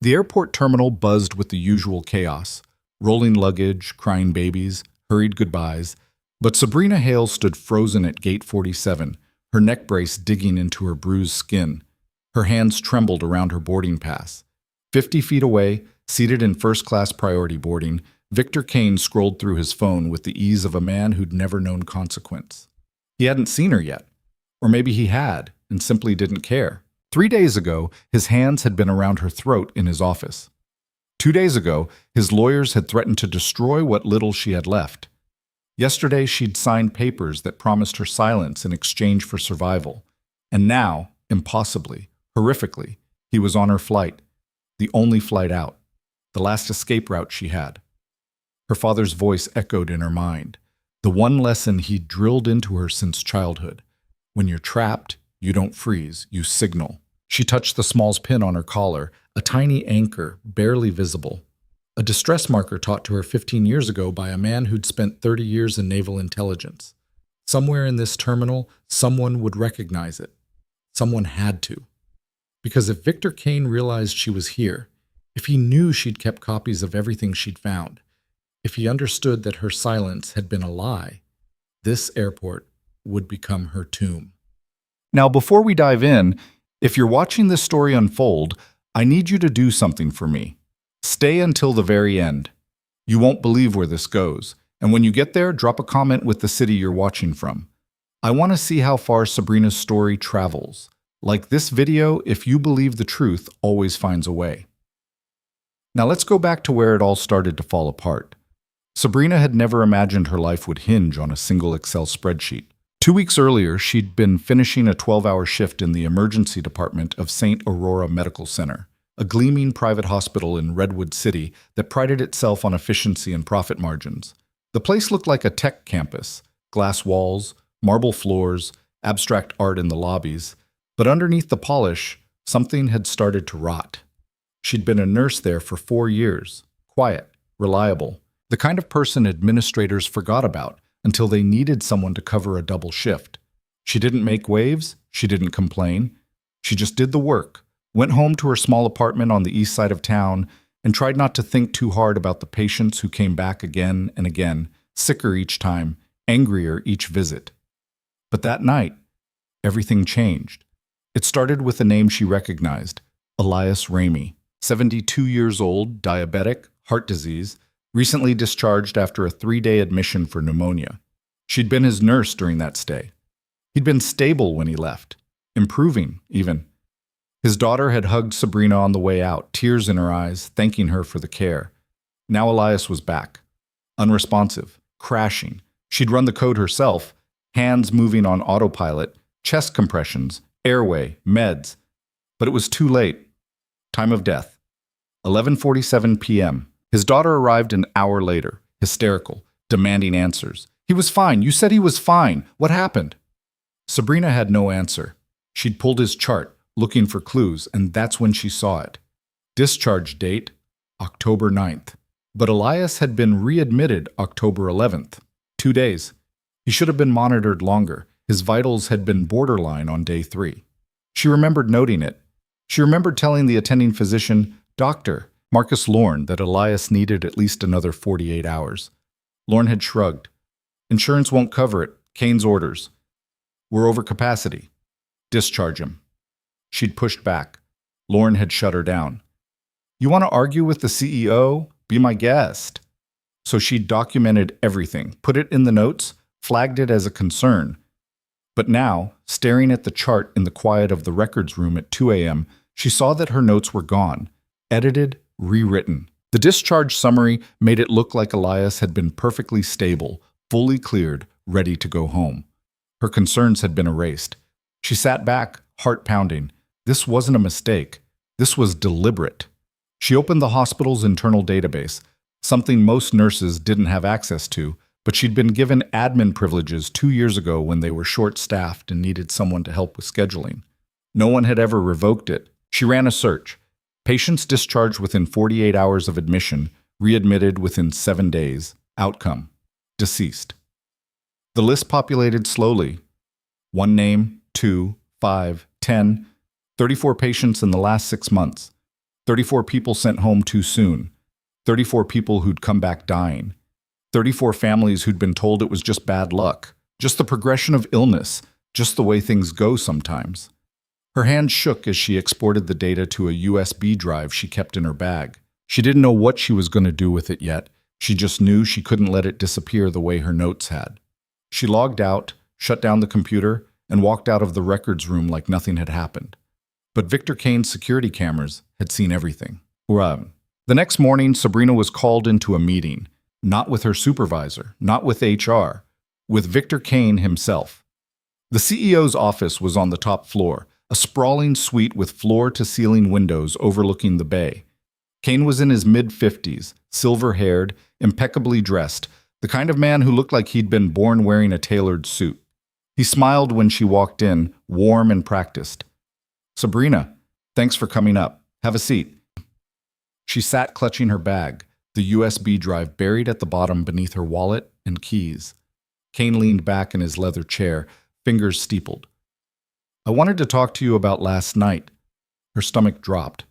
The airport terminal buzzed with the usual chaos: rolling luggage, crying babies, hurried goodbyes. But Sabrina Hale stood frozen at gate 47, her neck brace digging into her bruised skin. Her hands trembled around her boarding pass. 50 feet away, seated in first-class priority boarding, Victor Kane scrolled through his phone with the ease of a man who'd never known consequence. He hadn't seen her yet. Or maybe he had, and simply didn't care. 3 days ago, his hands had been around her throat in his office. 2 days ago, his lawyers had threatened to destroy what little she had left. Yesterday, she'd signed papers that promised her silence in exchange for survival. And now, impossibly, horrifically, he was on her flight, the only flight out, the last escape route she had. Her father's voice echoed in her mind, the one lesson he'd drilled into her since childhood. When you're trapped, you don't freeze, you signal. She touched the small pin on her collar, a tiny anchor, barely visible. A distress marker taught to her 15 years ago by a man who'd spent 30 years in naval intelligence. Somewhere in this terminal, someone would recognize it. Someone had to. Because if Victor Kane realized she was here, if he knew she'd kept copies of everything she'd found, if he understood that her silence had been a lie, this airport would become her tomb. Now, before we dive in, if you're watching this story unfold, I need you to do something for me. Stay until the very end. You won't believe where this goes, and when you get there, drop a comment with the city you're watching from. I want to see how far Sabrina's story travels. Like this video, if you believe the truth always finds a way. Now let's go back to where it all started to fall apart. Sabrina had never imagined her life would hinge on a single Excel spreadsheet. 2 weeks earlier, she'd been finishing a 12-hour shift in the emergency department of St. Aurora Medical Center, a gleaming private hospital in Redwood City that prided itself on efficiency and profit margins. The place looked like a tech campus: glass walls, marble floors, abstract art in the lobbies. But underneath the polish, something had started to rot. She'd been a nurse there for 4 years, quiet, reliable, the kind of person administrators forgot about until they needed someone to cover a double shift. She didn't make waves, she didn't complain. She just did the work, went home to her small apartment on the east side of town, and tried not to think too hard about the patients who came back again and again, sicker each time, angrier each visit. But that night, everything changed. It started with a name she recognized: Elias Ramey, 72 years old, diabetic, heart disease, recently discharged after a 3-day admission for pneumonia. She'd been his nurse during that stay. He'd been stable when he left, improving even. His daughter had hugged Sabrina on the way out, tears in her eyes, thanking her for the care. Now Elias was back, unresponsive, crashing. She'd run the code herself, hands moving on autopilot, chest compressions, airway, meds. But it was too late. Time of death: 11:47 p.m. His daughter arrived an hour later, hysterical, demanding answers. "He was fine. You said he was fine. What happened?" Sabrina had no answer. She'd pulled his chart, looking for clues, and that's when she saw it. Discharge date, October 9th. But Elias had been readmitted October 11th. 2 days. He should have been monitored longer. His vitals had been borderline on day 3. She remembered noting it. She remembered telling the attending physician, Dr. Marcus Lorne, that Elias needed at least another 48 hours. Lorne had shrugged. "Insurance won't cover it. Kane's orders. We're over capacity. Discharge him." She'd pushed back. Lorne had shut her down. "You want to argue with the CEO? Be my guest." So she'd documented everything, put it in the notes, flagged it as a concern. But now, staring at the chart in the quiet of the records room at 2 a.m., she saw that her notes were gone, edited, rewritten. The discharge summary made it look like Elias had been perfectly stable, fully cleared, ready to go home. Her concerns had been erased. She sat back, heart pounding. This wasn't a mistake. This was deliberate. She opened the hospital's internal database, something most nurses didn't have access to, but she'd been given admin privileges 2 years ago when they were short-staffed and needed someone to help with scheduling. No one had ever revoked it. She ran a search. Patients discharged within 48 hours of admission, readmitted within 7 days. Outcome: deceased. The list populated slowly. 1 name, 2, 5, 10, 34 patients in the last 6 months. 34 people sent home too soon. 34 people who'd come back dying. 34 families who'd been told it was just bad luck, just the progression of illness, just the way things go sometimes. Her hand shook as she exported the data to a USB drive she kept in her bag. She didn't know what she was going to do with it yet. She just knew she couldn't let it disappear the way her notes had. She logged out, shut down the computer, and walked out of the records room like nothing had happened. But Victor Kane's security cameras had seen everything. The next morning, Sabrina was called into a meeting, not with her supervisor, not with HR, with Victor Kane himself. The CEO's office was on the top floor, a sprawling suite with floor-to-ceiling windows overlooking the bay. Kane was in his mid-50s, silver-haired, impeccably dressed, the kind of man who looked like he'd been born wearing a tailored suit. He smiled when she walked in, warm and practiced. "Sabrina, thanks for coming up. Have a seat." She sat clutching her bag, the USB drive buried at the bottom beneath her wallet and keys. Kane leaned back in his leather chair, fingers steepled. "I wanted to talk to you about last night." Her stomach dropped.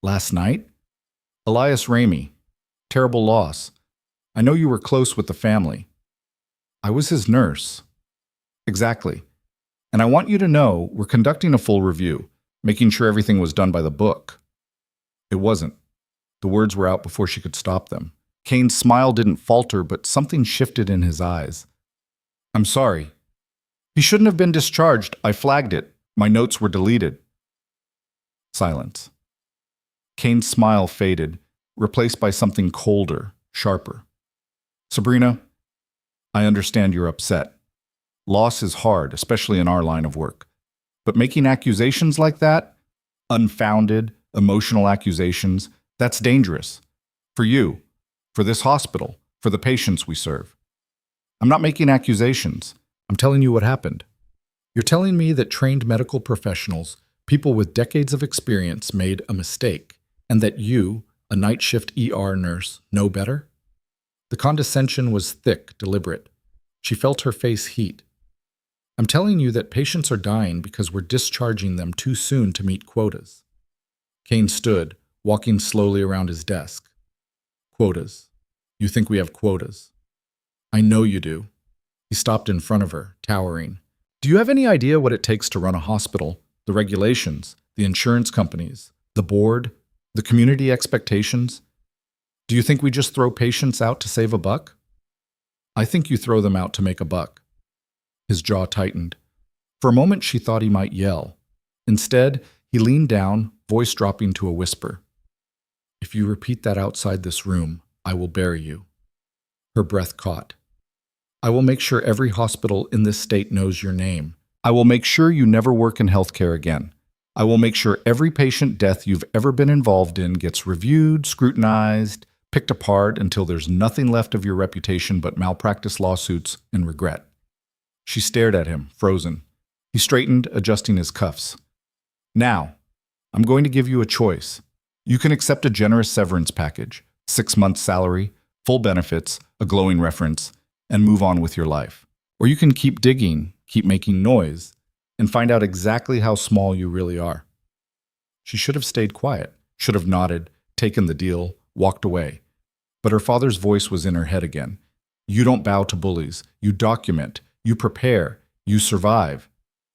"Last night?" "Elias Ramey. Terrible loss. I know you were close with the family." "I was his nurse." "Exactly. And I want you to know we're conducting a full review, making sure everything was done by the book." It wasn't. The words were out before she could stop them. Kane's smile didn't falter, but something shifted in his eyes. "I'm sorry. He shouldn't have been discharged. I flagged it. My notes were deleted." Silence. Kane's smile faded, replaced by something colder, sharper. "Sabrina, I understand you're upset. Loss is hard, especially in our line of work. But making accusations like that, unfounded, emotional accusations, that's dangerous. For you, for this hospital, for the patients we serve. I'm not making accusations. I'm telling you what happened. You're telling me that trained medical professionals, people with decades of experience, made a mistake, and that you, a night shift ER nurse, know better?" The condescension was thick, deliberate. She felt her face heat. "I'm telling you that patients are dying because we're discharging them too soon to meet quotas." Kane stood, walking slowly around his desk. "Quotas. You think we have quotas?" "I know you do." He stopped in front of her, towering. "Do you have any idea what it takes to run a hospital? The regulations, the insurance companies, the board, the community expectations? Do you think we just throw patients out to save a buck?" "I think you throw them out to make a buck." His jaw tightened. For a moment she thought he might yell. Instead, he leaned down, voice dropping to a whisper. "If you repeat that outside this room, I will bury you." Her breath caught. "I will make sure every hospital in this state knows your name. I will make sure you never work in healthcare again. I will make sure every patient death you've ever been involved in gets reviewed, scrutinized, picked apart until there's nothing left of your reputation but malpractice lawsuits and regret." She stared at him, frozen. He straightened, adjusting his cuffs. "Now, I'm going to give you a choice. You can accept a generous severance package, 6 months' salary, full benefits, a glowing reference, and move on with your life. Or you can keep digging, keep making noise, and find out exactly how small you really are." She should have stayed quiet, should have nodded, taken the deal, walked away. But her father's voice was in her head again. "You don't bow to bullies. You document. You prepare. You survive."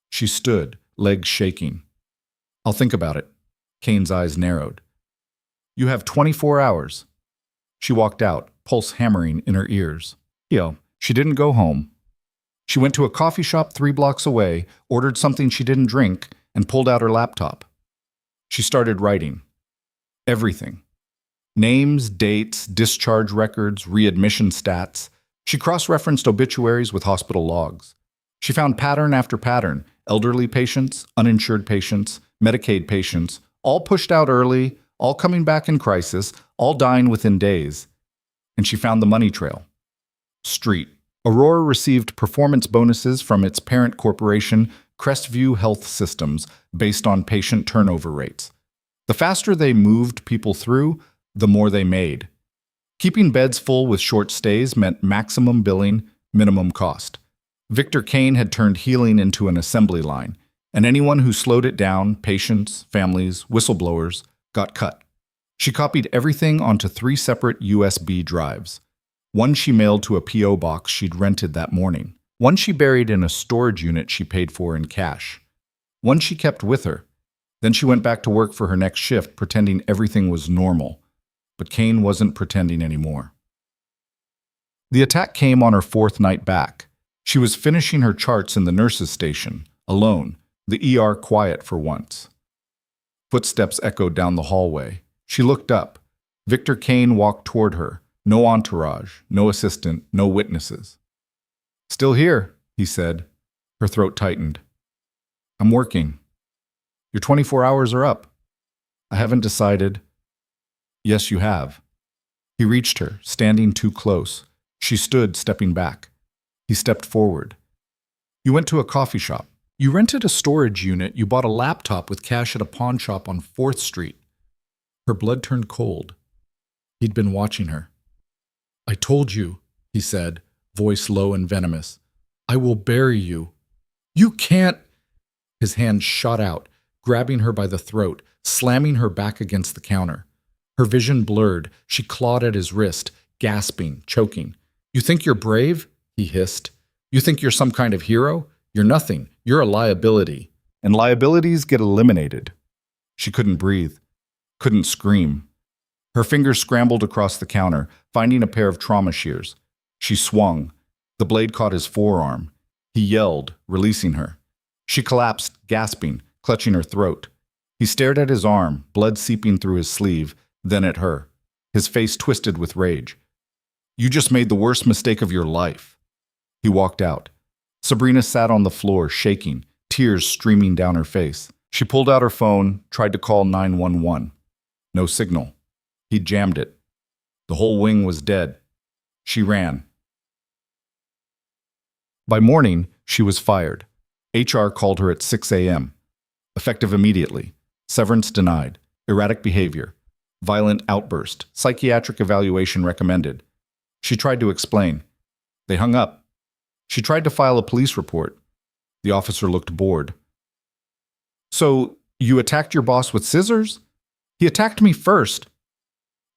She stood, legs shaking. "I'll think about it." Kane's eyes narrowed. "You have 24 hours. She walked out, pulse hammering in her ears. She didn't go home. She went to a coffee shop 3 blocks away, ordered something she didn't drink, and pulled out her laptop. She started writing. Everything. Names, dates, discharge records, readmission stats. She cross-referenced obituaries with hospital logs. She found pattern after pattern: elderly patients, uninsured patients, Medicaid patients, all pushed out early, all coming back in crisis, all dying within days. And she found the money trail. Street. Aurora received performance bonuses from its parent corporation, Crestview Health Systems, based on patient turnover rates. The faster they moved people through, the more they made. Keeping beds full with short stays meant maximum billing, minimum cost. Victor Kane had turned healing into an assembly line, and anyone who slowed it down, patients, families, whistleblowers, got cut. She copied everything onto 3 separate USB drives. One she mailed to a P.O. box she'd rented that morning. One she buried in a storage unit she paid for in cash. One she kept with her. Then she went back to work for her next shift, pretending everything was normal. But Kane wasn't pretending anymore. The attack came on her 4th night back. She was finishing her charts in the nurse's station, alone, the ER quiet for once. Footsteps echoed down the hallway. She looked up. Victor Kane walked toward her. No entourage, no assistant, no witnesses. "Still here," he said. Her throat tightened. "I'm working." "Your 24 hours are up." "I haven't decided." "Yes, you have." He reached her, standing too close. She stood, stepping back. He stepped forward. "You went to a coffee shop. You rented a storage unit. You bought a laptop with cash at a pawn shop on 4th Street. Her blood turned cold. He'd been watching her. "I told you," he said, voice low and venomous. "I will bury you. You can't." His hand shot out, grabbing her by the throat, slamming her back against the counter. Her vision blurred. She clawed at his wrist, gasping, choking. "You think you're brave?" he hissed. "You think you're some kind of hero? You're nothing. You're a liability. And liabilities get eliminated." She couldn't breathe, couldn't scream. Her fingers scrambled across the counter, finding a pair of trauma shears. She swung. The blade caught his forearm. He yelled, releasing her. She collapsed, gasping, clutching her throat. He stared at his arm, blood seeping through his sleeve, then at her. His face twisted with rage. "You just made the worst mistake of your life." He walked out. Sabrina sat on the floor, shaking, tears streaming down her face. She pulled out her phone, tried to call 911. No signal. He jammed it. The whole wing was dead. She ran. By morning, she was fired. HR called her at 6 a.m. Effective immediately. Severance denied. Erratic behavior. Violent outburst. Psychiatric evaluation recommended. She tried to explain. They hung up. She tried to file a police report. The officer looked bored. "So, you attacked your boss with scissors?" "He attacked me first."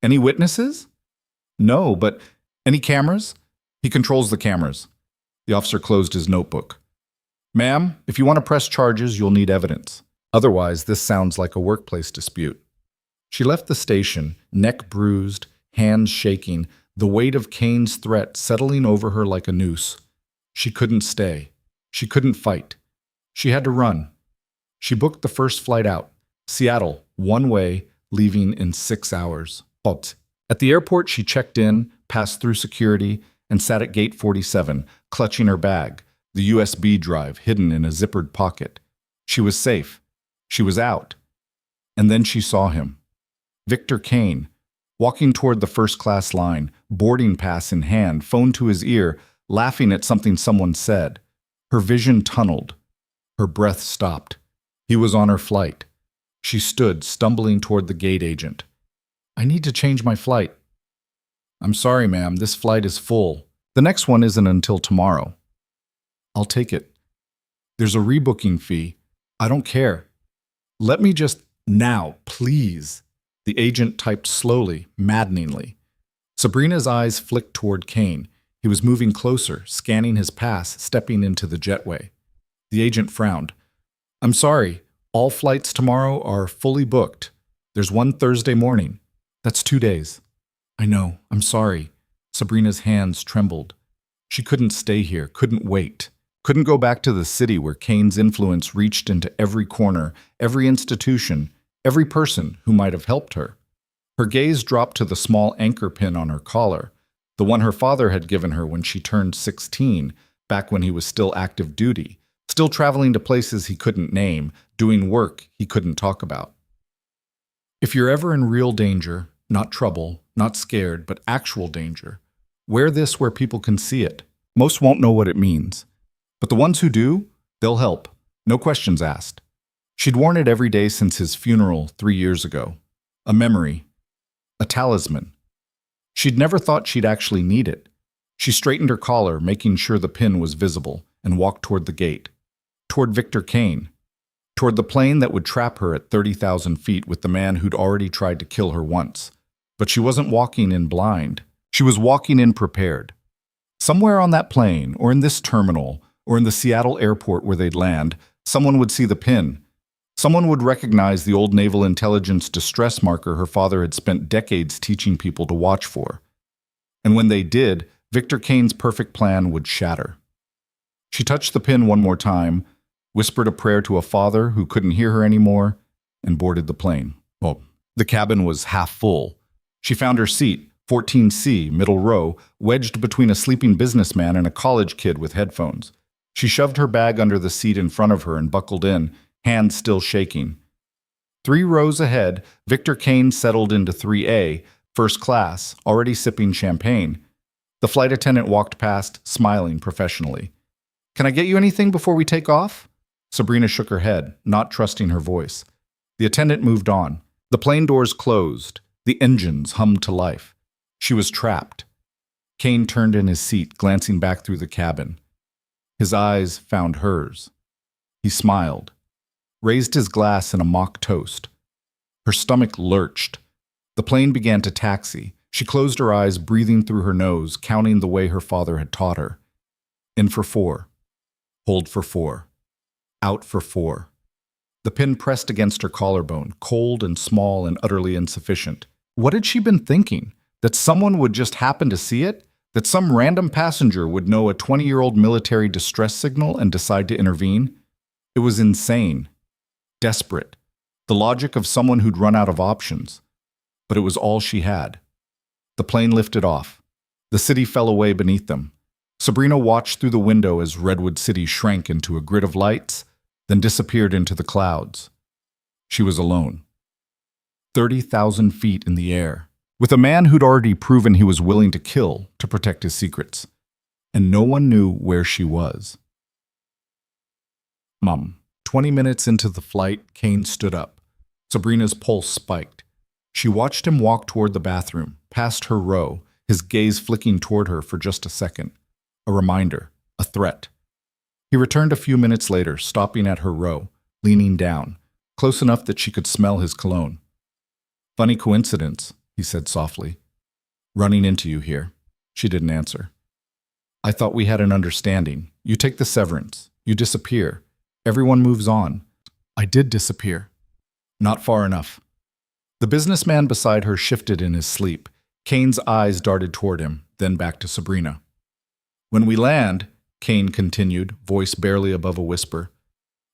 "Any witnesses?" "No, but any cameras?" "He controls the cameras." The officer closed his notebook. "Ma'am, if you want to press charges, you'll need evidence. Otherwise, this sounds like a workplace dispute." She left the station, neck bruised, hands shaking, the weight of Kane's threat settling over her like a noose. She couldn't stay. She couldn't fight. She had to run. She booked the first flight out. Seattle, one way, leaving in 6 hours. But at the airport, she checked in, passed through security, and sat at gate 47, clutching her bag, the USB drive hidden in a zippered pocket. She was safe. She was out. And then she saw him. Victor Kane, walking toward the first-class line, boarding pass in hand, phone to his ear, laughing at something someone said. Her vision tunneled. Her breath stopped. He was on her flight. She stood, stumbling toward the gate agent. "I need to change my flight." "I'm sorry, ma'am, this flight is full. The next one isn't until tomorrow." "I'll take it." "There's a rebooking fee." "I don't care." "Let me just now, please." The agent typed slowly, maddeningly. Sabrina's eyes flicked toward Kane. He was moving closer, scanning his pass, stepping into the jetway. The agent frowned. "I'm sorry, all flights tomorrow are fully booked. There's one Thursday morning. That's 2 days." "I know, I'm sorry." Sabrina's hands trembled. She couldn't stay here, couldn't wait. Couldn't go back to the city where Kane's influence reached into every corner, every institution, every person who might have helped her. Her gaze dropped to the small anchor pin on her collar, the one her father had given her when she turned 16, back when he was still active duty, still traveling to places he couldn't name, doing work he couldn't talk about. If you're ever in real danger, not trouble, not scared, but actual danger, wear this where people can see it. Most won't know what it means. But the ones who do, they'll help. No questions asked. She'd worn it every day since his funeral 3 years ago. A memory. A talisman. She'd never thought she'd actually need it. She straightened her collar, making sure the pin was visible, and walked toward the gate. Toward Victor Kane. toward the plane that would trap her at 30,000 feet with the man who'd already tried to kill her once. But she wasn't walking in blind. She was walking in prepared. Somewhere on that plane, or in this terminal, or in the Seattle airport where they'd land, someone would see the pin. Someone would recognize the old naval intelligence distress marker her father had spent decades teaching people to watch for. And when they did, Victor Kane's perfect plan would shatter. She touched the pin one more time, whispered a prayer to a father who couldn't hear her anymore, and boarded the plane. Well, the cabin was half full. She found her seat, 14C, middle row, wedged between a sleeping businessman and a college kid with headphones. She shoved her bag under the seat in front of her and buckled in, hands still shaking. 3 rows ahead, Victor Kane settled into 3A, first class, already sipping champagne. The flight attendant walked past, smiling professionally. "Can I get you anything before we take off?" Sabrina shook her head, not trusting her voice. The attendant moved on. The plane doors closed. The engines hummed to life. She was trapped. Kane turned in his seat, glancing back through the cabin. His eyes found hers. He smiled, raised his glass in a mock toast. Her stomach lurched. The plane began to taxi. She closed her eyes, breathing through her nose, counting the way her father had taught her. In for 4. Hold for 4. Out for 4. The pin pressed against her collarbone, cold and small and utterly insufficient. What had she been thinking? That someone would just happen to see it? That some random passenger would know a 20-year-old military distress signal and decide to intervene? It was insane. Desperate. The logic of someone who'd run out of options. But it was all she had. The plane lifted off. The city fell away beneath them. Sabrina watched through the window as Redwood City shrank into a grid of lights, then disappeared into the clouds. She was alone. 30,000 feet in the air, with a man who'd already proven he was willing to kill to protect his secrets. And no one knew where she was. Mom. 20 minutes into the flight, Kane stood up. Sabrina's pulse spiked. She watched him walk toward the bathroom, past her row, his gaze flicking toward her for just a second. A reminder, a threat. He returned a few minutes later, stopping at her row, leaning down, close enough that she could smell his cologne. "Funny coincidence," he said softly. "Running into you here." She didn't answer. "I thought we had an understanding. You take the severance. You disappear. Everyone moves on." "I did disappear." "Not far enough." The businessman beside her shifted in his sleep. Kane's eyes darted toward him, then back to Sabrina. "When we land," Kane continued, voice barely above a whisper,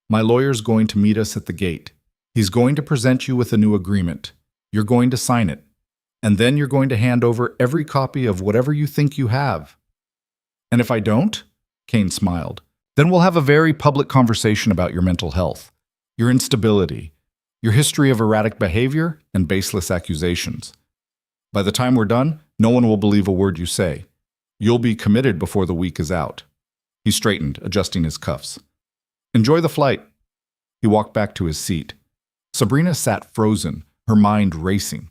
"my lawyer's going to meet us at the gate. He's going to present you with a new agreement. You're going to sign it. And then you're going to hand over every copy of whatever you think you have." "And if I don't?" Kane smiled. "Then we'll have a very public conversation about your mental health, your instability, your history of erratic behavior, and baseless accusations. By the time we're done, no one will believe a word you say. You'll be committed before the week is out." He straightened, adjusting his cuffs. "Enjoy the flight." He walked back to his seat. Sabrina sat frozen, her mind racing.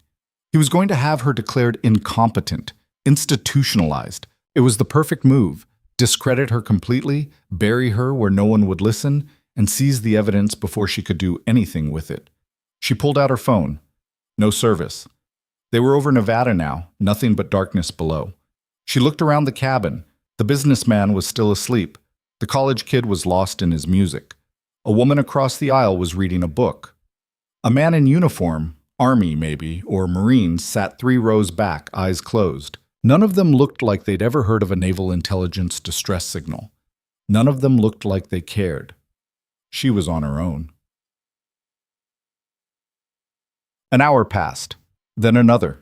He was going to have her declared incompetent, institutionalized. It was the perfect move. Discredit her completely, bury her where no one would listen, and seize the evidence before she could do anything with it. She pulled out her phone. No service. They were over Nevada now, nothing but darkness below. She looked around the cabin. The businessman was still asleep. The college kid was lost in his music. A woman across the aisle was reading a book. A man in uniform, Army maybe, or Marines, sat 3 rows back, eyes closed. None of them looked like they'd ever heard of a naval intelligence distress signal. None of them looked like they cared. She was on her own. An hour passed, then another.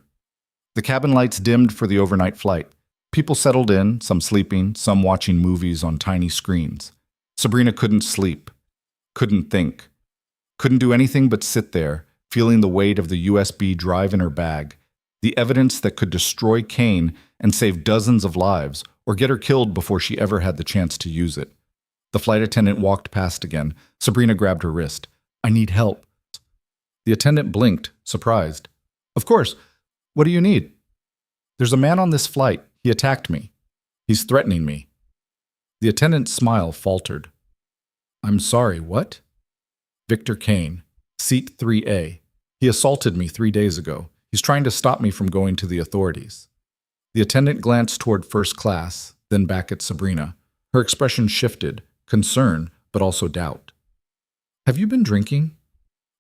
The cabin lights dimmed for the overnight flight. People settled in, some sleeping, some watching movies on tiny screens. Sabrina couldn't sleep, couldn't think, couldn't do anything but sit there, feeling the weight of the USB drive in her bag, the evidence that could destroy Kane and save dozens of lives, or get her killed before she ever had the chance to use it. The flight attendant walked past again. Sabrina grabbed her wrist. "I need help." The attendant blinked, surprised. "Of course. What do you need?" "There's a man on this flight. He attacked me. He's threatening me." The attendant's smile faltered. "I'm sorry, what?" Victor Kane, seat 3A. He assaulted me 3 days ago. He's trying to stop me from going to the authorities. The attendant glanced toward first class, then back at Sabrina. Her expression shifted, concern, but also doubt. Have you been drinking?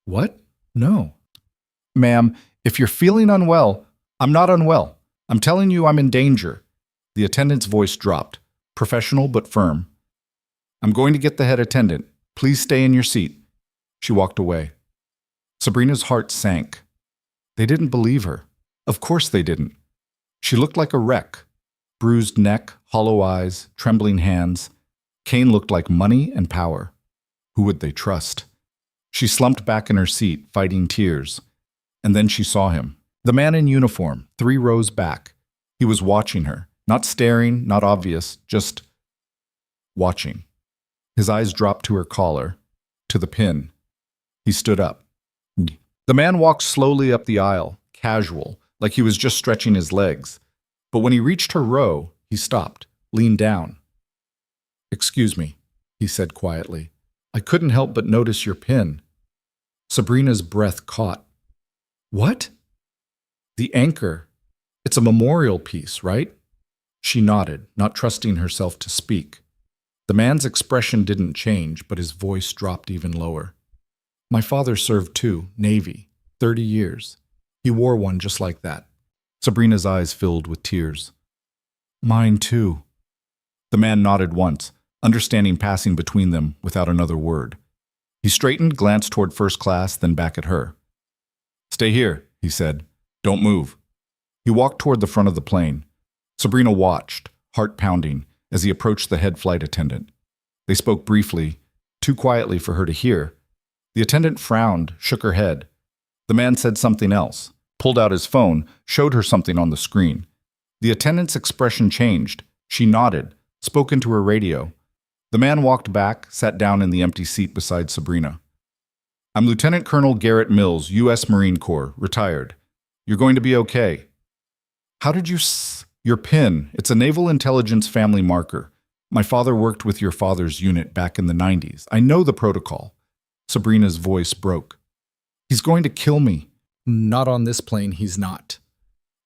What? No. Ma'am, if you're feeling unwell, I'm not unwell. I'm telling you I'm in danger. The attendant's voice dropped, professional but firm. I'm going to get the head attendant. Please stay in your seat. She walked away. Sabrina's heart sank. They didn't believe her. Of course they didn't. She looked like a wreck. Bruised neck, hollow eyes, trembling hands. Kane looked like money and power. Who would they trust? She slumped back in her seat, fighting tears. And then she saw him. The man in uniform, 3 rows back. He was watching her. Not staring, not obvious, just watching. His eyes dropped to her collar, to the pin. He stood up. The man walked slowly up the aisle, casual, like he was just stretching his legs. But when he reached her row, he stopped, leaned down. Excuse me, he said quietly. I couldn't help but notice your pin. Sabrina's breath caught. What? The anchor. It's a memorial piece, right? She nodded, not trusting herself to speak. The man's expression didn't change, but his voice dropped even lower. My father served too, Navy, 30 years. He wore one just like that. Sabrina's eyes filled with tears. Mine too. The man nodded once, understanding passing between them without another word. He straightened, glanced toward first class, then back at her. Stay here, he said. Don't move. He walked toward the front of the plane. Sabrina watched, heart pounding, as he approached the head flight attendant. They spoke briefly, too quietly for her to hear. The attendant frowned, shook her head. The man said something else, pulled out his phone, showed her something on the screen. The attendant's expression changed. She nodded, spoke into her radio. The man walked back, sat down in the empty seat beside Sabrina. I'm Lieutenant Colonel Garrett Mills, U.S. Marine Corps, retired. You're going to be okay. How did you Your pin, it's a Naval Intelligence family marker. My father worked with your father's unit back in the 90s. I know the protocol. Sabrina's voice broke. He's going to kill me. Not on this plane, he's not.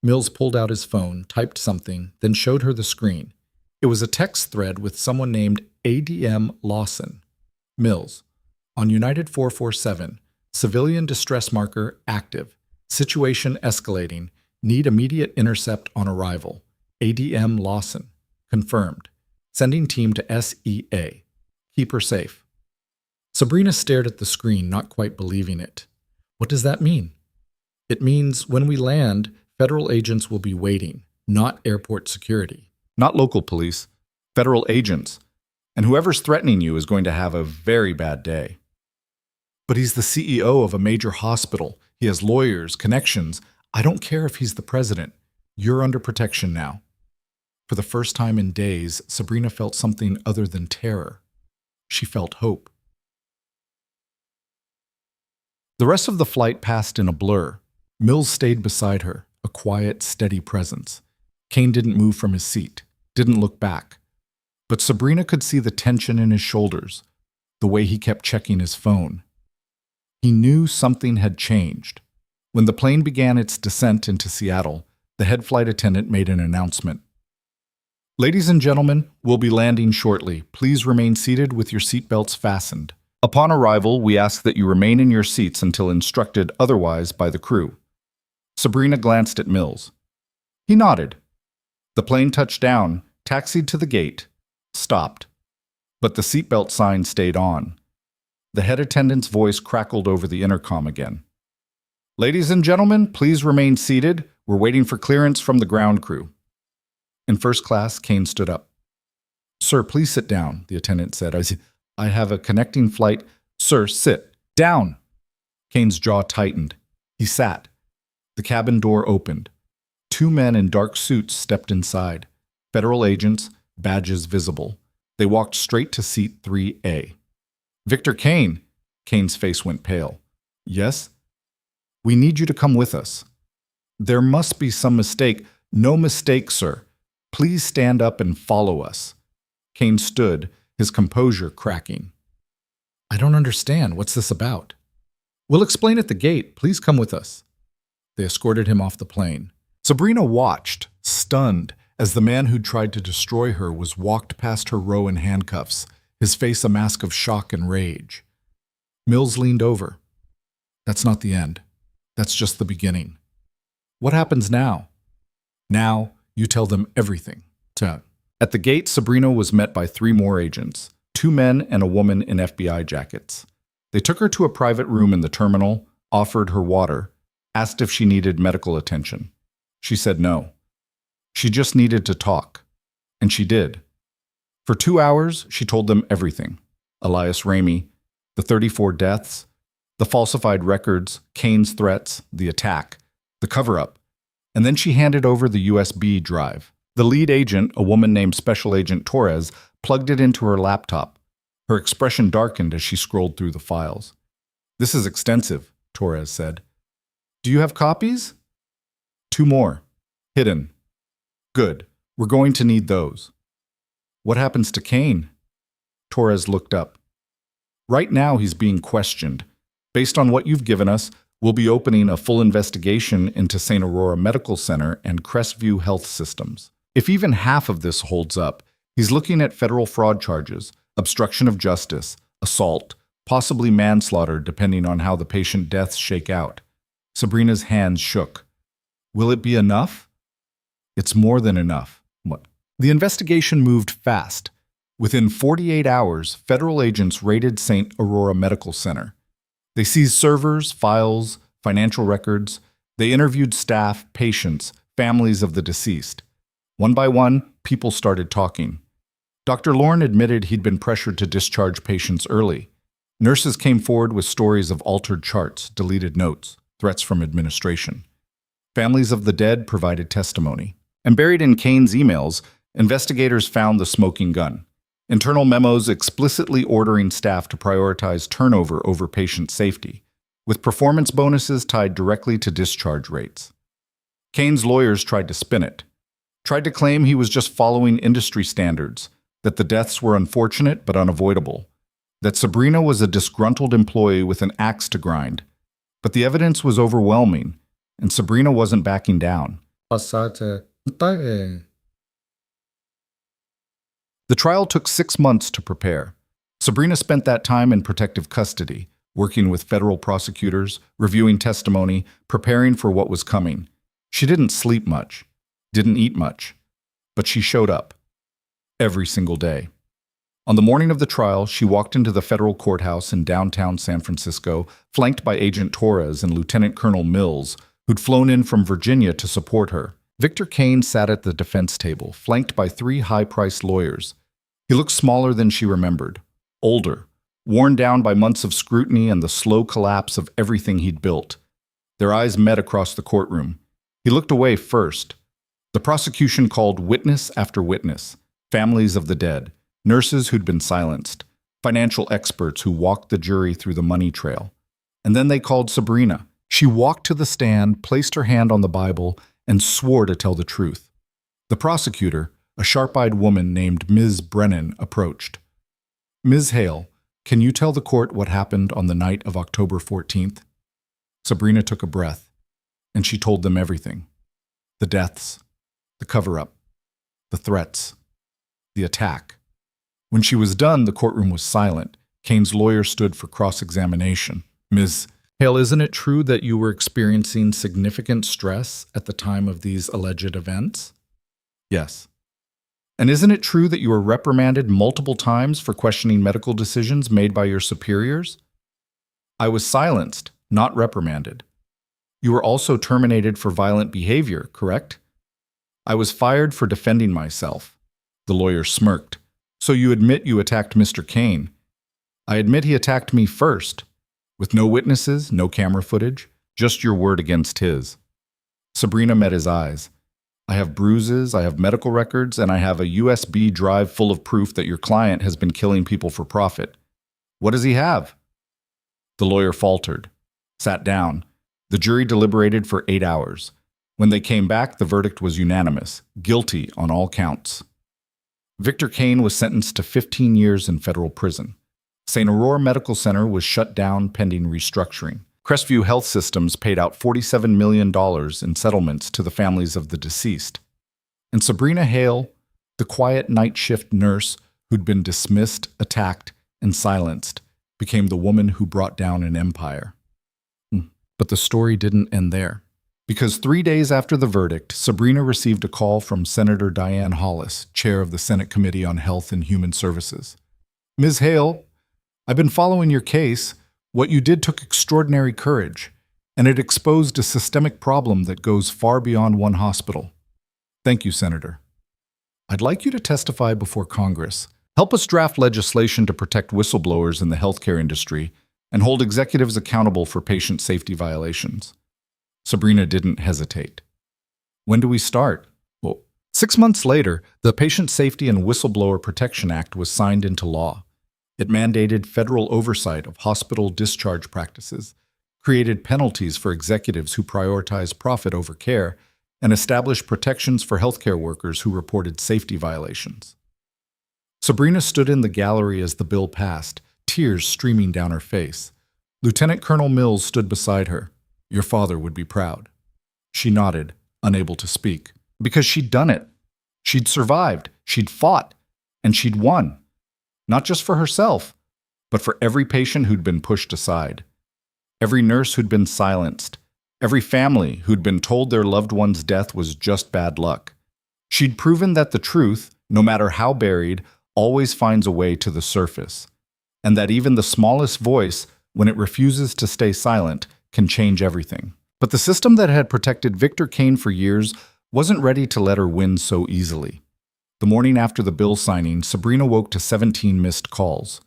Mills pulled out his phone, typed something, then showed her the screen. It was a text thread with someone named ADM Lawson. Mills. On United 447, civilian distress marker active. Situation escalating. Need immediate intercept on arrival. ADM Lawson. Confirmed. Sending team to SEA. Keep her safe. Sabrina stared at the screen, not quite believing it. What does that mean? It means when we land, federal agents will be waiting, not airport security. Not local police, federal agents. And whoever's threatening you is going to have a very bad day. But he's the CEO of a major hospital. He has lawyers, connections. I don't care if he's the president. You're under protection now. For the first time in days, Sabrina felt something other than terror. She felt hope. The rest of the flight passed in a blur. Mills stayed beside her, a quiet, steady presence. Kane didn't move from his seat, didn't look back. But Sabrina could see the tension in his shoulders, the way he kept checking his phone. He knew something had changed. When the plane began its descent into Seattle, the head flight attendant made an announcement. Ladies and gentlemen, we'll be landing shortly. Please remain seated with your seatbelts fastened. Upon arrival, we ask that you remain in your seats until instructed otherwise by the crew. Sabrina glanced at Mills. He nodded. The plane touched down, taxied to the gate, stopped. But the seatbelt sign stayed on. The head attendant's voice crackled over the intercom again. Ladies and gentlemen, please remain seated. We're waiting for clearance from the ground crew. In first class, Kane stood up. Sir, please sit down, the attendant said. I have a connecting flight. Sir, sit. Down! Kane's jaw tightened. He sat. The cabin door opened. 2 men in dark suits stepped inside. Federal agents, badges visible. They walked straight to seat 3A. Victor Kane! Kane's face went pale. Yes? We need you to come with us. There must be some mistake. No mistake, sir. Please stand up and follow us. Kane stood, his composure cracking. I don't understand. What's this about? We'll explain at the gate. Please come with us. They escorted him off the plane. Sabrina watched, stunned, as the man who'd tried to destroy her was walked past her row in handcuffs, his face a mask of shock and rage. Mills leaned over. That's not the end. That's just the beginning. What happens now? Now, you tell them everything. At the gate, Sabrina was met by 3 more agents, 2 men and a woman in FBI jackets. They took her to a private room in the terminal, offered her water, asked if she needed medical attention. She said no. She just needed to talk. And she did. For 2 hours, she told them everything. Elias Ramey, the 34 deaths, the falsified records, Kane's threats, the attack, the cover-up. And then she handed over the USB drive. The lead agent, a woman named Special Agent Torres, plugged it into her laptop. Her expression darkened as she scrolled through the files. This is extensive, Torres said. Do you have copies? 2 more. Hidden. Good. We're going to need those. What happens to Kane? Torres looked up. Right now he's being questioned. Based on what you've given us, we'll be opening a full investigation into St. Aurora Medical Center and Crestview Health Systems. If even half of this holds up, he's looking at federal fraud charges, obstruction of justice, assault, possibly manslaughter depending on how the patient deaths shake out. Sabrina's hands shook. Will it be enough? It's more than enough. What? The investigation moved fast. Within 48 hours, federal agents raided St. Aurora Medical Center. They seized servers, files, financial records. They interviewed staff, patients, families of the deceased. One by one, people started talking. Dr. Lorne admitted he'd been pressured to discharge patients early. Nurses came forward with stories of altered charts, deleted notes, threats from administration. Families of the dead provided testimony. And buried in Kane's emails, investigators found the smoking gun. Internal memos explicitly ordering staff to prioritize turnover over patient safety, with performance bonuses tied directly to discharge rates. Kane's lawyers tried to spin it, tried to claim he was just following industry standards, that the deaths were unfortunate but unavoidable, that Sabrina was a disgruntled employee with an axe to grind. But the evidence was overwhelming, and Sabrina wasn't backing down. The trial took 6 months to prepare. Sabrina spent that time in protective custody, working with federal prosecutors, reviewing testimony, preparing for what was coming. She didn't sleep much, didn't eat much, but she showed up. Every single day. On the morning of the trial, she walked into the federal courthouse in downtown San Francisco, flanked by Agent Torres and Lieutenant Colonel Mills, who'd flown in from Virginia to support her. Victor Kane sat at the defense table, flanked by 3 high-priced lawyers. He looked smaller than she remembered, older, worn down by months of scrutiny and the slow collapse of everything he'd built. Their eyes met across the courtroom. He looked away first. The prosecution called witness after witness, families of the dead, nurses who'd been silenced, financial experts who walked the jury through the money trail. And then they called Sabrina. She walked to the stand, placed her hand on the Bible, and swore to tell the truth. The prosecutor, a sharp-eyed woman named Ms. Brennan, approached. Ms. Hale, can you tell the court what happened on the night of October 14th? Sabrina took a breath, and she told them everything. The deaths, the cover-up, the threats, the attack. When she was done, the courtroom was silent. Kane's lawyer stood for cross-examination. Ms. Hale, isn't it true that you were experiencing significant stress at the time of these alleged events? Yes. And isn't it true that you were reprimanded multiple times for questioning medical decisions made by your superiors? I was silenced, not reprimanded. You were also terminated for violent behavior, correct? I was fired for defending myself. The lawyer smirked. So you admit you attacked Mr. Kane. I admit he attacked me first, with no witnesses, no camera footage, just your word against his. Sabrina met his eyes. I have bruises, I have medical records, and I have a USB drive full of proof that your client has been killing people for profit. What does he have? The lawyer faltered, sat down. The jury deliberated for 8 hours. When they came back, the verdict was unanimous, guilty on all counts. Victor Kane was sentenced to 15 years in federal prison. St. Aurora Medical Center was shut down pending restructuring. Crestview Health Systems paid out $47 million in settlements to the families of the deceased. And Sabrina Hale, the quiet night shift nurse who'd been dismissed, attacked, and silenced, became the woman who brought down an empire. But the story didn't end there. Because 3 days after the verdict, Sabrina received a call from Senator Dianne Hollis, chair of the Senate Committee on Health and Human Services. Ms. Hale, I've been following your case. What you did took extraordinary courage, and it exposed a systemic problem that goes far beyond one hospital. Thank you, Senator. I'd like you to testify before Congress. Help us draft legislation to protect whistleblowers in the healthcare industry and hold executives accountable for patient safety violations. Sabrina didn't hesitate. When do we start? Well, 6 months later, the Patient Safety and Whistleblower Protection Act was signed into law. It mandated federal oversight of hospital discharge practices, created penalties for executives who prioritize profit over care, and established protections for healthcare workers who reported safety violations. Sabrina stood in the gallery as the bill passed, tears streaming down her face. Lieutenant Colonel Mills stood beside her. Your father would be proud. She nodded, unable to speak, because she'd done it. She'd survived, she'd fought, and she'd won. Not just for herself, but for every patient who'd been pushed aside, every nurse who'd been silenced, every family who'd been told their loved one's death was just bad luck. She'd proven that the truth, no matter how buried, always finds a way to the surface, and that even the smallest voice, when it refuses to stay silent, can change everything. But the system that had protected Victor Kane for years wasn't ready to let her win so easily. The morning after the bill signing, Sabrina woke to 17 missed calls,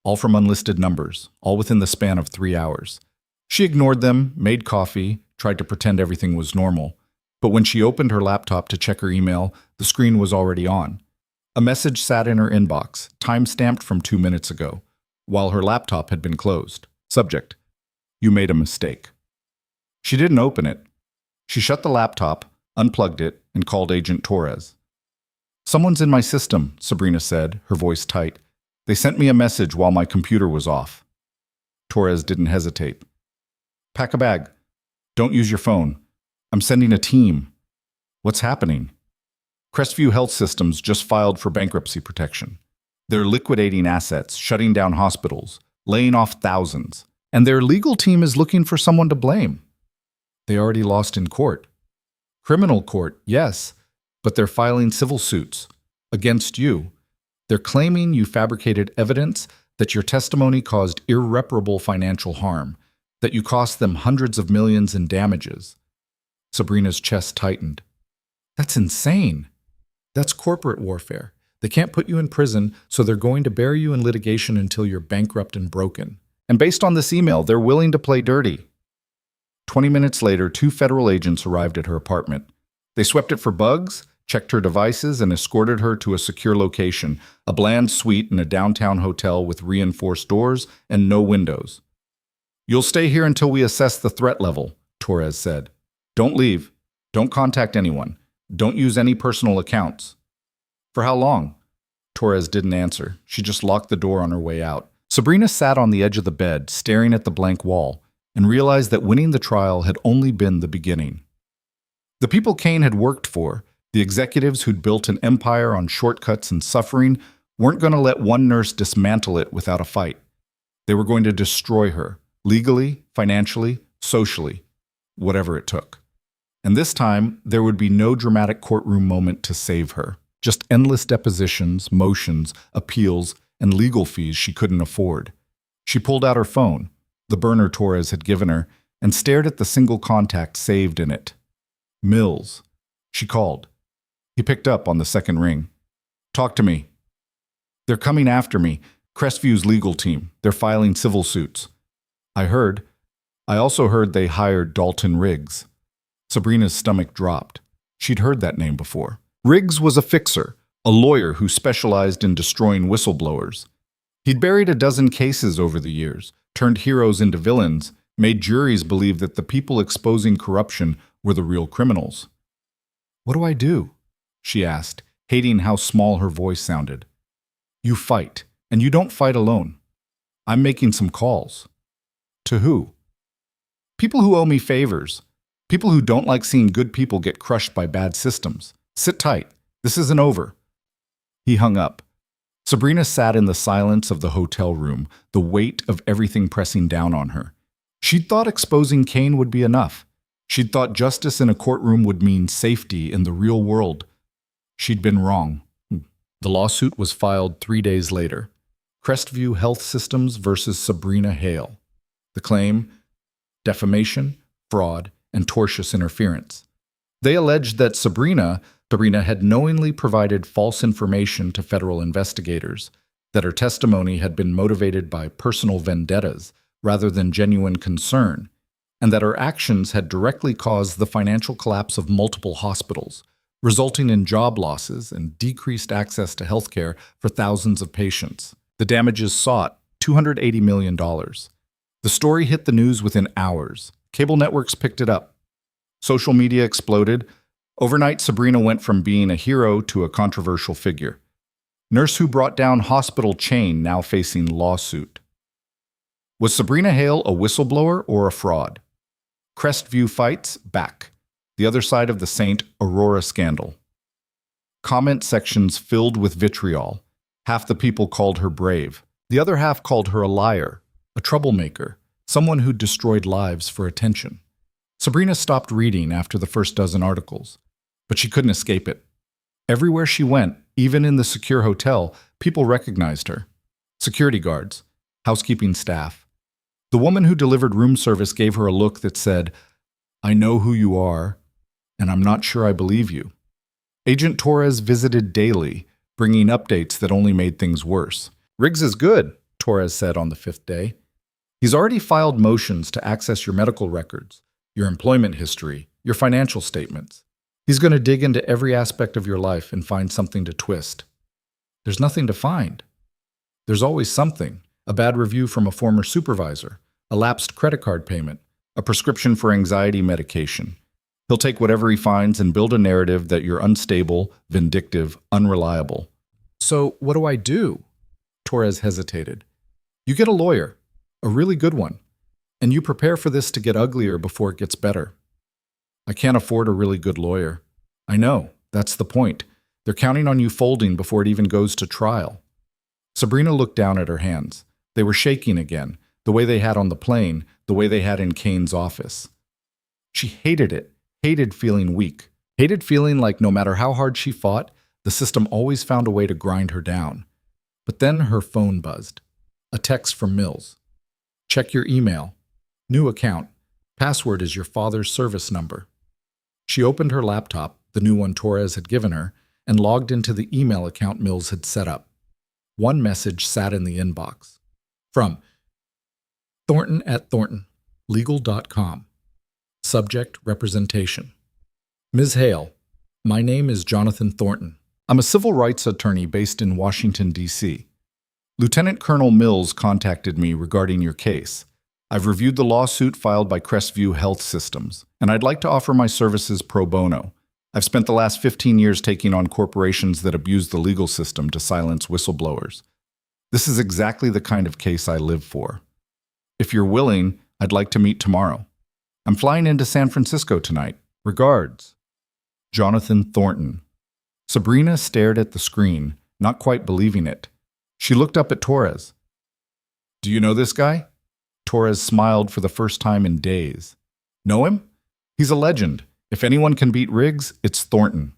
all from unlisted numbers, all within the span of 3 hours. She ignored them, made coffee, tried to pretend everything was normal. But when she opened her laptop to check her email, the screen was already on. A message sat in her inbox, time-stamped from 2 minutes ago, while her laptop had been closed. Subject: You made a mistake. She didn't open it. She shut the laptop, unplugged it, and called Agent Torres. Someone's in my system, Sabrina said, her voice tight. They sent me a message while my computer was off. Torres didn't hesitate. Pack a bag. Don't use your phone. I'm sending a team. What's happening? Crestview Health Systems just filed for bankruptcy protection. They're liquidating assets, shutting down hospitals, laying off thousands, and their legal team is looking for someone to blame. They already lost in court. Criminal court, yes, but they're filing civil suits against you. They're claiming you fabricated evidence, that your testimony caused irreparable financial harm, that you cost them hundreds of millions in damages. Sabrina's chest tightened. That's insane. That's corporate warfare. They can't put you in prison, so they're going to bury you in litigation until you're bankrupt and broken. And based on this email, they're willing to play dirty. 20 minutes later, 2 federal agents arrived at her apartment. They swept it for bugs, checked her devices, and escorted her to a secure location, a bland suite in a downtown hotel with reinforced doors and no windows. You'll stay here until we assess the threat level, Torres said. Don't leave. Don't contact anyone. Don't use any personal accounts. For how long? Torres didn't answer. She just locked the door on her way out. Sabrina sat on the edge of the bed, staring at the blank wall, and realized that winning the trial had only been the beginning. The people Kane had worked for, the executives who'd built an empire on shortcuts and suffering, weren't going to let one nurse dismantle it without a fight. They were going to destroy her, legally, financially, socially, whatever it took. And this time, there would be no dramatic courtroom moment to save her. Just endless depositions, motions, appeals, and legal fees she couldn't afford. She pulled out her phone, the burner Torres had given her, and stared at the single contact saved in it. Mills. She called. He picked up on the second ring. Talk to me. They're coming after me. Crestview's legal team. They're filing civil suits. I heard. I also heard they hired Dalton Riggs. Sabrina's stomach dropped. She'd heard that name before. Riggs was a fixer, a lawyer who specialized in destroying whistleblowers. He'd buried a dozen cases over the years, turned heroes into villains, made juries believe that the people exposing corruption were the real criminals. What do I do? She asked, hating how small her voice sounded. You fight, and you don't fight alone. I'm making some calls. To who? People who owe me favors. People who don't like seeing good people get crushed by bad systems. Sit tight. This isn't over. He hung up. Sabrina sat in the silence of the hotel room, the weight of everything pressing down on her. She'd thought exposing Kane would be enough. She'd thought justice in a courtroom would mean safety in the real world. She'd been wrong. The lawsuit was filed 3 days later. Crestview Health Systems versus Sabrina Hale. The claim: defamation, fraud, and tortious interference. They alleged that Sabrina had knowingly provided false information to federal investigators, that her testimony had been motivated by personal vendettas rather than genuine concern, and that her actions had directly caused the financial collapse of multiple hospitals, resulting in job losses and decreased access to healthcare for thousands of patients. The damages sought $280 million. The story hit the news within hours. Cable networks picked it up. Social media exploded. Overnight, Sabrina went from being a hero to a controversial figure. Nurse who brought down hospital chain now facing lawsuit. Was Sabrina Hale a whistleblower or a fraud? Crestview fights back. The other side of the St. Aurora scandal. Comment sections filled with vitriol. Half the people called her brave. The other half called her a liar, a troublemaker, someone who destroyed lives for attention. Sabrina stopped reading after the first dozen articles, but she couldn't escape it. Everywhere she went, even in the secure hotel, people recognized her. Security guards, housekeeping staff. The woman who delivered room service gave her a look that said, "I know who you are, and I'm not sure I believe you." Agent Torres visited daily, bringing updates that only made things worse. "Riggs is good," Torres said on the 5th day. "He's already filed motions to access your medical records, your employment history, your financial statements. He's going to dig into every aspect of your life and find something to twist." There's nothing to find. There's always something: a bad review from a former supervisor, a lapsed credit card payment, a prescription for anxiety medication. He'll take whatever he finds and build a narrative that you're unstable, vindictive, unreliable. "So what do I do?" Torres hesitated. "You get a lawyer, a really good one, and you prepare for this to get uglier before it gets better." "I can't afford a really good lawyer." "I know, that's the point. They're counting on you folding before it even goes to trial." Sabrina looked down at her hands. They were shaking again, the way they had on the plane, the way they had in Kane's office. She hated it, hated feeling weak, hated feeling like no matter how hard she fought, the system always found a way to grind her down. But then her phone buzzed. A text from Mills. "Check your email. New account. Password is your father's service number." She opened her laptop, the new one Torres had given her, and logged into the email account Mills had set up. One message sat in the inbox. From Thornton@thorntonlegal.com. Subject: representation. "Ms. Hale, my name is Jonathan Thornton. I'm a civil rights attorney based in Washington, D.C. Lieutenant Colonel Mills contacted me regarding your case. I've reviewed the lawsuit filed by Crestview Health Systems, and I'd like to offer my services pro bono. I've spent the last 15 years taking on corporations that abuse the legal system to silence whistleblowers. This is exactly the kind of case I live for. If you're willing, I'd like to meet tomorrow. I'm flying into San Francisco tonight. Regards, Jonathan Thornton." Sabrina stared at the screen, not quite believing it. She looked up at Torres. "Do you know this guy?" Torres smiled for the first time in days. "Know him? He's a legend. If anyone can beat Riggs, it's Thornton."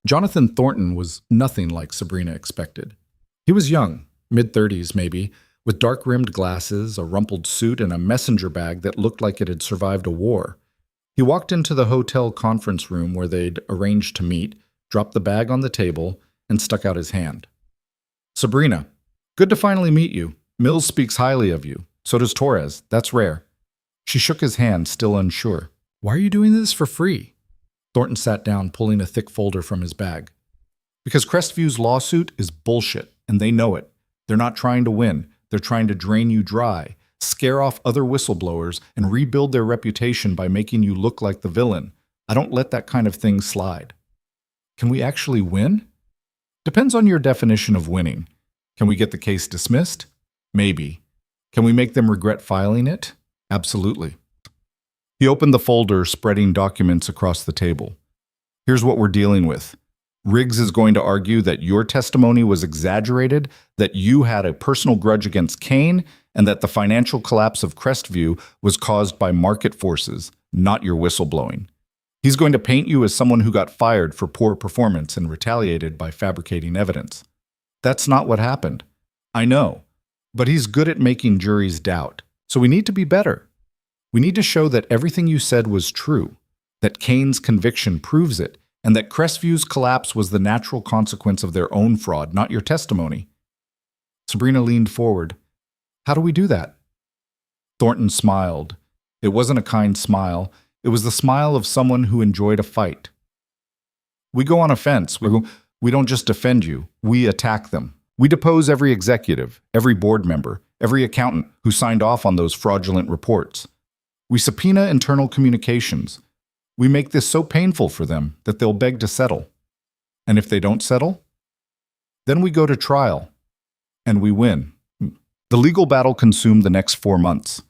Jonathan Thornton was nothing like Sabrina expected. He was young, mid-30s maybe, with dark-rimmed glasses, a rumpled suit, and a messenger bag that looked like it had survived a war. He walked into the hotel conference room where they'd arranged to meet, dropped the bag on the table, and stuck out his hand. "Sabrina, good to finally meet you. Mills speaks highly of you. So does Torres. That's rare." She shook his hand, still unsure. "Why are you doing this for free?" Thornton sat down, pulling a thick folder from his bag. "Because Crestview's lawsuit is bullshit, and they know it. They're not trying to win. They're trying to drain you dry, scare off other whistleblowers, and rebuild their reputation by making you look like the villain. I don't let that kind of thing slide." "Can we actually win?" "Depends on your definition of winning. Can we get the case dismissed? Maybe. Can we make them regret filing it? Absolutely. He opened the folder, spreading documents across the table. Here's what we're dealing with. Riggs is going to argue that your testimony was exaggerated, that you had a personal grudge against Kane, and that the financial collapse of Crestview was caused by market forces, not your whistleblowing. He's going to paint you as someone who got fired for poor performance and retaliated by fabricating evidence. That's not what happened. I know, but he's good at making juries doubt, so we need to be better. We need to show that everything you said was true, that Kane's conviction proves it, and that Crestview's collapse was the natural consequence of their own fraud, not your testimony. Sabrina leaned forward. How do we do that? Thornton smiled. It wasn't a kind smile. It was the smile of someone who enjoyed a fight. We go on offense. We don't just defend you. We attack them. We depose every executive, every board member, every accountant who signed off on those fraudulent reports. We subpoena internal communications. We make this so painful for them that they'll beg to settle. And if they don't settle, then we go to trial, and we win. The legal battle consumed the next 4 months.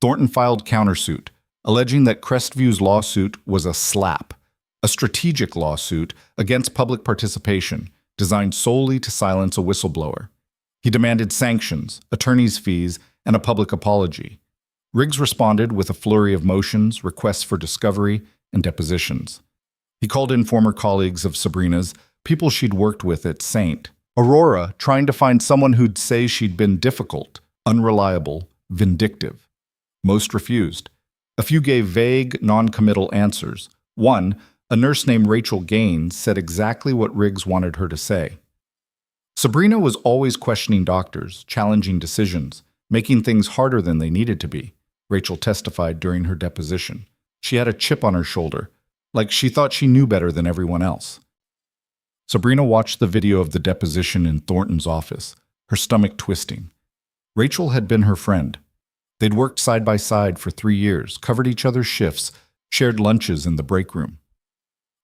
Thornton filed countersuit, alleging that Crestview's lawsuit was a slap, a strategic lawsuit against public participation, designed solely to silence a whistleblower. He demanded sanctions, attorney's fees, and a public apology. Riggs responded with a flurry of motions, requests for discovery, and depositions. He called in former colleagues of Sabrina's, people she'd worked with at St. Aurora, trying to find someone who'd say she'd been difficult, unreliable, vindictive. Most refused. A few gave vague, non-committal answers. One, a nurse named Rachel Gaines, said exactly what Riggs wanted her to say. Sabrina was always questioning doctors, challenging decisions, making things harder than they needed to be, Rachel testified during her deposition. She had a chip on her shoulder, like she thought she knew better than everyone else. Sabrina watched the video of the deposition in Thornton's office, her stomach twisting. Rachel had been her friend. They'd worked side by side for 3 years, covered each other's shifts, shared lunches in the break room.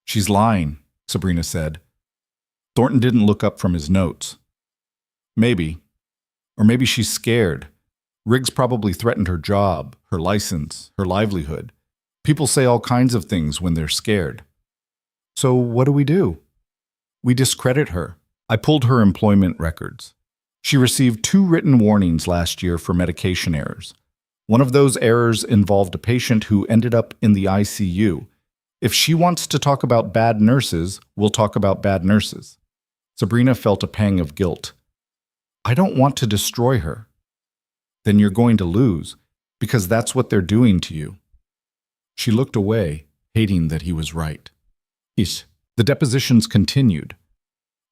She's lying, Sabrina said. Thornton didn't look up from his notes. Maybe. Or maybe she's scared. Riggs probably threatened her job, her license, her livelihood. People say all kinds of things when they're scared. So what do? We discredit her. I pulled her employment records. She received 2 written warnings last year for medication errors. One of those errors involved a patient who ended up in the ICU. If she wants to talk about bad nurses, we'll talk about bad nurses. Sabrina felt a pang of guilt. I don't want to destroy her. Then you're going to lose, because that's what they're doing to you. She looked away, hating that he was right. The depositions continued.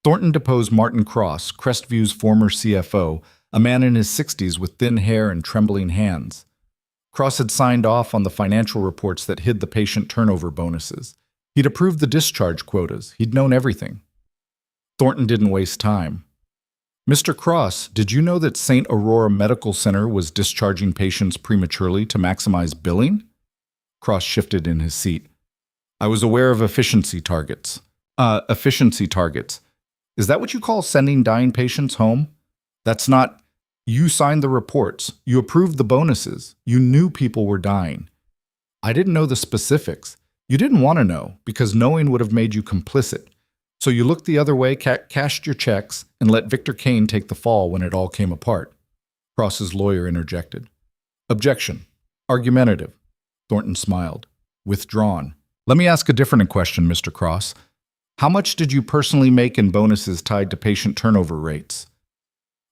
Thornton deposed Martin Cross, Crestview's former CFO, a man in his 60s with thin hair and trembling hands. Cross had signed off on the financial reports that hid the patient turnover bonuses. He'd approved the discharge quotas. He'd known everything. Thornton didn't waste time. Mr. Cross, did you know that St. Aurora Medical Center was discharging patients prematurely to maximize billing? Cross shifted in his seat. I was aware of efficiency targets. Efficiency targets. Is that what you call sending dying patients home? That's not... You signed the reports. You approved the bonuses. You knew people were dying. I didn't know the specifics. You didn't want to know, because knowing would have made you complicit. So you looked the other way, cashed your checks, and let Victor Kane take the fall when it all came apart. Cross's lawyer interjected. Objection. Argumentative. Thornton smiled. Withdrawn. Let me ask a different question, Mr. Cross. How much did you personally make in bonuses tied to patient turnover rates?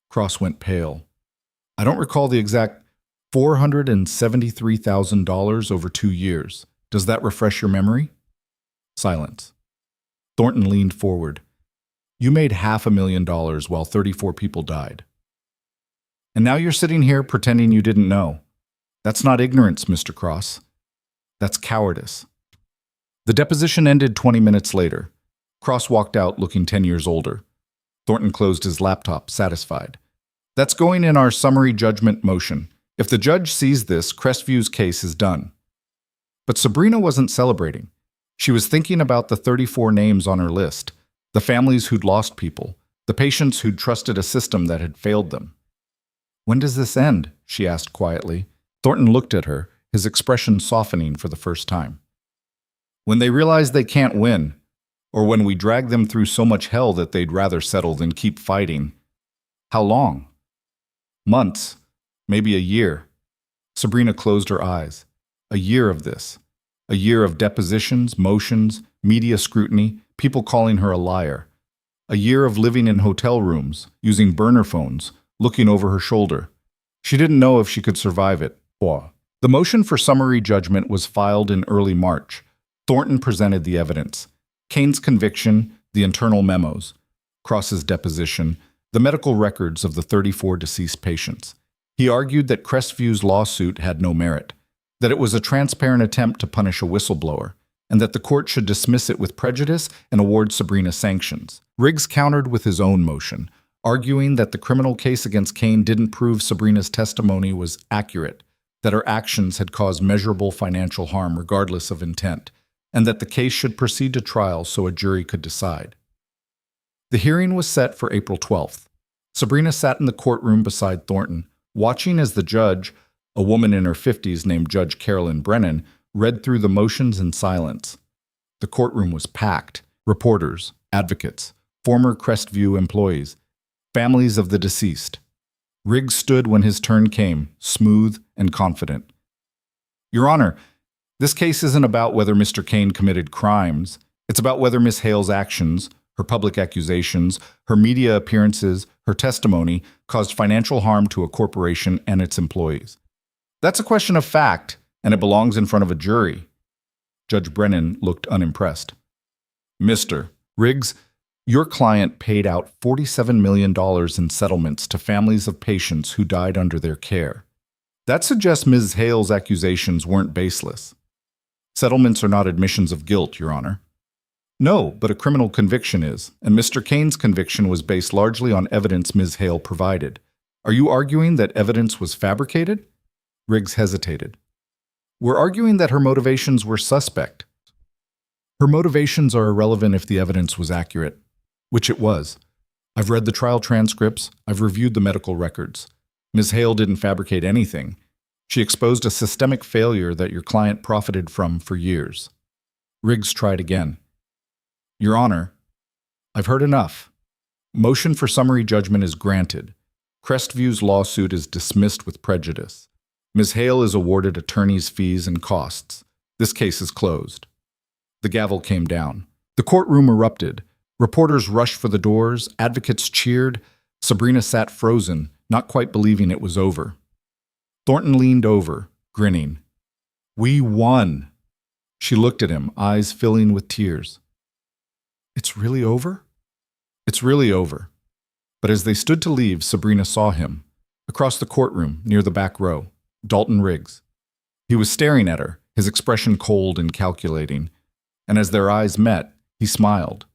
Cross went pale. I don't recall the exact $473,000 over 2 years. Does that refresh your memory? Silence. Thornton leaned forward. You made $500,000 while 34 people died. And now you're sitting here pretending you didn't know. That's not ignorance, Mr. Cross. That's cowardice. The deposition ended 20 minutes later. Cross walked out looking 10 years older. Thornton closed his laptop, satisfied. That's going in our summary judgment motion. If the judge sees this, Crestview's case is done. But Sabrina wasn't celebrating. She was thinking about the 34 names on her list, the families who'd lost people, the patients who'd trusted a system that had failed them. "When does this end?" she asked quietly. Thornton looked at her, his expression softening for the first time. "When they realize they can't win, or when we drag them through so much hell that they'd rather settle than keep fighting." "How long?" "Months, maybe a year." Sabrina closed her eyes. A year of this. A year of depositions, motions, media scrutiny, people calling her a liar. A year of living in hotel rooms, using burner phones, looking over her shoulder. She didn't know if she could survive it. The motion for summary judgment was filed in early March. Thornton presented the evidence. Kane's conviction, the internal memos, Cross's deposition, the medical records of the 34 deceased patients. He argued that Crestview's lawsuit had no merit, that it was a transparent attempt to punish a whistleblower, and that the court should dismiss it with prejudice and award Sabrina sanctions. Riggs countered with his own motion, arguing that the criminal case against Kane didn't prove Sabrina's testimony was accurate, that her actions had caused measurable financial harm regardless of intent, and that the case should proceed to trial so a jury could decide. The hearing was set for April 12th. Sabrina sat in the courtroom beside Thornton, watching as the judge, a woman in her 50s named Judge Carolyn Brennan, read through the motions in silence. The courtroom was packed. Reporters, advocates, former Crestview employees, families of the deceased. Riggs stood when his turn came, smooth and confident. "Your Honor, this case isn't about whether Mr. Kane committed crimes. It's about whether Miss Hale's actions, her public accusations, her media appearances, her testimony caused financial harm to a corporation and its employees. That's a question of fact, and it belongs in front of a jury." Judge Brennan looked unimpressed. "Mr. Riggs, your client paid out $47 million in settlements to families of patients who died under their care. That suggests Ms. Hale's accusations weren't baseless. Settlements are not admissions of guilt, Your Honor." "No, but a criminal conviction is, and Mr. Kane's conviction was based largely on evidence Ms. Hale provided. Are you arguing that evidence was fabricated?" Riggs hesitated. "We're arguing that her motivations were suspect." "Her motivations are irrelevant if the evidence was accurate," which it was. "I've read the trial transcripts, I've reviewed the medical records. Ms. Hale didn't fabricate anything. She exposed a systemic failure that your client profited from for years." Riggs tried again. "Your Honor, I've heard enough. Motion for summary judgment is granted. Crestview's lawsuit is dismissed with prejudice. Ms. Hale is awarded attorney's fees and costs. This case is closed." The gavel came down. The courtroom erupted. Reporters rushed for the doors, advocates cheered. Sabrina sat frozen, not quite believing it was over. Thornton leaned over, grinning. "We won." She looked at him, eyes filling with tears. "It's really over?" "It's really over." But as they stood to leave, Sabrina saw him. Across the courtroom, near the back row, Dalton Riggs. He was staring at her, his expression cold and calculating. And as their eyes met, he smiled.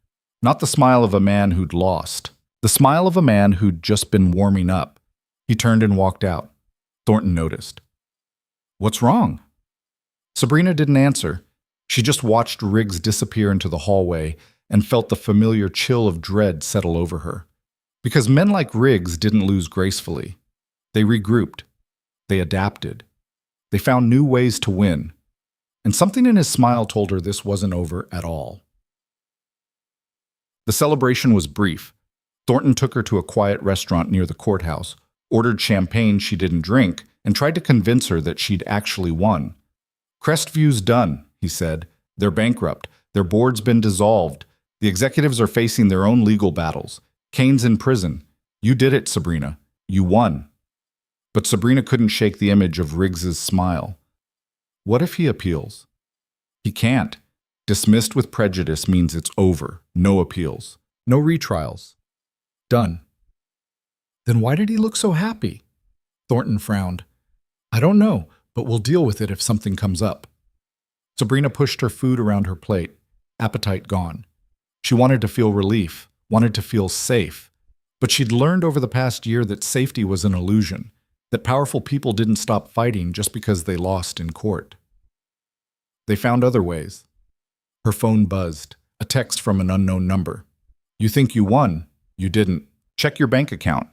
Not the smile of a man who'd lost. The smile of a man who'd just been warming up. He turned and walked out. Thornton noticed. "What's wrong?" Sabrina didn't answer. She just watched Riggs disappear into the hallway and felt the familiar chill of dread settle over her. Because men like Riggs didn't lose gracefully. They regrouped. They adapted. They found new ways to win. And something in his smile told her this wasn't over at all. The celebration was brief. Thornton took her to a quiet restaurant near the courthouse, ordered champagne she didn't drink, and tried to convince her that she'd actually won. "Crestview's done," he said. "They're bankrupt. Their board's been dissolved. The executives are facing their own legal battles. Kane's in prison. You did it, Sabrina. You won." But Sabrina couldn't shake the image of Riggs's smile. What if he appeals? He can't. Dismissed with prejudice means it's over. No appeals. No retrials. Done. Then why did he look so happy? Thornton frowned. "I don't know, but we'll deal with it if something comes up." Sabrina pushed her food around her plate, appetite gone. She wanted to feel relief, wanted to feel safe. But she'd learned over the past year that safety was an illusion, that powerful people didn't stop fighting just because they lost in court. They found other ways. Her phone buzzed, a text from an unknown number. "You think you won? You didn't. Check your bank account.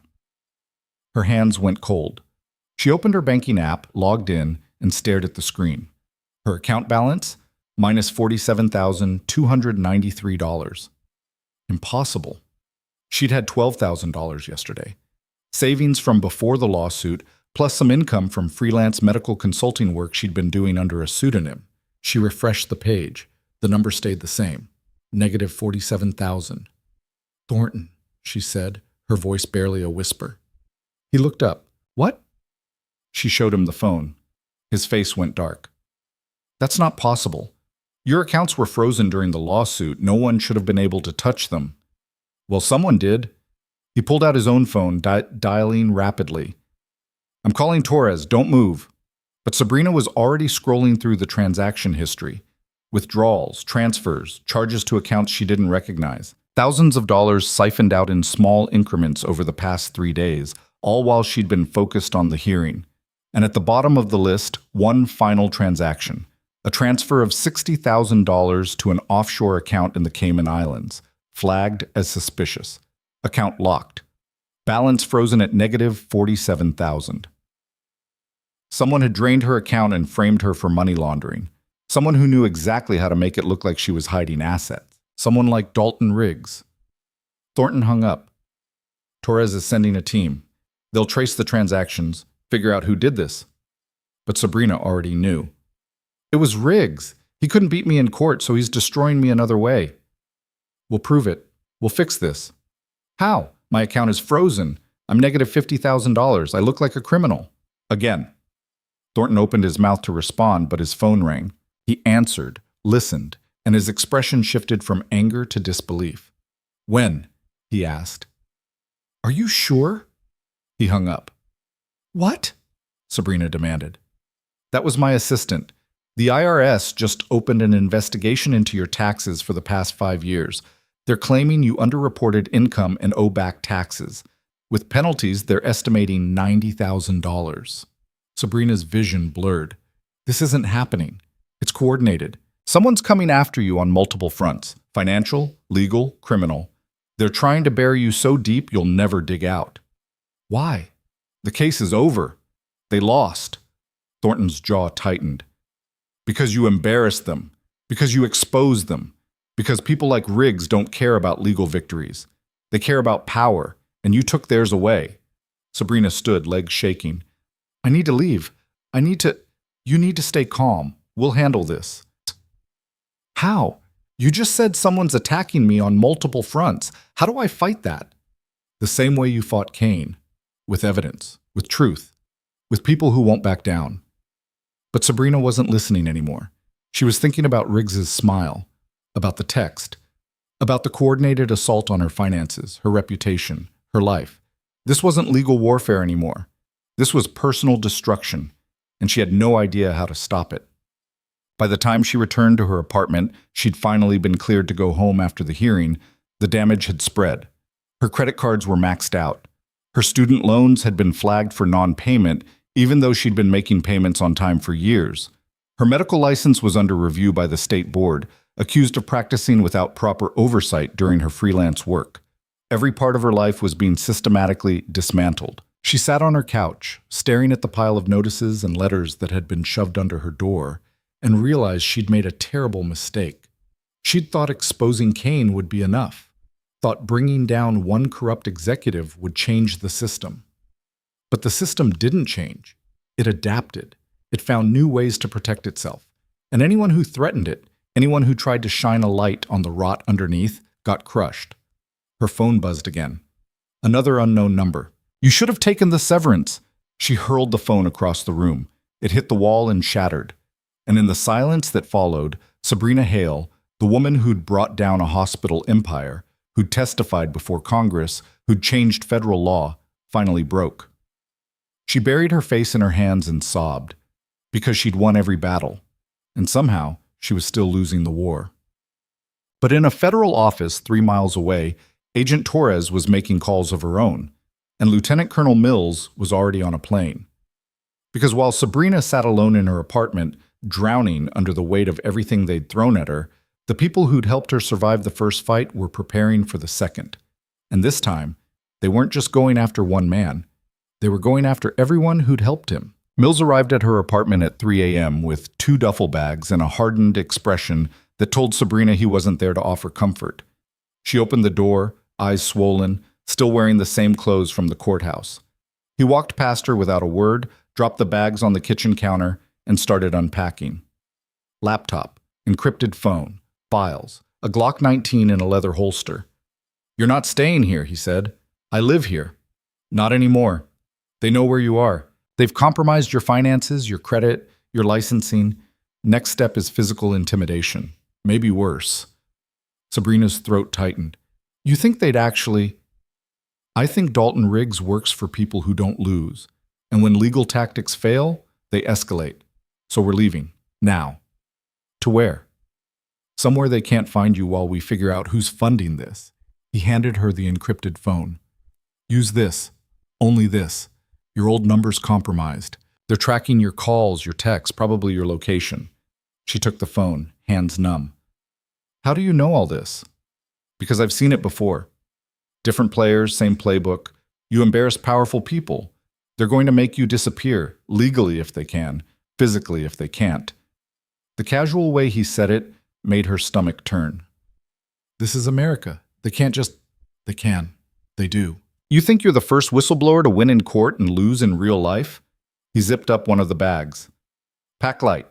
Her hands went cold. She opened her banking app, logged in, and stared at the screen. Her account balance? Minus $47,293. Impossible. She'd had $12,000 yesterday. Savings from before the lawsuit, plus some income from freelance medical consulting work she'd been doing under a pseudonym. She refreshed the page. The number stayed the same. Negative 47,000. Thornton, she said, her voice barely a whisper. He looked up. What? She showed him the phone. His face went dark. That's not possible. Your accounts were frozen during the lawsuit. No one should have been able to touch them. Well, someone did. He pulled out his own phone, dialing rapidly. I'm calling Torres. Don't move. But Sabrina was already scrolling through the transaction history. Withdrawals, transfers, charges to accounts she didn't recognize. Thousands of dollars siphoned out in small increments over the past 3 days, all while she'd been focused on the hearing. And at the bottom of the list, one final transaction. A transfer of $60,000 to an offshore account in the Cayman Islands, flagged as suspicious. Account locked. Balance frozen at negative 47,000. Someone had drained her account and framed her for money laundering. Someone who knew exactly how to make it look like she was hiding assets. Someone like Dalton Riggs. Thornton hung up. Torres is sending a team. They'll trace the transactions, figure out who did this. But Sabrina already knew. It was Riggs. He couldn't beat me in court, so he's destroying me another way. We'll prove it. We'll fix this. How? My account is frozen. I'm negative $50,000. I look like a criminal. Again. Thornton opened his mouth to respond, but his phone rang. He answered, listened, and his expression shifted from anger to disbelief. When? He asked. Are you sure? He hung up. What? Sabrina demanded. That was my assistant. The IRS just opened an investigation into your taxes for the past 5 years. They're claiming you underreported income and owe back taxes. With penalties, they're estimating $90,000. Sabrina's vision blurred. This isn't happening. It's coordinated. Someone's coming after you on multiple fronts. Financial, legal, criminal. They're trying to bury you so deep you'll never dig out. Why? The case is over. They lost. Thornton's jaw tightened. Because you embarrassed them. Because you exposed them. Because people like Riggs don't care about legal victories. They care about power, and you took theirs away. Sabrina stood, legs shaking. I need to leave. You need to stay calm. We'll handle this. How? You just said someone's attacking me on multiple fronts. How do I fight that? The same way you fought Cain. With evidence. With truth. With people who won't back down. But Sabrina wasn't listening anymore. She was thinking about Riggs's smile, about the text, about the coordinated assault on her finances, her reputation, her life. This wasn't legal warfare anymore. This was personal destruction, and she had no idea how to stop it. By the time she returned to her apartment, she'd finally been cleared to go home after the hearing. The damage had spread. Her credit cards were maxed out. Her student loans had been flagged for non-payment, even though she'd been making payments on time for years. Her medical license was under review by the state board, accused of practicing without proper oversight during her freelance work. Every part of her life was being systematically dismantled. She sat on her couch, staring at the pile of notices and letters that had been shoved under her door, and realized she'd made a terrible mistake. She'd thought exposing Cain would be enough, thought bringing down one corrupt executive would change the system. But the system didn't change. It adapted. It found new ways to protect itself. And anyone who threatened it, anyone who tried to shine a light on the rot underneath, got crushed. Her phone buzzed again. Another unknown number. You should have taken the severance. She hurled the phone across the room. It hit the wall and shattered. And in the silence that followed, Sabrina Hale, the woman who'd brought down a hospital empire, who'd testified before Congress, who'd changed federal law, finally broke. She buried her face in her hands and sobbed, because she'd won every battle, and somehow she was still losing the war. But in a federal office 3 miles away, Agent Torres was making calls of her own, and Lieutenant Colonel Mills was already on a plane. Because while Sabrina sat alone in her apartment, drowning under the weight of everything they'd thrown at her, the people who'd helped her survive the first fight were preparing for the second. And this time, they weren't just going after one man. They were going after everyone who'd helped him. Mills arrived at her apartment at 3 a.m. with 2 duffel bags and a hardened expression that told Sabrina he wasn't there to offer comfort. She opened the door, eyes swollen, still wearing the same clothes from the courthouse. He walked past her without a word, dropped the bags on the kitchen counter, and started unpacking. Laptop, encrypted phone, files, a Glock 19 in a leather holster. "You're not staying here," he said. "I live here." "Not anymore. They know where you are. They've compromised your finances, your credit, your licensing. Next step is physical intimidation. Maybe worse." Sabrina's throat tightened. "You think they'd actually—" "I think Dalton Riggs works for people who don't lose. And when legal tactics fail, they escalate. So we're leaving. Now." "To where?" "Somewhere they can't find you while we figure out who's funding this." He handed her the encrypted phone. "Use this. Only this. Your old number's compromised. They're tracking your calls, your texts, probably your location." She took the phone, hands numb. "How do you know all this?" "Because I've seen it before. Different players, same playbook. You embarrass powerful people. They're going to make you disappear, legally if they can, physically if they can't." The casual way he said it made her stomach turn. This is America. They can't just... They can. They do. "You think you're the first whistleblower to win in court and lose in real life?" He zipped up one of the bags. "Pack light.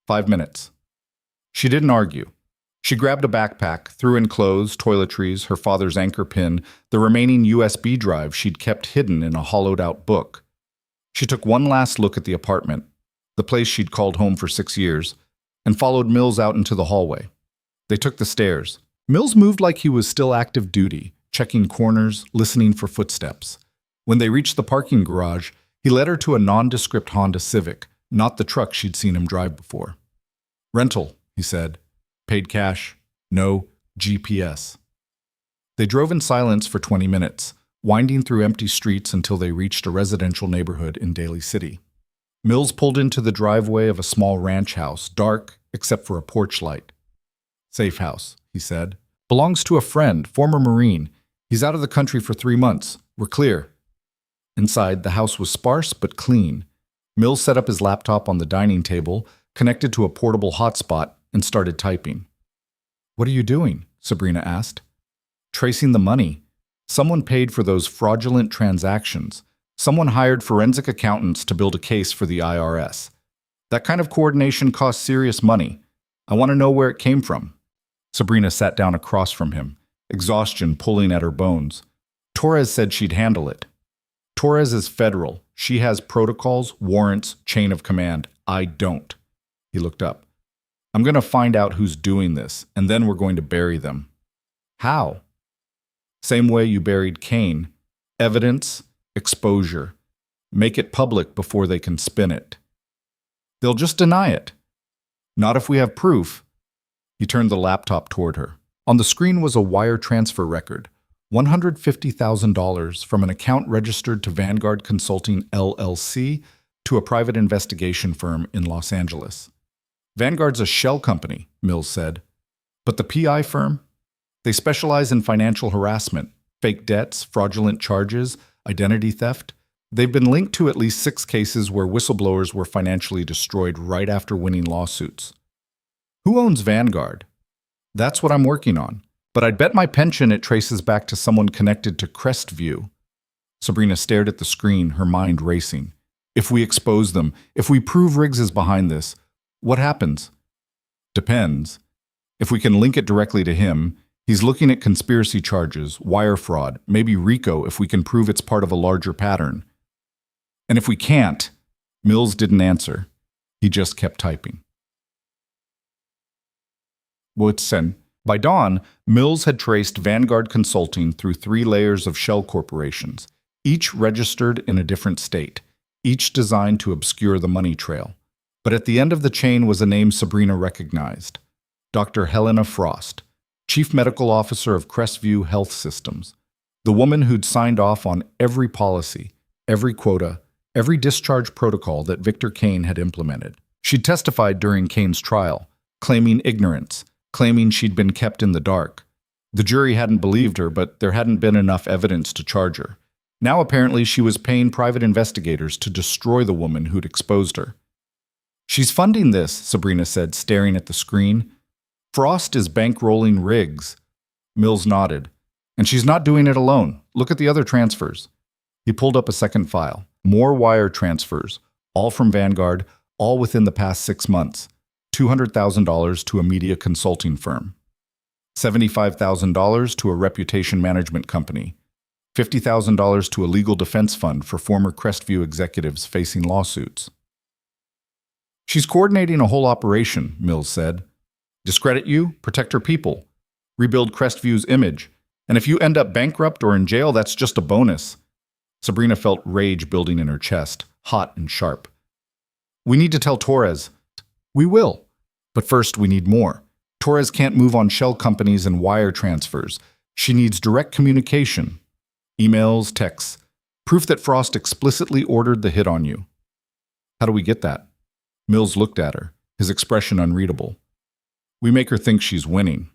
5 minutes." She didn't argue. She grabbed a backpack, threw in clothes, toiletries, her father's anchor pin, the remaining USB drive she'd kept hidden in a hollowed-out book. She took one last look at the apartment, the place she'd called home for 6 years, and followed Mills out into the hallway. They took the stairs. Mills moved like he was still active duty, checking corners, listening for footsteps. When they reached the parking garage, he led her to a nondescript Honda Civic, not the truck she'd seen him drive before. "Rental," he said. "Paid cash. No GPS." They drove in silence for 20 minutes, winding through empty streets until they reached a residential neighborhood in Daly City. Mills pulled into the driveway of a small ranch house, dark except for a porch light. "Safe house," he said. "Belongs to a friend, former Marine. He's out of the country for 3 months. We're clear." Inside, the house was sparse but clean. Mills set up his laptop on the dining table, connected to a portable hotspot, and started typing. "What are you doing?" Sabrina asked. "Tracing the money. Someone paid for those fraudulent transactions. Someone hired forensic accountants to build a case for the IRS. That kind of coordination costs serious money. I want to know where it came from." Sabrina sat down across from him, exhaustion pulling at her bones. "Torres said she'd handle it." "Torres is federal. She has protocols, warrants, chain of command. I don't." He looked up. "I'm going to find out who's doing this, and then we're going to bury them." "How?" "Same way you buried Kane. Evidence, exposure. Make it public before they can spin it." "They'll just deny it." "Not if we have proof." He turned the laptop toward her. On the screen was a wire transfer record, $150,000 from an account registered to Vanguard Consulting LLC to a private investigation firm in Los Angeles. "Vanguard's a shell company," Mills said. "But the PI firm? They specialize in financial harassment, fake debts, fraudulent charges, identity theft. They've been linked to at least 6 cases where whistleblowers were financially destroyed right after winning lawsuits." "Who owns Vanguard?" "That's what I'm working on. But I'd bet my pension it traces back to someone connected to Crestview." Sabrina stared at the screen, her mind racing. "If we expose them, if we prove Riggs is behind this, what happens?" "Depends. If we can link it directly to him, he's looking at conspiracy charges, wire fraud, maybe RICO if we can prove it's part of a larger pattern. And if we can't..." Mills didn't answer. He just kept typing. By dawn, Mills had traced Vanguard Consulting through 3 layers of shell corporations, each registered in a different state, each designed to obscure the money trail. But at the end of the chain was a name Sabrina recognized: Dr. Helena Frost, Chief Medical Officer of Crestview Health Systems, the woman who'd signed off on every policy, every quota, every discharge protocol that Victor Kane had implemented. She'd testified during Kane's trial, claiming ignorance, claiming she'd been kept in the dark. The jury hadn't believed her, but there hadn't been enough evidence to charge her. Now apparently she was paying private investigators to destroy the woman who'd exposed her. She's funding this, Sabrina said, staring at the screen. Frost is bankrolling Riggs. Mills nodded. And she's not doing it alone. Look at the other transfers. He pulled up a second file. More wire transfers, all from Vanguard, all within the past 6 months. $200,000 to a media consulting firm. $75,000 to a reputation management company. $50,000 to a legal defense fund for former Crestview executives facing lawsuits. She's coordinating a whole operation, Mills said. Discredit you, protect her people, rebuild Crestview's image, and if you end up bankrupt or in jail, that's just a bonus. Sabrina felt rage building in her chest, hot and sharp. We need to tell Torres. We will. But first, we need more. Torres can't move on shell companies and wire transfers. She needs direct communication. Emails, texts. Proof that Frost explicitly ordered the hit on you. How do we get that? Mills looked at her, his expression unreadable. We make her think she's winning.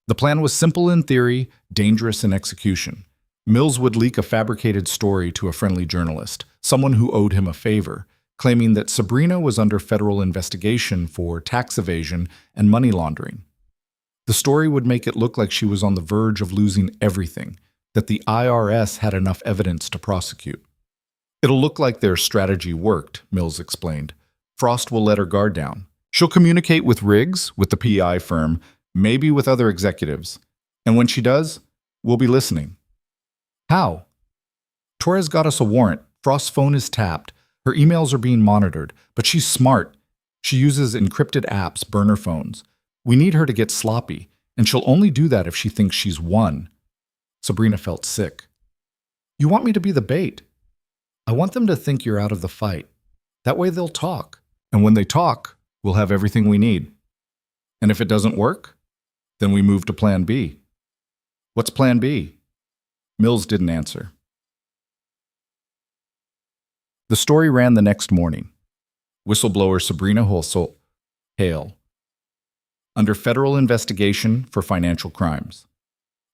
The plan was simple in theory, dangerous in execution. Mills would leak a fabricated story to a friendly journalist, someone who owed him a favor, claiming that Sabrina was under federal investigation for tax evasion and money laundering. The story would make it look like she was on the verge of losing everything, that the IRS had enough evidence to prosecute. It'll look like their strategy worked, Mills explained. Frost will let her guard down. She'll communicate with Riggs, with the PI firm, maybe with other executives. And when she does, we'll be listening. How? Torres got us a warrant. Frost's phone is tapped. Her emails are being monitored, but she's smart. She uses encrypted apps, burner phones. We need her to get sloppy, and she'll only do that if she thinks she's won. Sabrina felt sick. You want me to be the bait? I want them to think you're out of the fight. That way they'll talk. And when they talk, we'll have everything we need. And if it doesn't work, then we move to Plan B. What's Plan B? Mills didn't answer. The story ran the next morning. Whistleblower Sabrina Hale, under federal investigation for financial crimes.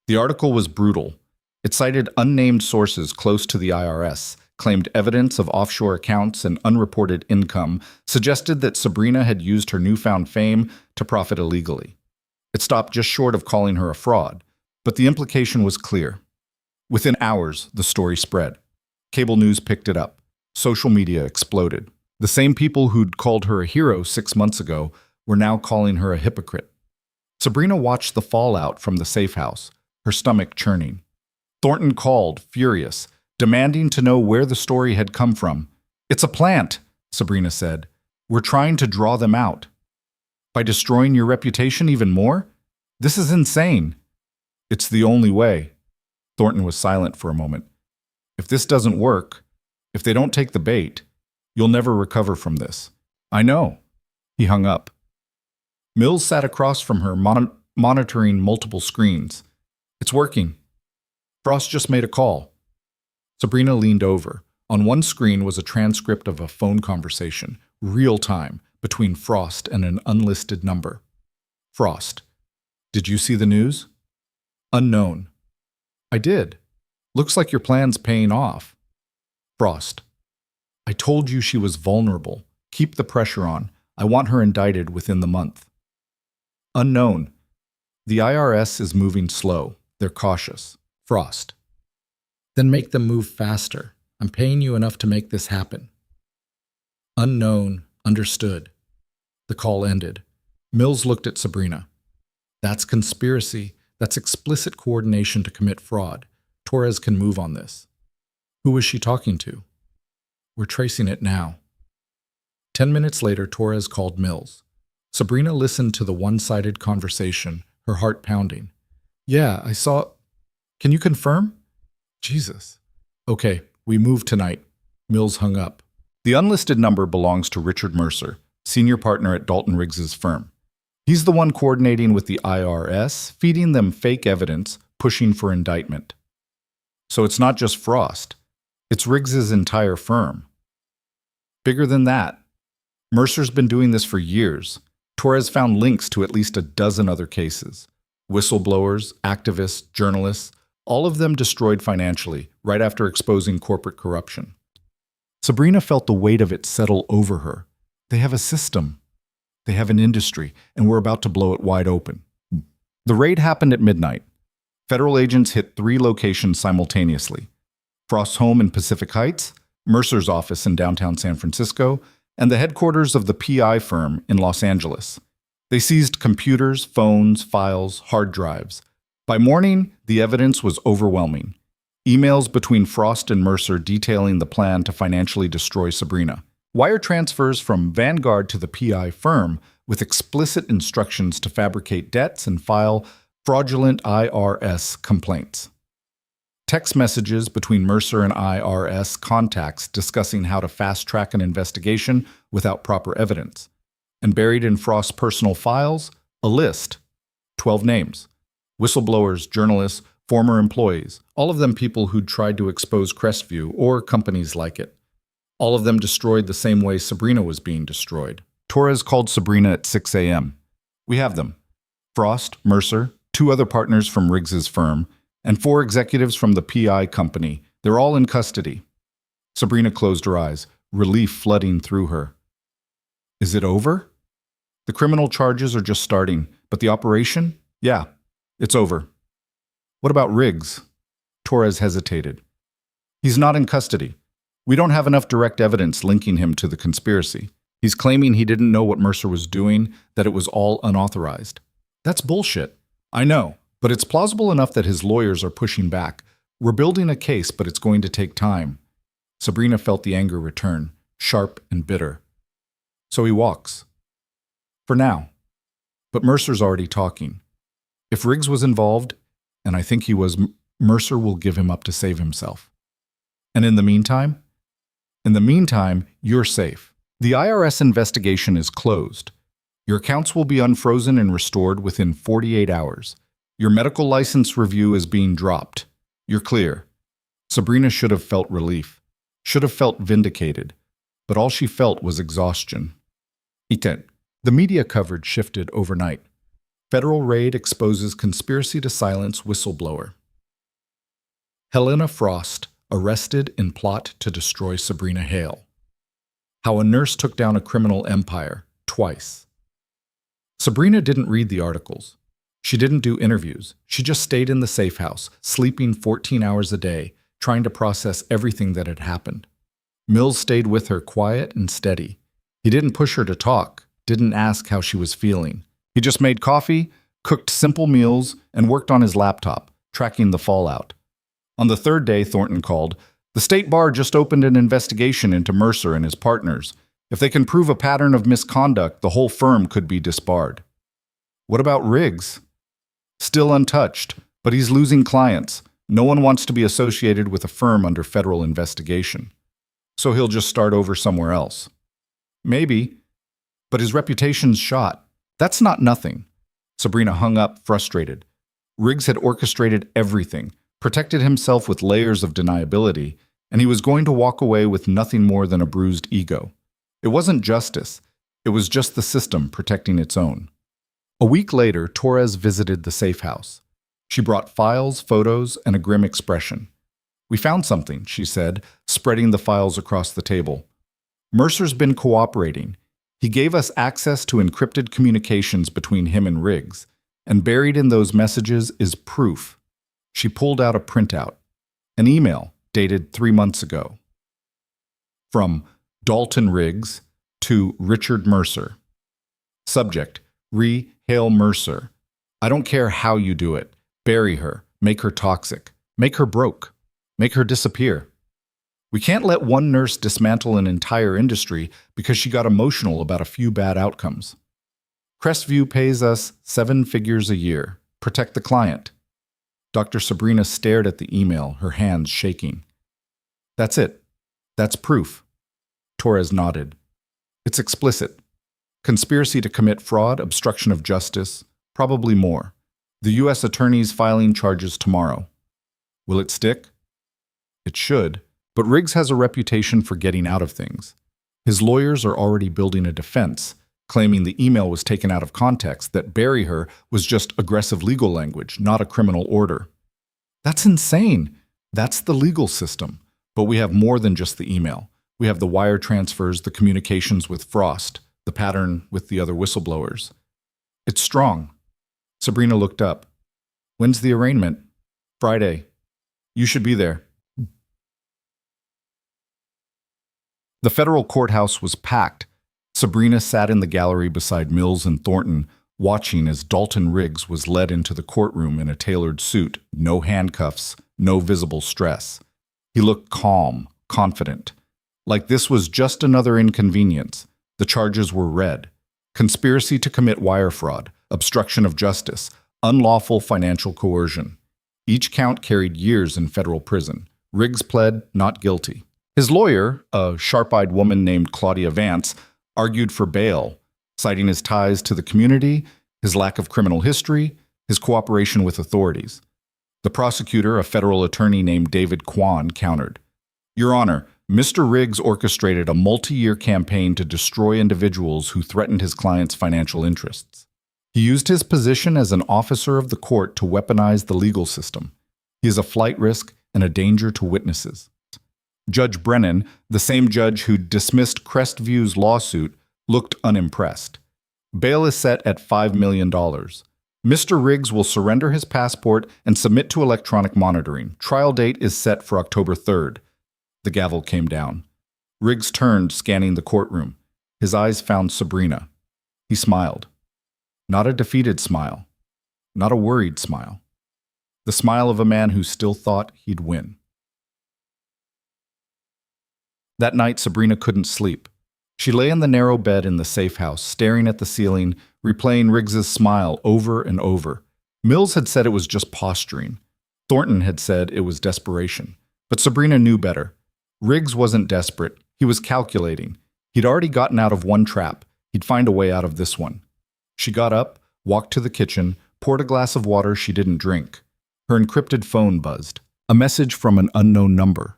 The article was brutal. It cited unnamed sources close to the IRS, claimed evidence of offshore accounts and unreported income, suggested that Sabrina had used her newfound fame to profit illegally. It stopped just short of calling her a fraud, but the implication was clear. Within hours, the story spread. Cable news picked it up. Social media exploded. The same people who'd called her a hero 6 months ago were now calling her a hypocrite. Sabrina watched the fallout from the safe house, her stomach churning. Thornton called, furious, demanding to know where the story had come from. It's a plant, Sabrina said. We're trying to draw them out. By destroying your reputation even more? This is insane. It's the only way. Thornton was silent for a moment. If this doesn't work, if they don't take the bait, you'll never recover from this. I know. He hung up. Mills sat across from her, monitoring multiple screens. It's working. Frost just made a call. Sabrina leaned over. On one screen was a transcript of a phone conversation, real time, between Frost and an unlisted number. Frost. Did you see the news? Unknown. I did. Looks like your plan's paying off. Frost. I told you she was vulnerable. Keep the pressure on. I want her indicted within the month. Unknown. The IRS is moving slow. They're cautious. Frost. Then make them move faster. I'm paying you enough to make this happen. Unknown. Understood. The call ended. Mills looked at Sabrina. That's conspiracy. That's explicit coordination to commit fraud. Torres can move on this. Who was she talking to? We're tracing it now. 10 minutes later, Torres called Mills. Sabrina listened to the one-sided conversation, her heart pounding. Yeah, I saw... Can you confirm? Jesus. Okay, we move tonight. Mills hung up. The unlisted number belongs to Richard Mercer, senior partner at Dalton Riggs's firm. He's the one coordinating with the IRS, feeding them fake evidence, pushing for indictment. So it's not just Frost. It's Riggs's entire firm. Bigger than that. Mercer's been doing this for years. Torres found links to at least a dozen other cases. Whistleblowers, activists, journalists, all of them destroyed financially, right after exposing corporate corruption. Sabrina felt the weight of it settle over her. They have a system. They have an industry, and we're about to blow it wide open. The raid happened at midnight. Federal agents hit 3 locations simultaneously: Frost's home in Pacific Heights, Mercer's office in downtown San Francisco, and the headquarters of the PI firm in Los Angeles. They seized computers, phones, files, hard drives. By morning, the evidence was overwhelming. Emails between Frost and Mercer detailing the plan to financially destroy Sabrina. Wire transfers from Vanguard to the PI firm with explicit instructions to fabricate debts and file fraudulent IRS complaints. Text messages between Mercer and IRS contacts discussing how to fast-track an investigation without proper evidence. And buried in Frost's personal files, a list, 12 names. Whistleblowers, journalists, former employees, all of them people who'd tried to expose Crestview or companies like it. All of them destroyed the same way Sabrina was being destroyed. Torres called Sabrina at 6 a.m. We have them. Frost, Mercer, 2 other partners from Riggs's firm, and 4 executives from the PI company. They're all in custody. Sabrina closed her eyes, relief flooding through her. Is it over? The criminal charges are just starting, but the operation? Yeah, it's over. What about Riggs? Torres hesitated. He's not in custody. We don't have enough direct evidence linking him to the conspiracy. He's claiming he didn't know what Mercer was doing, that it was all unauthorized. That's bullshit. I know, but it's plausible enough that his lawyers are pushing back. We're building a case, but it's going to take time. Sabrina felt the anger return, sharp and bitter. So he walks. For now. But Mercer's already talking. If Riggs was involved, and I think he was, Mercer will give him up to save himself. And in the meantime? In the meantime, you're safe. The IRS investigation is closed. Your accounts will be unfrozen and restored within 48 hours. Your medical license review is being dropped. You're clear. Sabrina should have felt relief, should have felt vindicated, but all she felt was exhaustion. The media coverage shifted overnight. Federal raid exposes conspiracy to silence whistleblower. Helena Frost arrested in plot to destroy Sabrina Hale. How a nurse took down a criminal empire twice. Sabrina didn't read the articles. She didn't do interviews. She just stayed in the safe house, sleeping 14 hours a day, trying to process everything that had happened. Mills stayed with her quiet and steady. He didn't push her to talk, didn't ask how she was feeling. He just made coffee, cooked simple meals, and worked on his laptop, tracking the fallout. On the 3rd day, Thornton called. The state bar just opened an investigation into Mercer and his partners. If they can prove a pattern of misconduct, the whole firm could be disbarred. What about Riggs? Still untouched, but he's losing clients. No one wants to be associated with a firm under federal investigation. So he'll just start over somewhere else. Maybe, but his reputation's shot. That's not nothing. Sabrina hung up, frustrated. Riggs had orchestrated everything, protected himself with layers of deniability, and he was going to walk away with nothing more than a bruised ego. It wasn't justice. It was just the system protecting its own. A week later, Torres visited the safe house. She brought files, photos, and a grim expression. We found something, she said, spreading the files across the table. Mercer's been cooperating. He gave us access to encrypted communications between him and Riggs, and buried in those messages is proof. She pulled out a printout, an email dated 3 months ago. From Dalton Riggs to Richard Mercer. Subject, Hale Mercer. I don't care how you do it. Bury her. Make her toxic. Make her broke. Make her disappear. We can't let one nurse dismantle an entire industry because she got emotional about a few bad outcomes. Crestview pays us 7 figures a year. Protect the client. Dr. Sabrina stared at the email, her hands shaking. That's it. That's proof. Torres nodded. It's explicit. Conspiracy to commit fraud, obstruction of justice, probably more. The U.S. attorney's filing charges tomorrow. Will it stick? It should. But Riggs has a reputation for getting out of things. His lawyers are already building a defense. claiming the email was taken out of context, that bury her was just aggressive legal language, not a criminal order. That's insane. That's the legal system. But we have more than just the email. We have the wire transfers, the communications with Frost, the pattern with the other whistleblowers. It's strong. Sabrina looked up. When's the arraignment? Friday. You should be there. The federal courthouse was packed. Sabrina sat in the gallery beside Mills and Thornton, watching as Dalton Riggs was led into the courtroom in a tailored suit, no handcuffs, no visible stress. He looked calm, confident, like this was just another inconvenience. The charges were read: conspiracy to commit wire fraud, obstruction of justice, unlawful financial coercion. Each count carried years in federal prison. Riggs pled not guilty. His lawyer, a sharp-eyed woman named Claudia Vance, argued for bail, citing his ties to the community, his lack of criminal history, his cooperation with authorities. The prosecutor, a federal attorney named David Kwan, countered. Your Honor, Mr. Riggs orchestrated a multi-year campaign to destroy individuals who threatened his client's financial interests. He used his position as an officer of the court to weaponize the legal system. He is a flight risk and a danger to witnesses. Judge Brennan, the same judge who dismissed Crestview's lawsuit, looked unimpressed. Bail is set at $5 million. Mr. Riggs will surrender his passport and submit to electronic monitoring. Trial date is set for October 3rd. The gavel came down. Riggs turned, scanning the courtroom. His eyes found Sabrina. He smiled. Not a defeated smile. Not a worried smile. The smile of a man who still thought he'd win. That night, Sabrina couldn't sleep. She lay in the narrow bed in the safe house, staring at the ceiling, replaying Riggs's smile over and over. Mills had said it was just posturing. Thornton had said it was desperation. But Sabrina knew better. Riggs wasn't desperate. He was calculating. He'd already gotten out of one trap. He'd find a way out of this one. She got up, walked to the kitchen, poured a glass of water she didn't drink. Her encrypted phone buzzed. A message from an unknown number.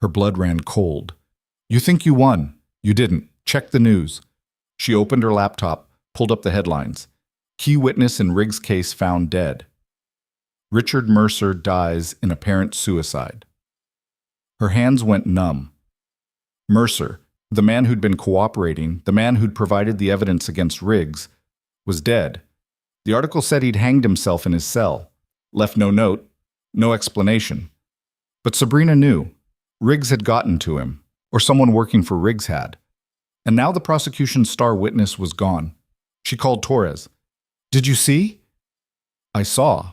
Her blood ran cold. You think you won. You didn't. Check the news. She opened her laptop, pulled up the headlines. Key witness in Riggs' case found dead. Richard Mercer dies in apparent suicide. Her hands went numb. Mercer, the man who'd been cooperating, the man who'd provided the evidence against Riggs, was dead. The article said he'd hanged himself in his cell. Left no note, no explanation. But Sabrina knew. Riggs had gotten to him. Or someone working for Riggs had. And now the prosecution's star witness was gone. She called Torres. Did you see? I saw.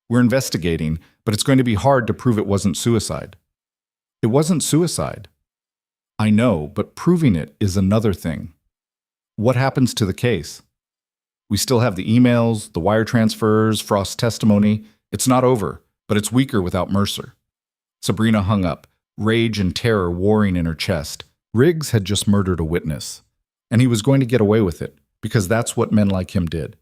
We're investigating, but it's going to be hard to prove it wasn't suicide. It wasn't suicide. I know, but proving it is another thing. What happens to the case? We still have the emails, the wire transfers, Frost's testimony. It's not over, but it's weaker without Mercer. Sabrina hung up. Rage and terror warring in her chest. Riggs had just murdered a witness, and he was going to get away with it, because that's what men like him did.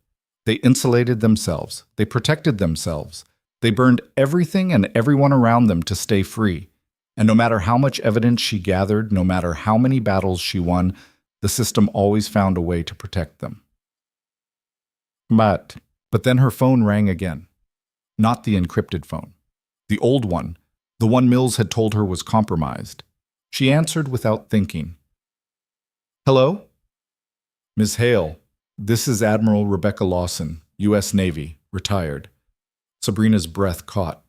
They insulated themselves. They protected themselves. They burned everything and everyone around them to stay free. And no matter how much evidence she gathered, no matter how many battles she won, the system always found a way to protect them. But then her phone rang again. Not the encrypted phone. The old one. The one Mills had told her was compromised. She answered without thinking. Hello? Ms. Hale, this is Admiral Rebecca Lawson, U.S. Navy, retired. Sabrina's breath caught.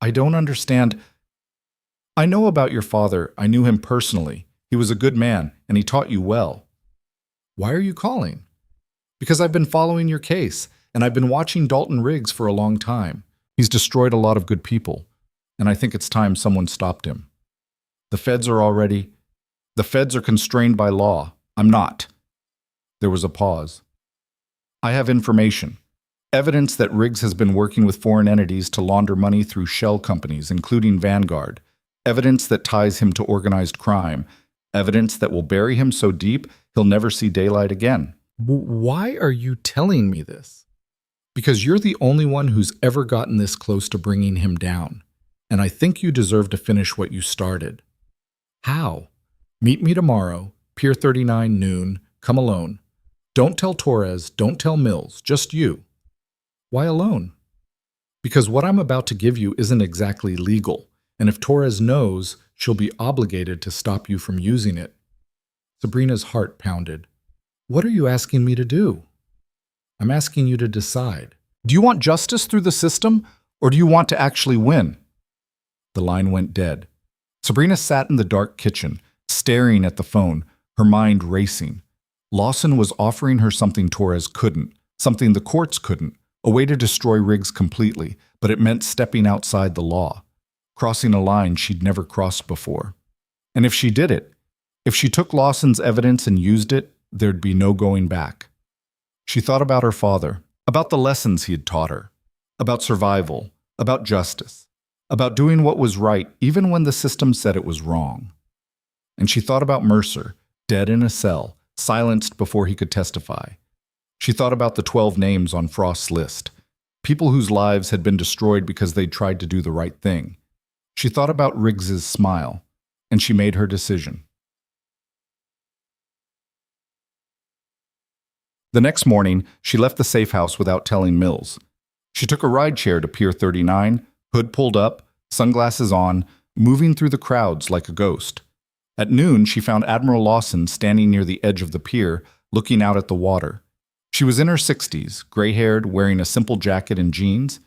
I don't understand. I know about your father. I knew him personally. He was a good man, and he taught you well. Why are you calling? Because I've been following your case, and I've been watching Dalton Riggs for a long time. He's destroyed a lot of good people. And I think it's time someone stopped him. The feds are constrained by law. I'm not. There was a pause. I have information. Evidence that Riggs has been working with foreign entities to launder money through shell companies, including Vanguard. Evidence that ties him to organized crime. Evidence that will bury him so deep he'll never see daylight again. Why are you telling me this? Because you're the only one who's ever gotten this close to bringing him down. And I think you deserve to finish what you started. How? Meet me tomorrow, Pier 39 noon, Come alone. Don't tell Torres, don't tell Mills, just you. Why alone? Because what I'm about to give you isn't exactly legal, and if Torres knows, she'll be obligated to stop you from using it. Sabrina's heart pounded. What are you asking me to do? I'm asking you to decide. Do you want justice through the system, or do you want to actually win? The line went dead. Sabrina sat in the dark kitchen, staring at the phone, her mind racing. Lawson was offering her something Torres couldn't, something the courts couldn't, a way to destroy Riggs completely, but it meant stepping outside the law, crossing a line she'd never crossed before. And if she did it, if she took Lawson's evidence and used it, there'd be no going back. She thought about her father, about the lessons he had taught her, about survival, about justice, about doing what was right even when the system said it was wrong. And she thought about Mercer, dead in a cell, silenced before he could testify. She thought about the 12 names on Frost's list, people whose lives had been destroyed because they'd tried to do the right thing. She thought about Riggs's smile, and she made her decision. The next morning, she left the safe house without telling Mills. She took a ride chair to Pier 39, hood pulled up, sunglasses on, moving through the crowds like a ghost. At noon, she found Admiral Lawson standing near the edge of the pier, looking out at the water. She was in her 60s, gray-haired, wearing a simple jacket and jeans.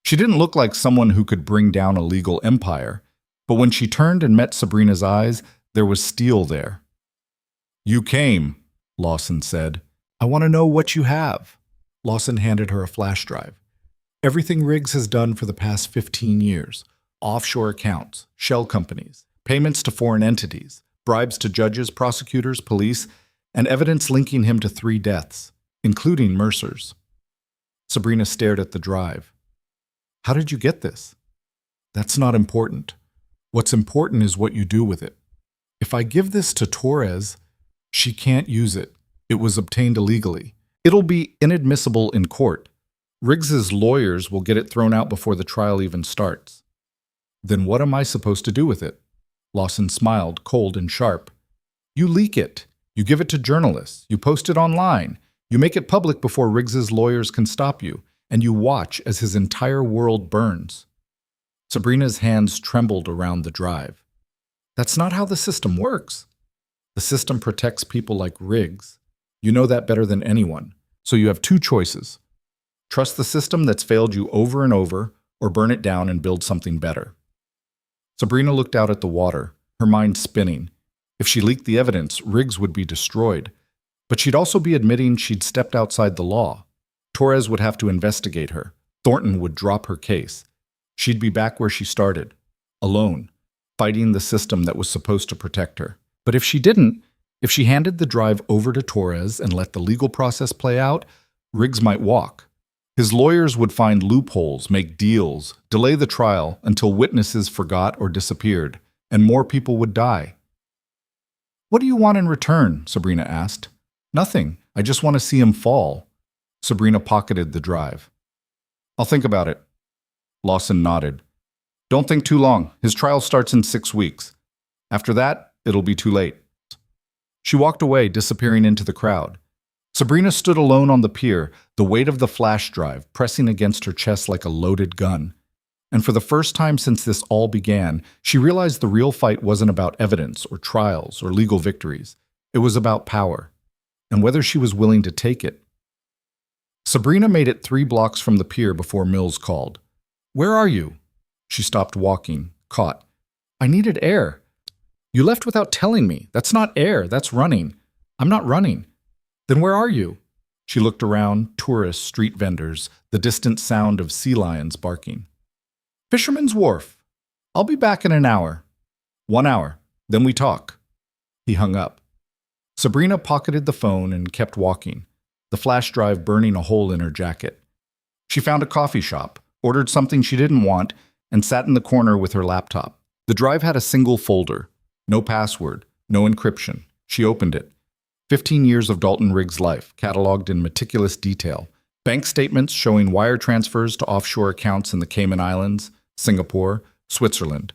She didn't look like someone who could bring down a legal empire, but when she turned and met Sabrina's eyes, there was steel there. "You came," Lawson said. "I want to know what you have." Lawson handed her a flash drive. Everything Riggs has done for the past 15 years. Offshore accounts, shell companies, payments to foreign entities, bribes to judges, prosecutors, police, and evidence linking him to 3 deaths, including Mercer's. Sabrina stared at the drive. "How did you get this?" "That's not important. What's important is what you do with it. If I give this to Torres, she can't use it. It was obtained illegally. It'll be inadmissible in court. Riggs's lawyers will get it thrown out before the trial even starts." "Then what am I supposed to do with it?" Lawson smiled, cold and sharp. "You leak it. You give it to journalists. You post it online. You make it public before Riggs's lawyers can stop you, and you watch as his entire world burns." Sabrina's hands trembled around the drive. "That's not how the system works. The system protects people like Riggs. You know that better than anyone. So you have 2 choices. Trust the system that's failed you over and over, or burn it down and build something better." Sabrina looked out at the water, her mind spinning. If she leaked the evidence, Riggs would be destroyed. But she'd also be admitting she'd stepped outside the law. Torres would have to investigate her. Thornton would drop her case. She'd be back where she started, alone, fighting the system that was supposed to protect her. But if she didn't, if she handed the drive over to Torres and let the legal process play out, Riggs might walk. His lawyers would find loopholes, make deals, delay the trial until witnesses forgot or disappeared, and more people would die. "What do you want in return?" Sabrina asked. "Nothing. I just want to see him fall." Sabrina pocketed the drive. "I'll think about it." Lawson nodded. "Don't think too long. His trial starts in 6 weeks. After that, it'll be too late." She walked away, disappearing into the crowd. Sabrina stood alone on the pier, the weight of the flash drive pressing against her chest like a loaded gun. And for the first time since this all began, she realized the real fight wasn't about evidence or trials or legal victories. It was about power, and whether she was willing to take it. Sabrina made it 3 blocks from the pier before Mills called. "Where are you?" She stopped walking, caught. "I needed air." "You left without telling me. That's not air, that's running." "I'm not running." "Then where are you?" She looked around, tourists, street vendors, the distant sound of sea lions barking. "Fisherman's Wharf. I'll be back in an hour." "1 hour. Then we talk." He hung up. Sabrina pocketed the phone and kept walking, the flash drive burning a hole in her jacket. She found a coffee shop, ordered something she didn't want, and sat in the corner with her laptop. The drive had a single folder. No password, no encryption. She opened it. 15 years of Dalton Riggs' life, cataloged in meticulous detail. Bank statements showing wire transfers to offshore accounts in the Cayman Islands, Singapore, Switzerland.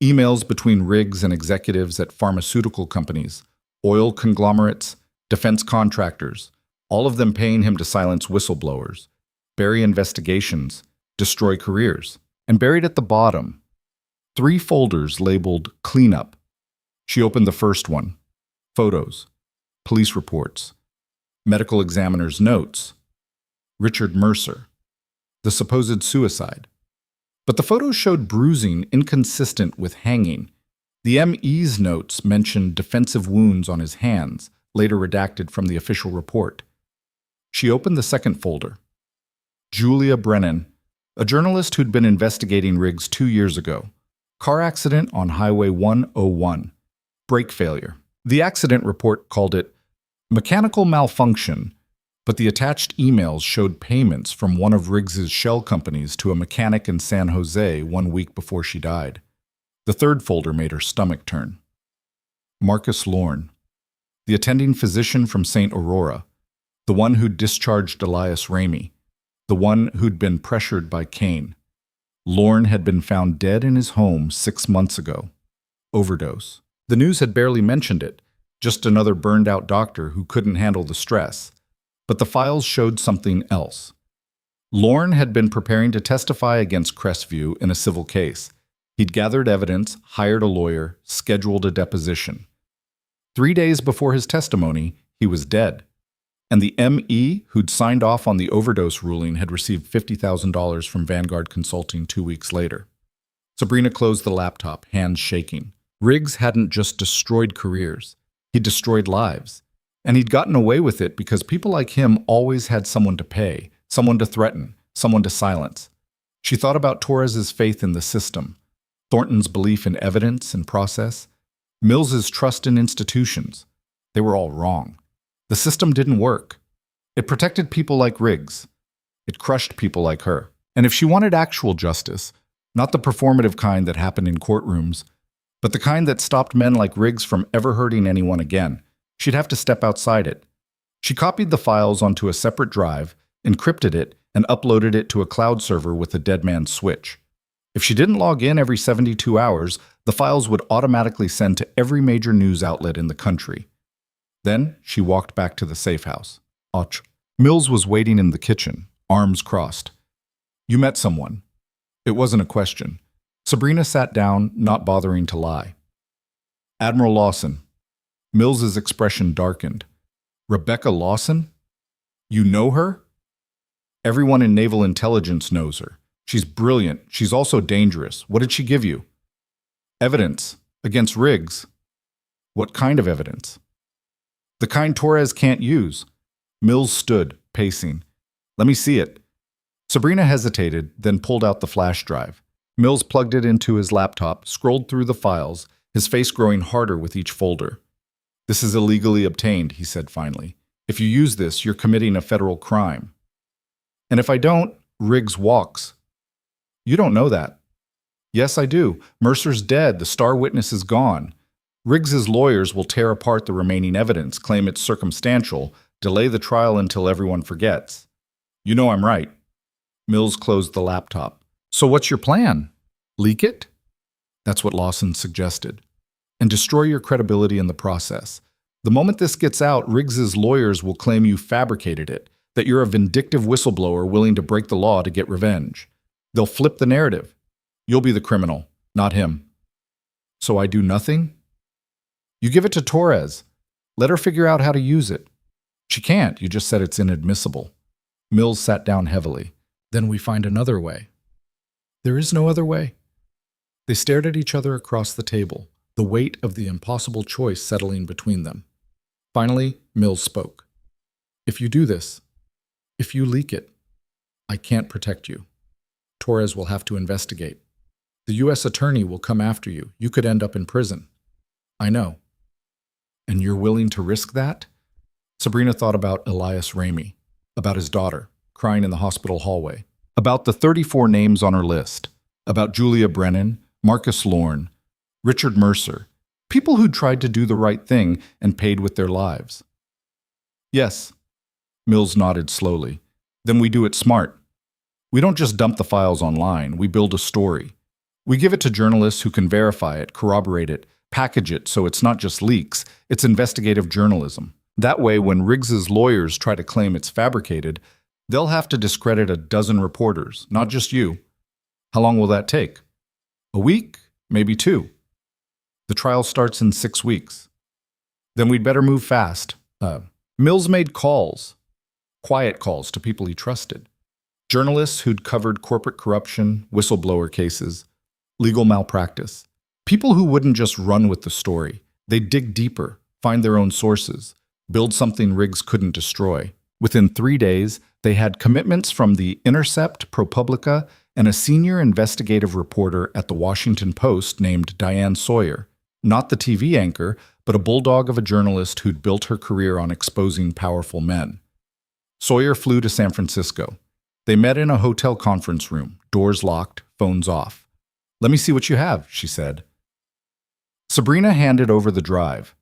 Emails between Riggs and executives at pharmaceutical companies, oil conglomerates, defense contractors, all of them paying him to silence whistleblowers, bury investigations, destroy careers. And buried at the bottom, 3 folders labeled Cleanup. She opened the first one. Photos, police reports, medical examiner's notes, Richard Mercer, the supposed suicide. But the photos showed bruising inconsistent with hanging. The ME's notes mentioned defensive wounds on his hands, later redacted from the official report. She opened the second folder. Julia Brennan, a journalist who'd been investigating Riggs 2 years ago. Car accident on Highway 101. Brake failure. The accident report called it mechanical malfunction, but the attached emails showed payments from one of Riggs's shell companies to a mechanic in San Jose 1 week before she died. The third folder made her stomach turn. Marcus Lorne, the attending physician from St. Aurora, the one who'd discharged Elias Ramey, the one who'd been pressured by Kane. Lorne had been found dead in his home 6 months ago. Overdose. The news had barely mentioned it, just another burned-out doctor who couldn't handle the stress. But the files showed something else. Lorne had been preparing to testify against Crestview in a civil case. He'd gathered evidence, hired a lawyer, scheduled a deposition. 3 days before his testimony, he was dead. And the ME who'd signed off on the overdose ruling had received $50,000 from Vanguard Consulting 2 weeks later. Sabrina closed the laptop, hands shaking. Riggs hadn't just destroyed careers. He'd destroyed lives. And he'd gotten away with it because people like him always had someone to pay, someone to threaten, someone to silence. She thought about Torres's faith in the system, Thornton's belief in evidence and process, Mills's trust in institutions. They were all wrong. The system didn't work. It protected people like Riggs. It crushed people like her. And if she wanted actual justice, not the performative kind that happened in courtrooms, but the kind that stopped men like Riggs from ever hurting anyone again, she'd have to step outside it. She copied the files onto a separate drive, encrypted it, and uploaded it to a cloud server with a dead man's switch. If she didn't log in every 72 hours, the files would automatically send to every major news outlet in the country. Then she walked back to the safe house. Och. Mills was waiting in the kitchen, arms crossed. "You met someone." It wasn't a question. Sabrina sat down, not bothering to lie. "Admiral Lawson." Mills's expression darkened. "Rebecca Lawson? You know her?" "Everyone in naval intelligence knows her. She's brilliant. She's also dangerous. What did she give you?" "Evidence. Against Riggs." "What kind of evidence?" "The kind Torres can't use." Mills stood, pacing. "Let me see it." Sabrina hesitated, then pulled out the flash drive. Mills plugged it into his laptop, scrolled through the files, his face growing harder with each folder. "This is illegally obtained," he said finally. "If you use this, you're committing a federal crime." "And if I don't, Riggs walks." "You don't know that." "Yes, I do. Mercer's dead. The star witness is gone. Riggs's lawyers will tear apart the remaining evidence, claim it's circumstantial, delay the trial until everyone forgets." "You know I'm right." Mills closed the laptop. "So what's your plan? Leak it?" "That's what Lawson suggested. And destroy your credibility in the process. The moment this gets out, Riggs's lawyers will claim you fabricated it, that you're a vindictive whistleblower willing to break the law to get revenge. They'll flip the narrative. You'll be the criminal, not him." "So I do nothing?" "You give it to Torres. Let her figure out how to use it." "She can't. You just said it's inadmissible." Mills sat down heavily. "Then we find another way." "There is no other way." They stared at each other across the table, the weight of the impossible choice settling between them. Finally, Mills spoke. "If you do this, if you leak it, I can't protect you. Torres will have to investigate. The U.S. attorney will come after you. You could end up in prison." "I know." "And you're willing to risk that?" Sabrina thought about Elias Ramey, about his daughter, crying in the hospital hallway, about the 34 names on her list, about Julia Brennan, Marcus Lorne, Richard Mercer, people who'd tried to do the right thing and paid with their lives. "Yes." Mills nodded slowly. "Then we do it smart. We don't just dump the files online, we build a story. We give it to journalists who can verify it, corroborate it, package it so it's not just leaks, it's investigative journalism. That way, when Riggs's lawyers try to claim it's fabricated, they'll have to discredit a dozen reporters, not just you. How long will that take? A week? Maybe 2. The trial starts in 6 weeks. Then we'd better move fast. Mills made calls, quiet calls to people he trusted. Journalists who'd covered corporate corruption, whistleblower cases, legal malpractice. People who wouldn't just run with the story. They'd dig deeper, find their own sources, build something Riggs couldn't destroy. Within 3 days, they had commitments from The Intercept, ProPublica, and a senior investigative reporter at the Washington Post named Diane Sawyer. Not the TV anchor, but a bulldog of a journalist who'd built her career on exposing powerful men. Sawyer flew to San Francisco. They met in a hotel conference room, doors locked, phones off. "Let me see what you have," she said. Sabrina handed over the drive.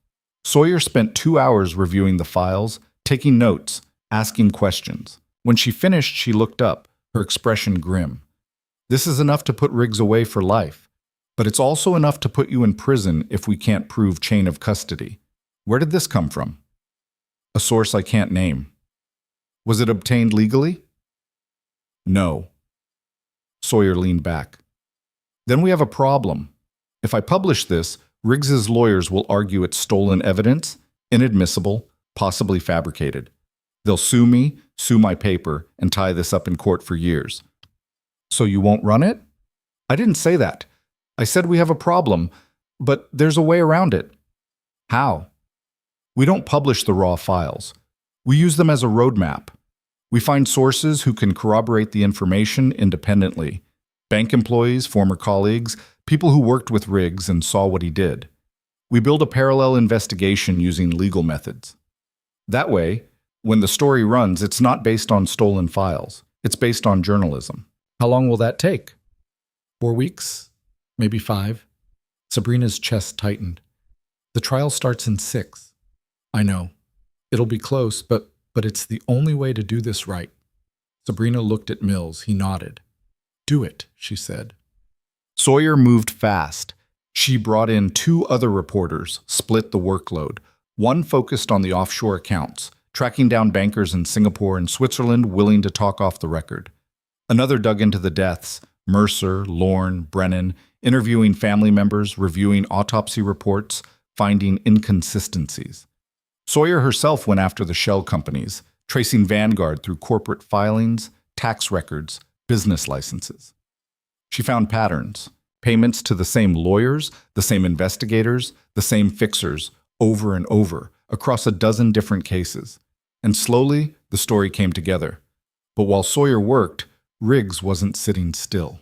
Sawyer spent 2 hours reviewing the files, taking notes, asking questions. When she finished, she looked up, her expression grim. "This is enough to put Riggs away for life, but it's also enough to put you in prison if we can't prove chain of custody. Where did this come from?" "A source I can't name." "Was it obtained legally?" "No." Sawyer leaned back. "Then we have a problem. If I publish this, Riggs's lawyers will argue it's stolen evidence, inadmissible, possibly fabricated. They'll sue me, sue my paper, and tie this up in court for years." "So you won't run it?" "I didn't say that. I said we have a problem, but there's a way around it." "How?" "We don't publish the raw files. We use them as a roadmap. We find sources who can corroborate the information independently. Bank employees, former colleagues, people who worked with Riggs and saw what he did. We build a parallel investigation using legal methods. That way, when the story runs, it's not based on stolen files. It's based on journalism." "How long will that take?" 4 weeks, maybe 5. Sabrina's chest tightened. "The trial starts in 6. "I know. It'll be close, but it's the only way to do this right." Sabrina looked at Mills. He nodded. "Do it," she said. Sawyer moved fast. She brought in 2 other reporters, split the workload. One focused on the offshore accounts, tracking down bankers in Singapore and Switzerland willing to talk off the record. Another dug into the deaths, Mercer, Lorne, Brennan, interviewing family members, reviewing autopsy reports, finding inconsistencies. Sawyer herself went after the shell companies, tracing Vanguard through corporate filings, tax records, business licenses. She found patterns, payments to the same lawyers, the same investigators, the same fixers, over and over, across a dozen different cases. And slowly, the story came together. But while Sawyer worked, Riggs wasn't sitting still.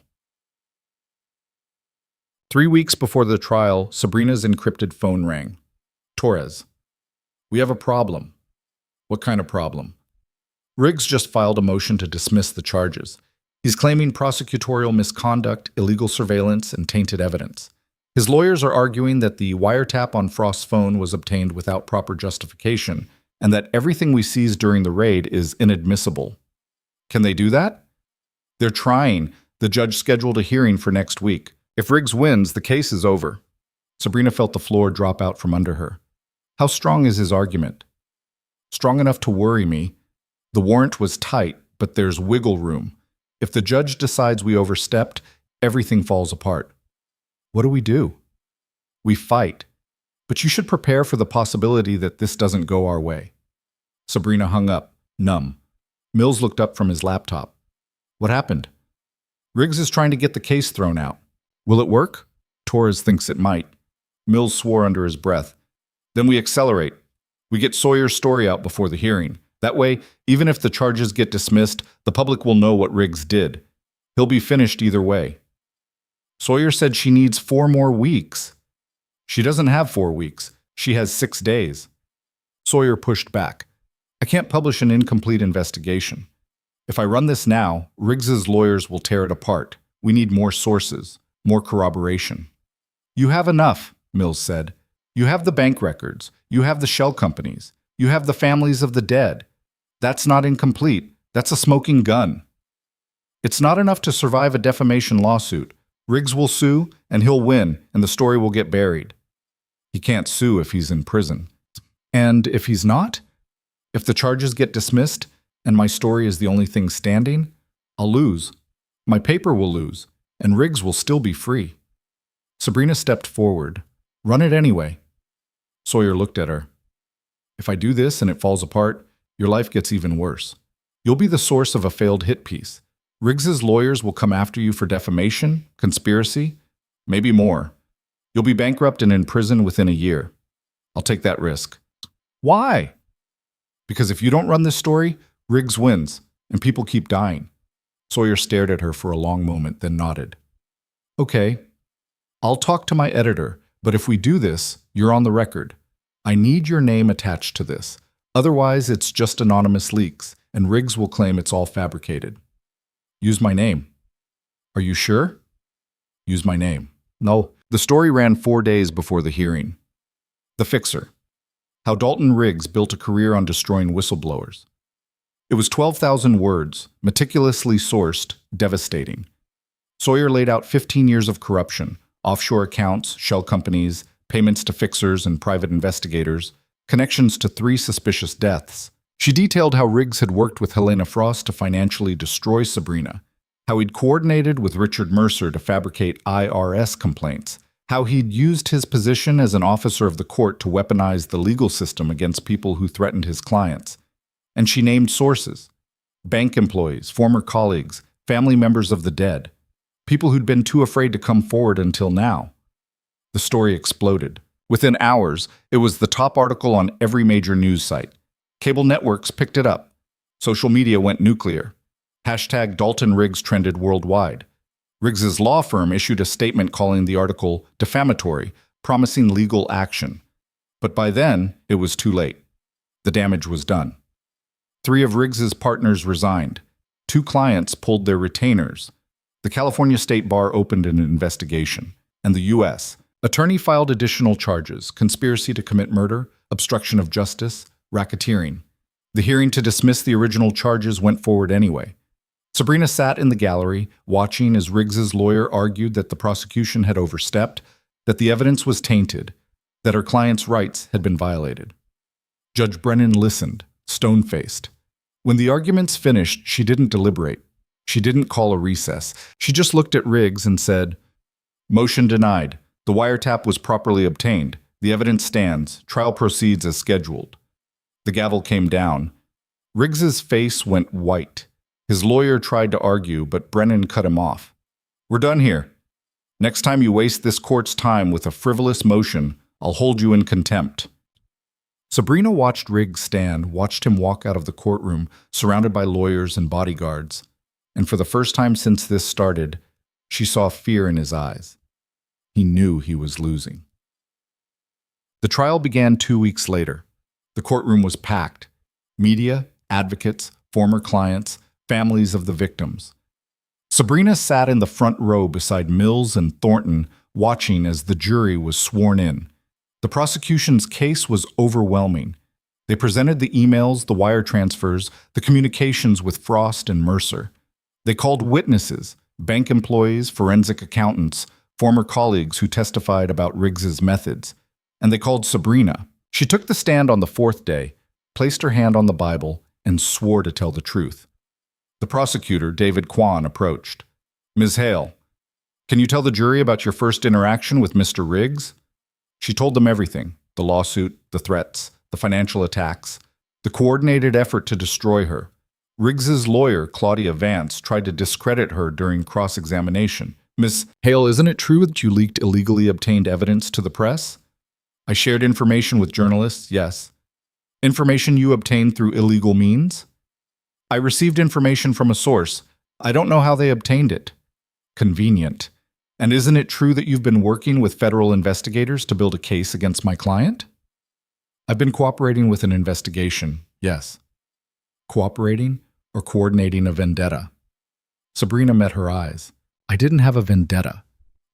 3 weeks before the trial, Sabrina's encrypted phone rang. "Torres. We have a problem." "What kind of problem?" "Riggs just filed a motion to dismiss the charges. He's claiming prosecutorial misconduct, illegal surveillance, and tainted evidence. His lawyers are arguing that the wiretap on Frost's phone was obtained without proper justification, and that everything we seized during the raid is inadmissible." "Can they do that?" "They're trying. The judge scheduled a hearing for next week. If Riggs wins, the case is over." Sabrina felt the floor drop out from under her. "How strong is his argument?" "Strong enough to worry me. The warrant was tight, but there's wiggle room. If the judge decides we overstepped, everything falls apart." "What do we do?" "We fight. But you should prepare for the possibility that this doesn't go our way." Sabrina hung up, numb. Mills looked up from his laptop. "What happened?" "Riggs is trying to get the case thrown out." "Will it work?" "Torres thinks it might." Mills swore under his breath. "Then we accelerate. We get Sawyer's story out before the hearing. That way, even if the charges get dismissed, the public will know what Riggs did. He'll be finished either way." "Sawyer said she needs 4 more weeks." "She doesn't have 4 weeks. She has 6 days." Sawyer pushed back. "I can't publish an incomplete investigation. If I run this now, Riggs's lawyers will tear it apart. We need more sources, more corroboration." "You have enough," Mills said. "You have the bank records. You have the shell companies. You have the families of the dead. That's not incomplete. That's a smoking gun." "It's not enough to survive a defamation lawsuit. Riggs will sue, and he'll win, and the story will get buried." "He can't sue if he's in prison." "And if he's not?" If the charges get dismissed and my story is the only thing standing, I'll lose. My paper will lose, and Riggs will still be free. Sabrina stepped forward. Run it anyway. Sawyer looked at her. If I do this and it falls apart, your life gets even worse. You'll be the source of a failed hit piece. Riggs's lawyers will come after you for defamation, conspiracy, maybe more. You'll be bankrupt and in prison within a year. I'll take that risk. Why? Because if you don't run this story, Riggs wins, and people keep dying. Sawyer stared at her for a long moment, then nodded. Okay, I'll talk to my editor, but if we do this, you're on the record. I need your name attached to this. Otherwise, it's just anonymous leaks, and Riggs will claim it's all fabricated. Use my name. Are you sure? Use my name. No. The story ran 4 days before the hearing. The Fixer. How Dalton Riggs built a career on destroying whistleblowers. It was 12,000 words, meticulously sourced, devastating. Sawyer laid out 15 years of corruption, offshore accounts, shell companies, payments to fixers and private investigators, connections to 3 suspicious deaths. She detailed how Riggs had worked with Helena Frost to financially destroy Sabrina, how he'd coordinated with Richard Mercer to fabricate IRS complaints, how he'd used his position as an officer of the court to weaponize the legal system against people who threatened his clients. And she named sources: bank employees, former colleagues, family members of the dead, people who'd been too afraid to come forward until now. The story exploded. Within hours, it was the top article on every major news site. Cable networks picked it up. Social media went nuclear. Hashtag Dalton Riggs trended worldwide. Riggs's law firm issued a statement calling the article defamatory, promising legal action. But by then, it was too late. The damage was done. 3 of Riggs's partners resigned. 2 clients pulled their retainers. The California State Bar opened an investigation, and the U.S. attorney filed additional charges: conspiracy to commit murder, obstruction of justice, racketeering. The hearing to dismiss the original charges went forward anyway. Sabrina sat in the gallery, watching as Riggs's lawyer argued that the prosecution had overstepped, that the evidence was tainted, that her client's rights had been violated. Judge Brennan listened, stone-faced. When the arguments finished, she didn't deliberate. She didn't call a recess. She just looked at Riggs and said, "Motion denied. The wiretap was properly obtained. The evidence stands. Trial proceeds as scheduled." The gavel came down. Riggs's face went white. His lawyer tried to argue, but Brennan cut him off. "We're done here. Next time you waste this court's time with a frivolous motion, I'll hold you in contempt." Sabrina watched Riggs stand, watched him walk out of the courtroom, surrounded by lawyers and bodyguards. And for the first time since this started, she saw fear in his eyes. He knew he was losing. The trial began 2 weeks later. The courtroom was packed. Media, advocates, former clients, families of the victims. Sabrina sat in the front row beside Mills and Thornton, watching as the jury was sworn in. The prosecution's case was overwhelming. They presented the emails, the wire transfers, the communications with Frost and Mercer. They called witnesses, bank employees, forensic accountants, former colleagues who testified about Riggs's methods. And they called Sabrina. She took the stand on the 4th day, placed her hand on the Bible, and swore to tell the truth. The prosecutor, David Kwan, approached. "Ms. Hale, can you tell the jury about your first interaction with Mr. Riggs?" She told them everything: the lawsuit, the threats, the financial attacks, the coordinated effort to destroy her. Riggs's lawyer, Claudia Vance, tried to discredit her during cross-examination. "Ms. Hale, isn't it true that you leaked illegally obtained evidence to the press?" "I shared information with journalists, yes." "Information you obtained through illegal means?" "I received information from a source. I don't know how they obtained it." "Convenient. And isn't it true that you've been working with federal investigators to build a case against my client?" "I've been cooperating with an investigation, yes." Cooperating or coordinating a vendetta? Sabrina met her eyes. "I didn't have a vendetta.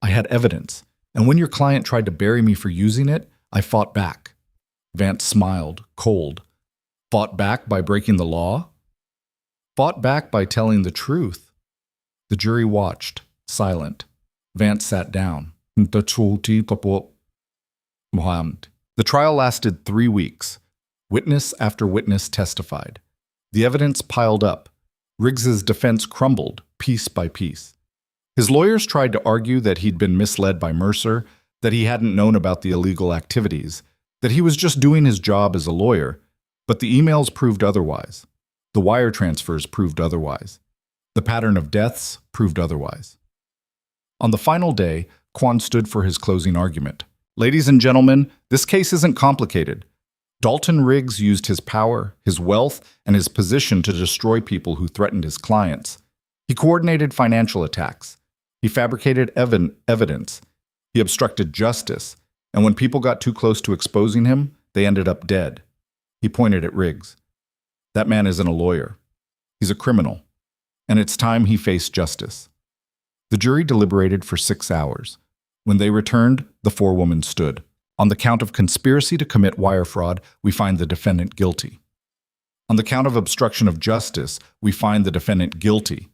I had evidence, and when your client tried to bury me for using it, I fought back." Vance smiled, cold. "Fought back by breaking the law?" "Fought back by telling the truth." The jury watched, silent. Vance sat down. The trial lasted 3 weeks. Witness after witness testified. The evidence piled up. Riggs's defense crumbled, piece by piece. His lawyers tried to argue that he'd been misled by Mercer, that he hadn't known about the illegal activities, that he was just doing his job as a lawyer, but the emails proved otherwise. The wire transfers proved otherwise. The pattern of deaths proved otherwise. On the final day, Quan stood for his closing argument. Ladies and gentlemen, this case isn't complicated. Dalton Riggs used his power, his wealth, and his position to destroy people who threatened his clients. He coordinated financial attacks. He fabricated evidence. He obstructed justice. And when people got too close to exposing him, they ended up dead. He pointed at Riggs. That man isn't a lawyer. He's a criminal. And it's time he faced justice. The jury deliberated for 6 hours. When they returned, the forewoman stood. On the count of conspiracy to commit wire fraud, we find the defendant guilty. On the count of obstruction of justice, we find the defendant guilty.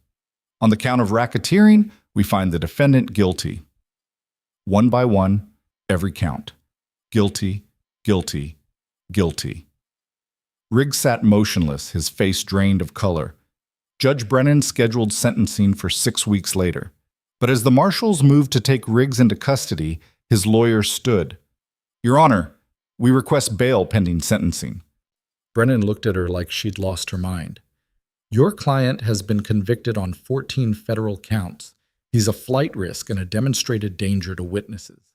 On the count of racketeering, we find the defendant guilty. One by one, every count. Guilty, guilty, guilty. Riggs sat motionless, his face drained of color. Judge Brennan scheduled sentencing for 6 weeks later. But as the marshals moved to take Riggs into custody, his lawyer stood. Your Honor, we request bail pending sentencing. Brennan looked at her like she'd lost her mind. Your client has been convicted on 14 federal counts. He's a flight risk and a demonstrated danger to witnesses.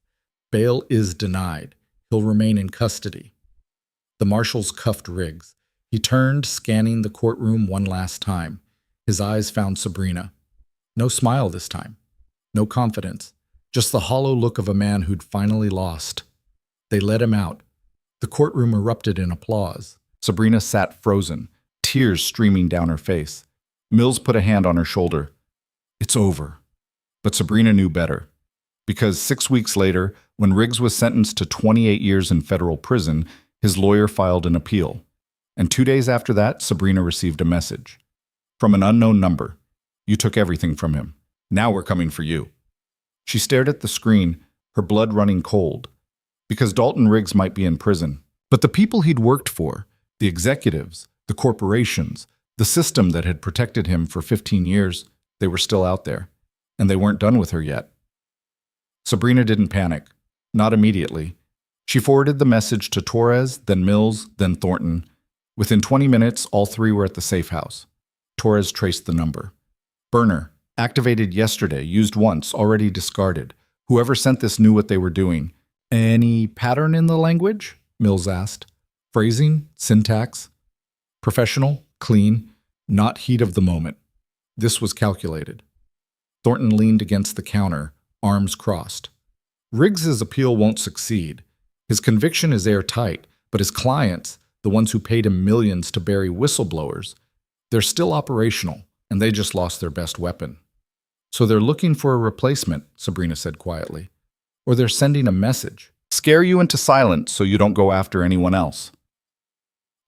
Bail is denied. He'll remain in custody. The marshals cuffed Riggs. He turned, scanning the courtroom one last time. His eyes found Sabrina. No smile this time. No confidence. Just the hollow look of a man who'd finally lost. They let him out. The courtroom erupted in applause. Sabrina sat frozen, tears streaming down her face. Mills put a hand on her shoulder. It's over. But Sabrina knew better. Because 6 weeks later, when Riggs was sentenced to 28 years in federal prison, his lawyer filed an appeal. And 2 days after that, Sabrina received a message. From an unknown number. You took everything from him. Now we're coming for you. She stared at the screen, her blood running cold. Because Dalton Riggs might be in prison. But the people he'd worked for, the executives, the corporations, the system that had protected him for 15 years, they were still out there. And they weren't done with her yet. Sabrina didn't panic. Not immediately. She forwarded the message to Torres, then Mills, then Thornton. Within 20 minutes, all three were at the safe house. Torres traced the number. Burner, activated yesterday, used once, already discarded. Whoever sent this knew what they were doing. Any pattern in the language? Mills asked. Phrasing, syntax. Professional, clean, not heat of the moment. This was calculated. Thornton leaned against the counter, arms crossed. Riggs's appeal won't succeed. His conviction is airtight, but his clients, the ones who paid him millions to bury whistleblowers, they're still operational, and they just lost their best weapon. So they're looking for a replacement, Sabrina said quietly. Or they're sending a message. Scare you into silence so you don't go after anyone else.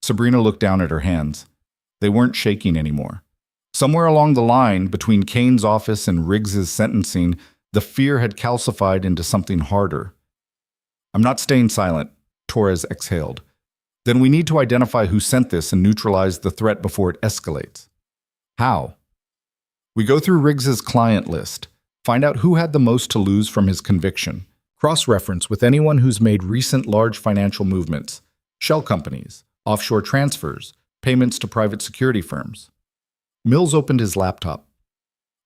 Sabrina looked down at her hands. They weren't shaking anymore. Somewhere along the line, between Kane's office and Riggs's sentencing, the fear had calcified into something harder. I'm not staying silent, Torres exhaled. Then we need to identify who sent this and neutralize the threat before it escalates. How? We go through Riggs's client list, find out who had the most to lose from his conviction, cross-reference with anyone who's made recent large financial movements, shell companies, offshore transfers, payments to private security firms. Mills opened his laptop.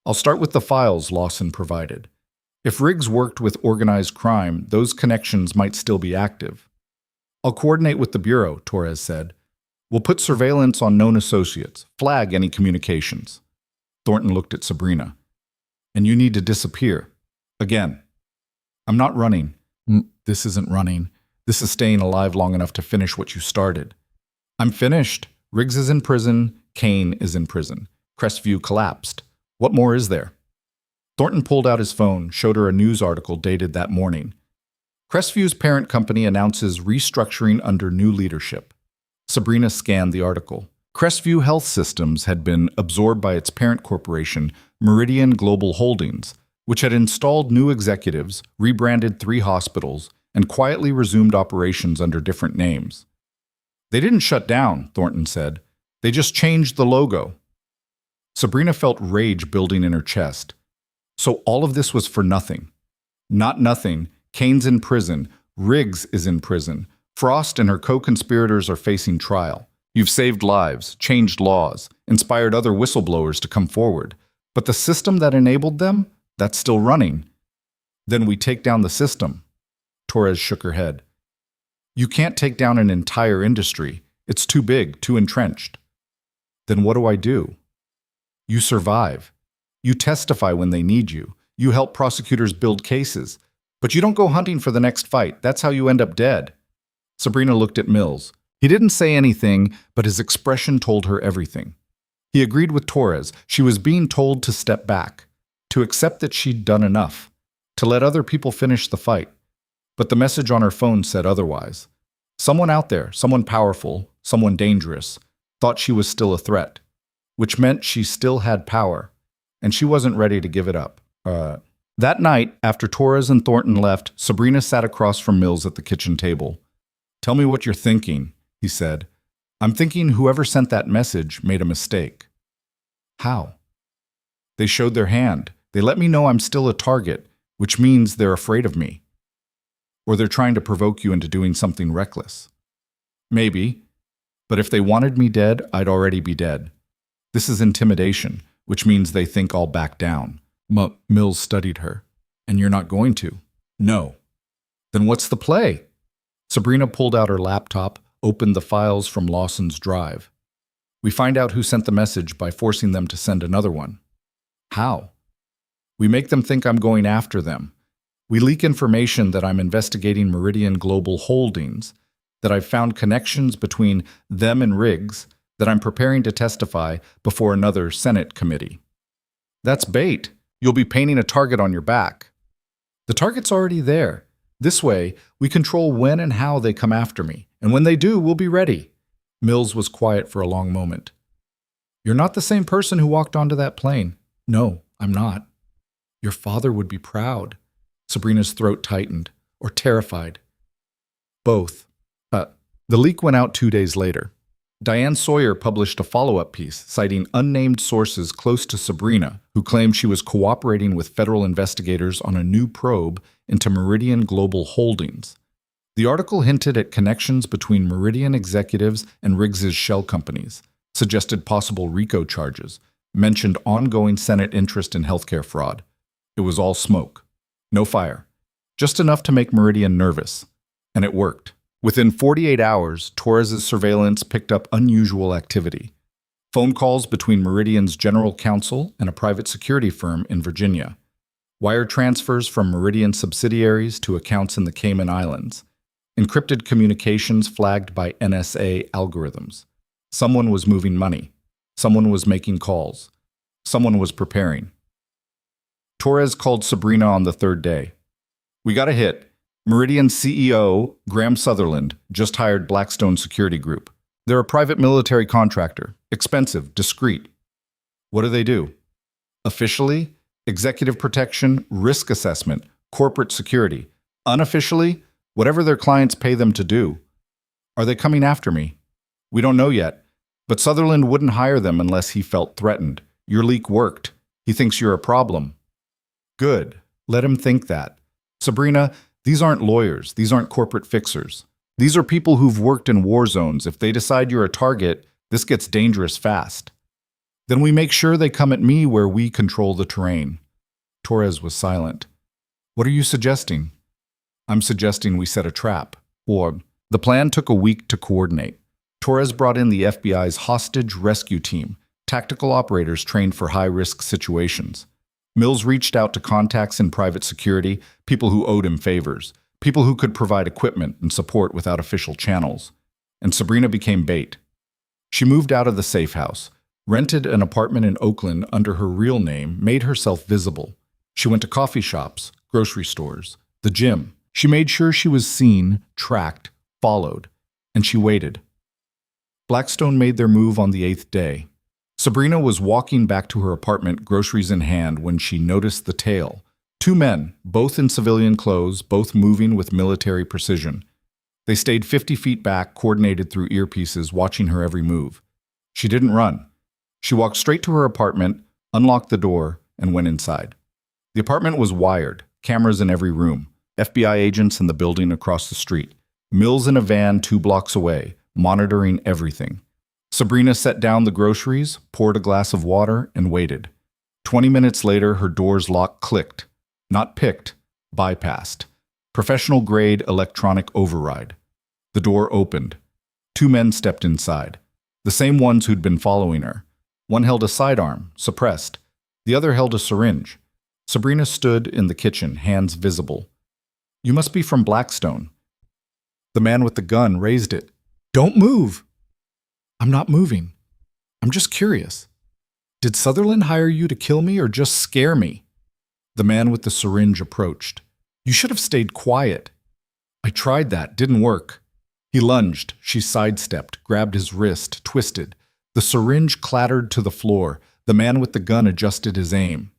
I'll start with the files Lawson provided. If Riggs worked with organized crime, those connections might still be active. I'll coordinate with the Bureau, Torres said. We'll put surveillance on known associates, flag any communications. Thornton looked at Sabrina. And you need to disappear. Again. I'm not running. This isn't running. This is staying alive long enough to finish what you started. I'm finished. Riggs is in prison. Kane is in prison. Crestview collapsed. What more is there? Thornton pulled out his phone, showed her a news article dated that morning. Crestview's parent company announces restructuring under new leadership. Sabrina scanned the article. Crestview Health Systems had been absorbed by its parent corporation, Meridian Global Holdings, which had installed new executives, rebranded 3 hospitals, and quietly resumed operations under different names. They didn't shut down, Thornton said. They just changed the logo. Sabrina felt rage building in her chest. So all of this was for nothing. Not nothing. Kane's in prison. Riggs is in prison. Frost and her co-conspirators are facing trial. You've saved lives, changed laws, inspired other whistleblowers to come forward. But the system that enabled them, that's still running. Then we take down the system. Torres shook her head. You can't take down an entire industry. It's too big, too entrenched. Then what do I do? You survive. You testify when they need you. You help prosecutors build cases. But you don't go hunting for the next fight. That's how you end up dead. Sabrina looked at Mills. He didn't say anything, but his expression told her everything. He agreed with Torres. She was being told to step back, to accept that she'd done enough, to let other people finish the fight. But the message on her phone said otherwise. Someone out there, someone powerful, someone dangerous, thought she was still a threat, which meant she still had power, and she wasn't ready to give it up. That night, after Torres and Thornton left, Sabrina sat across from Mills at the kitchen table. Tell me what you're thinking, he said. I'm thinking whoever sent that message made a mistake. How? They showed their hand. They let me know I'm still a target, which means they're afraid of me. Or they're trying to provoke you into doing something reckless. Maybe. But if they wanted me dead, I'd already be dead. This is intimidation, which means they think I'll back down. Mills studied her. And you're not going to? No. Then what's the play? Sabrina pulled out her laptop, opened the files from Lawson's drive. We find out who sent the message by forcing them to send another one. How? We make them think I'm going after them. We leak information that I'm investigating Meridian Global Holdings, that I've found connections between them and Riggs, that I'm preparing to testify before another Senate committee. That's bait. You'll be painting a target on your back. The target's already there. This way, we control when and how they come after me, and when they do, we'll be ready. Mills was quiet for a long moment. You're not the same person who walked onto that plane. No, I'm not. Your father would be proud. Sabrina's throat tightened, or terrified. Both. The leak went out 2 days later. Diane Sawyer published a follow-up piece citing unnamed sources close to Sabrina who claimed she was cooperating with federal investigators on a new probe into Meridian Global Holdings. The article hinted at connections between Meridian executives and Riggs's shell companies, suggested possible RICO charges, mentioned ongoing Senate interest in healthcare fraud. It was all smoke. No fire. Just enough to make Meridian nervous. And it worked. Within 48 hours, Torres' surveillance picked up unusual activity. Phone calls between Meridian's general counsel and a private security firm in Virginia. Wire transfers from Meridian subsidiaries to accounts in the Cayman Islands. Encrypted communications flagged by NSA algorithms. Someone was moving money. Someone was making calls. Someone was preparing. Torres called Sabrina on the third day. We got a hit. Meridian CEO, Graham Sutherland, just hired Blackstone Security Group. They're a private military contractor. Expensive, discreet. What do they do? Officially, executive protection, risk assessment, corporate security. Unofficially, whatever their clients pay them to do. Are they coming after me? We don't know yet, but Sutherland wouldn't hire them unless he felt threatened. Your leak worked. He thinks you're a problem. Good. Let him think that. Sabrina, these aren't lawyers. These aren't corporate fixers. These are people who've worked in war zones. If they decide you're a target, this gets dangerous fast. Then we make sure they come at me where we control the terrain. Torres was silent. What are you suggesting? I'm suggesting we set a trap. Or, the plan took a week to coordinate. Torres brought in the FBI's hostage rescue team, tactical operators trained for high-risk situations. Mills reached out to contacts in private security, people who owed him favors, people who could provide equipment and support without official channels. And Sabrina became bait. She moved out of the safe house, rented an apartment in Oakland under her real name, made herself visible. She went to coffee shops, grocery stores, the gym. She made sure she was seen, tracked, followed, and she waited. Blackstone made their move on the 8th day. Sabrina was walking back to her apartment, groceries in hand, when she noticed the tail. 2 men, both in civilian clothes, both moving with military precision. They stayed 50 feet back, coordinated through earpieces, watching her every move. She didn't run. She walked straight to her apartment, unlocked the door, and went inside. The apartment was wired, cameras in every room, FBI agents in the building across the street, Mills in a van 2 blocks away, monitoring everything. Sabrina set down the groceries, poured a glass of water, and waited. 20 minutes later, her door's lock clicked. Not picked, bypassed. Professional-grade electronic override. The door opened. 2 men stepped inside. The same ones who'd been following her. One held a sidearm, suppressed. The other held a syringe. Sabrina stood in the kitchen, hands visible. "You must be from Blackstone." The man with the gun raised it. "Don't move." "I'm not moving. I'm just curious. Did Sutherland hire you to kill me or just scare me?" The man with the syringe approached. "You should have stayed quiet." "I tried that, didn't work." He lunged. She sidestepped, grabbed his wrist, twisted. The syringe clattered to the floor. The man with the gun adjusted his aim.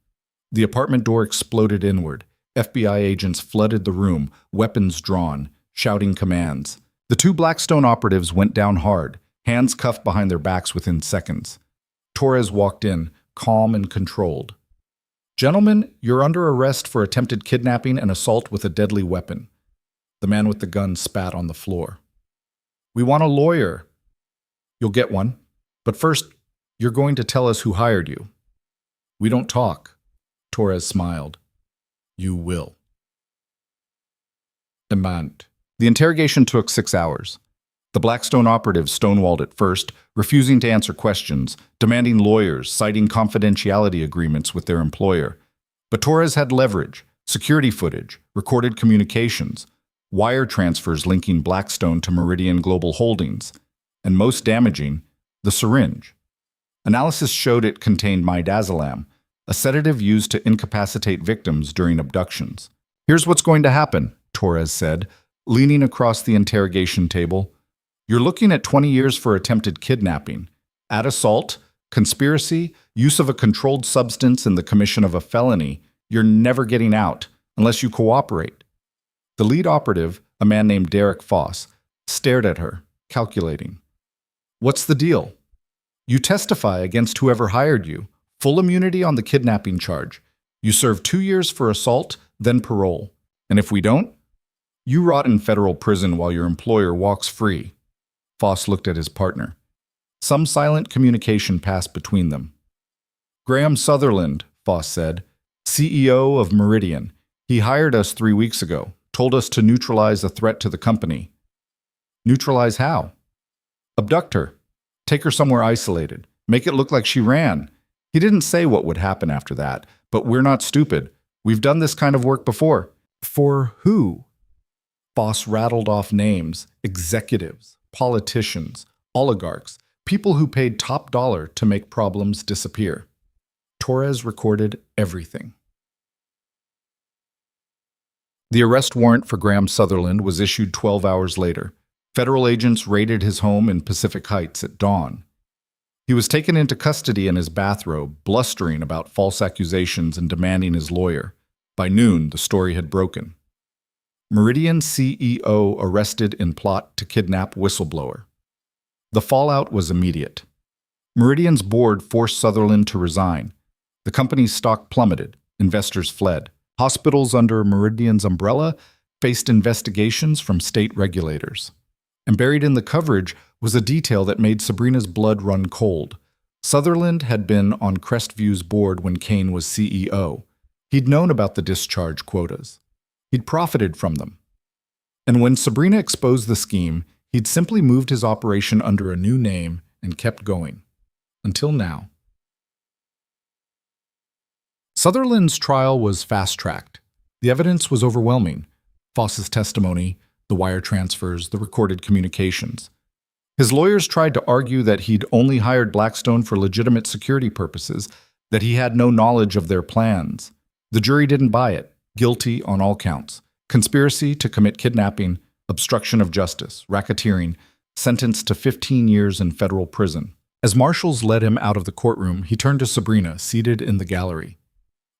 The apartment door exploded inward. FBI agents flooded the room, weapons drawn, shouting commands. The 2 Blackstone operatives went down hard, hands cuffed behind their backs within seconds. Torres walked in, calm and controlled. "Gentlemen, you're under arrest for attempted kidnapping and assault with a deadly weapon." The man with the gun spat on the floor. "We want a lawyer." "You'll get one. But first, you're going to tell us who hired you." "We don't talk." Torres smiled. "You will." Demand. The interrogation took 6 hours. The Blackstone operatives stonewalled at first, refusing to answer questions, demanding lawyers, citing confidentiality agreements with their employer. But Torres had leverage, security footage, recorded communications, wire transfers linking Blackstone to Meridian Global Holdings, and most damaging, the syringe. Analysis showed it contained midazolam, a sedative used to incapacitate victims during abductions. "Here's what's going to happen," Torres said, leaning across the interrogation table. "You're looking at 20 years for attempted kidnapping. Add assault, conspiracy, use of a controlled substance in the commission of a felony. You're never getting out, unless you cooperate." The lead operative, a man named Derek Foss, stared at her, calculating. "What's the deal?" "You testify against whoever hired you. Full immunity on the kidnapping charge. You serve 2 years for assault, then parole. And if we don't, you rot in federal prison while your employer walks free." Foss looked at his partner. Some silent communication passed between them. "Graham Sutherland," Foss said, "CEO of Meridian. He hired us 3 weeks ago, told us to neutralize a threat to the company." "Neutralize how?" "Abduct her. Take her somewhere isolated. Make it look like she ran. He didn't say what would happen after that, but we're not stupid. We've done this kind of work before." "For who?" Foss rattled off names: executives, politicians, oligarchs, people who paid top dollar to make problems disappear. Torres recorded everything. The arrest warrant for Graham Sutherland was issued 12 hours later. Federal agents raided his home in Pacific Heights at dawn. He was taken into custody in his bathrobe, blustering about false accusations and demanding his lawyer. By noon, the story had broken. Meridian CEO arrested in plot to kidnap Whistleblower. The fallout was immediate. Meridian's board forced Sutherland to resign. The company's stock plummeted. Investors fled. Hospitals under Meridian's umbrella faced investigations from state regulators. And buried in the coverage was a detail that made Sabrina's blood run cold. Sutherland had been on Crestview's board when Kane was CEO. He'd known about the discharge quotas. He'd profited from them. And when Sabrina exposed the scheme, he'd simply moved his operation under a new name and kept going. Until now. Sutherland's trial was fast-tracked. The evidence was overwhelming. Foss's testimony, the wire transfers, the recorded communications. His lawyers tried to argue that he'd only hired Blackstone for legitimate security purposes, that he had no knowledge of their plans. The jury didn't buy it. Guilty on all counts. Conspiracy to commit kidnapping, obstruction of justice, racketeering, sentenced to 15 years in federal prison. As marshals led him out of the courtroom, he turned to Sabrina, seated in the gallery.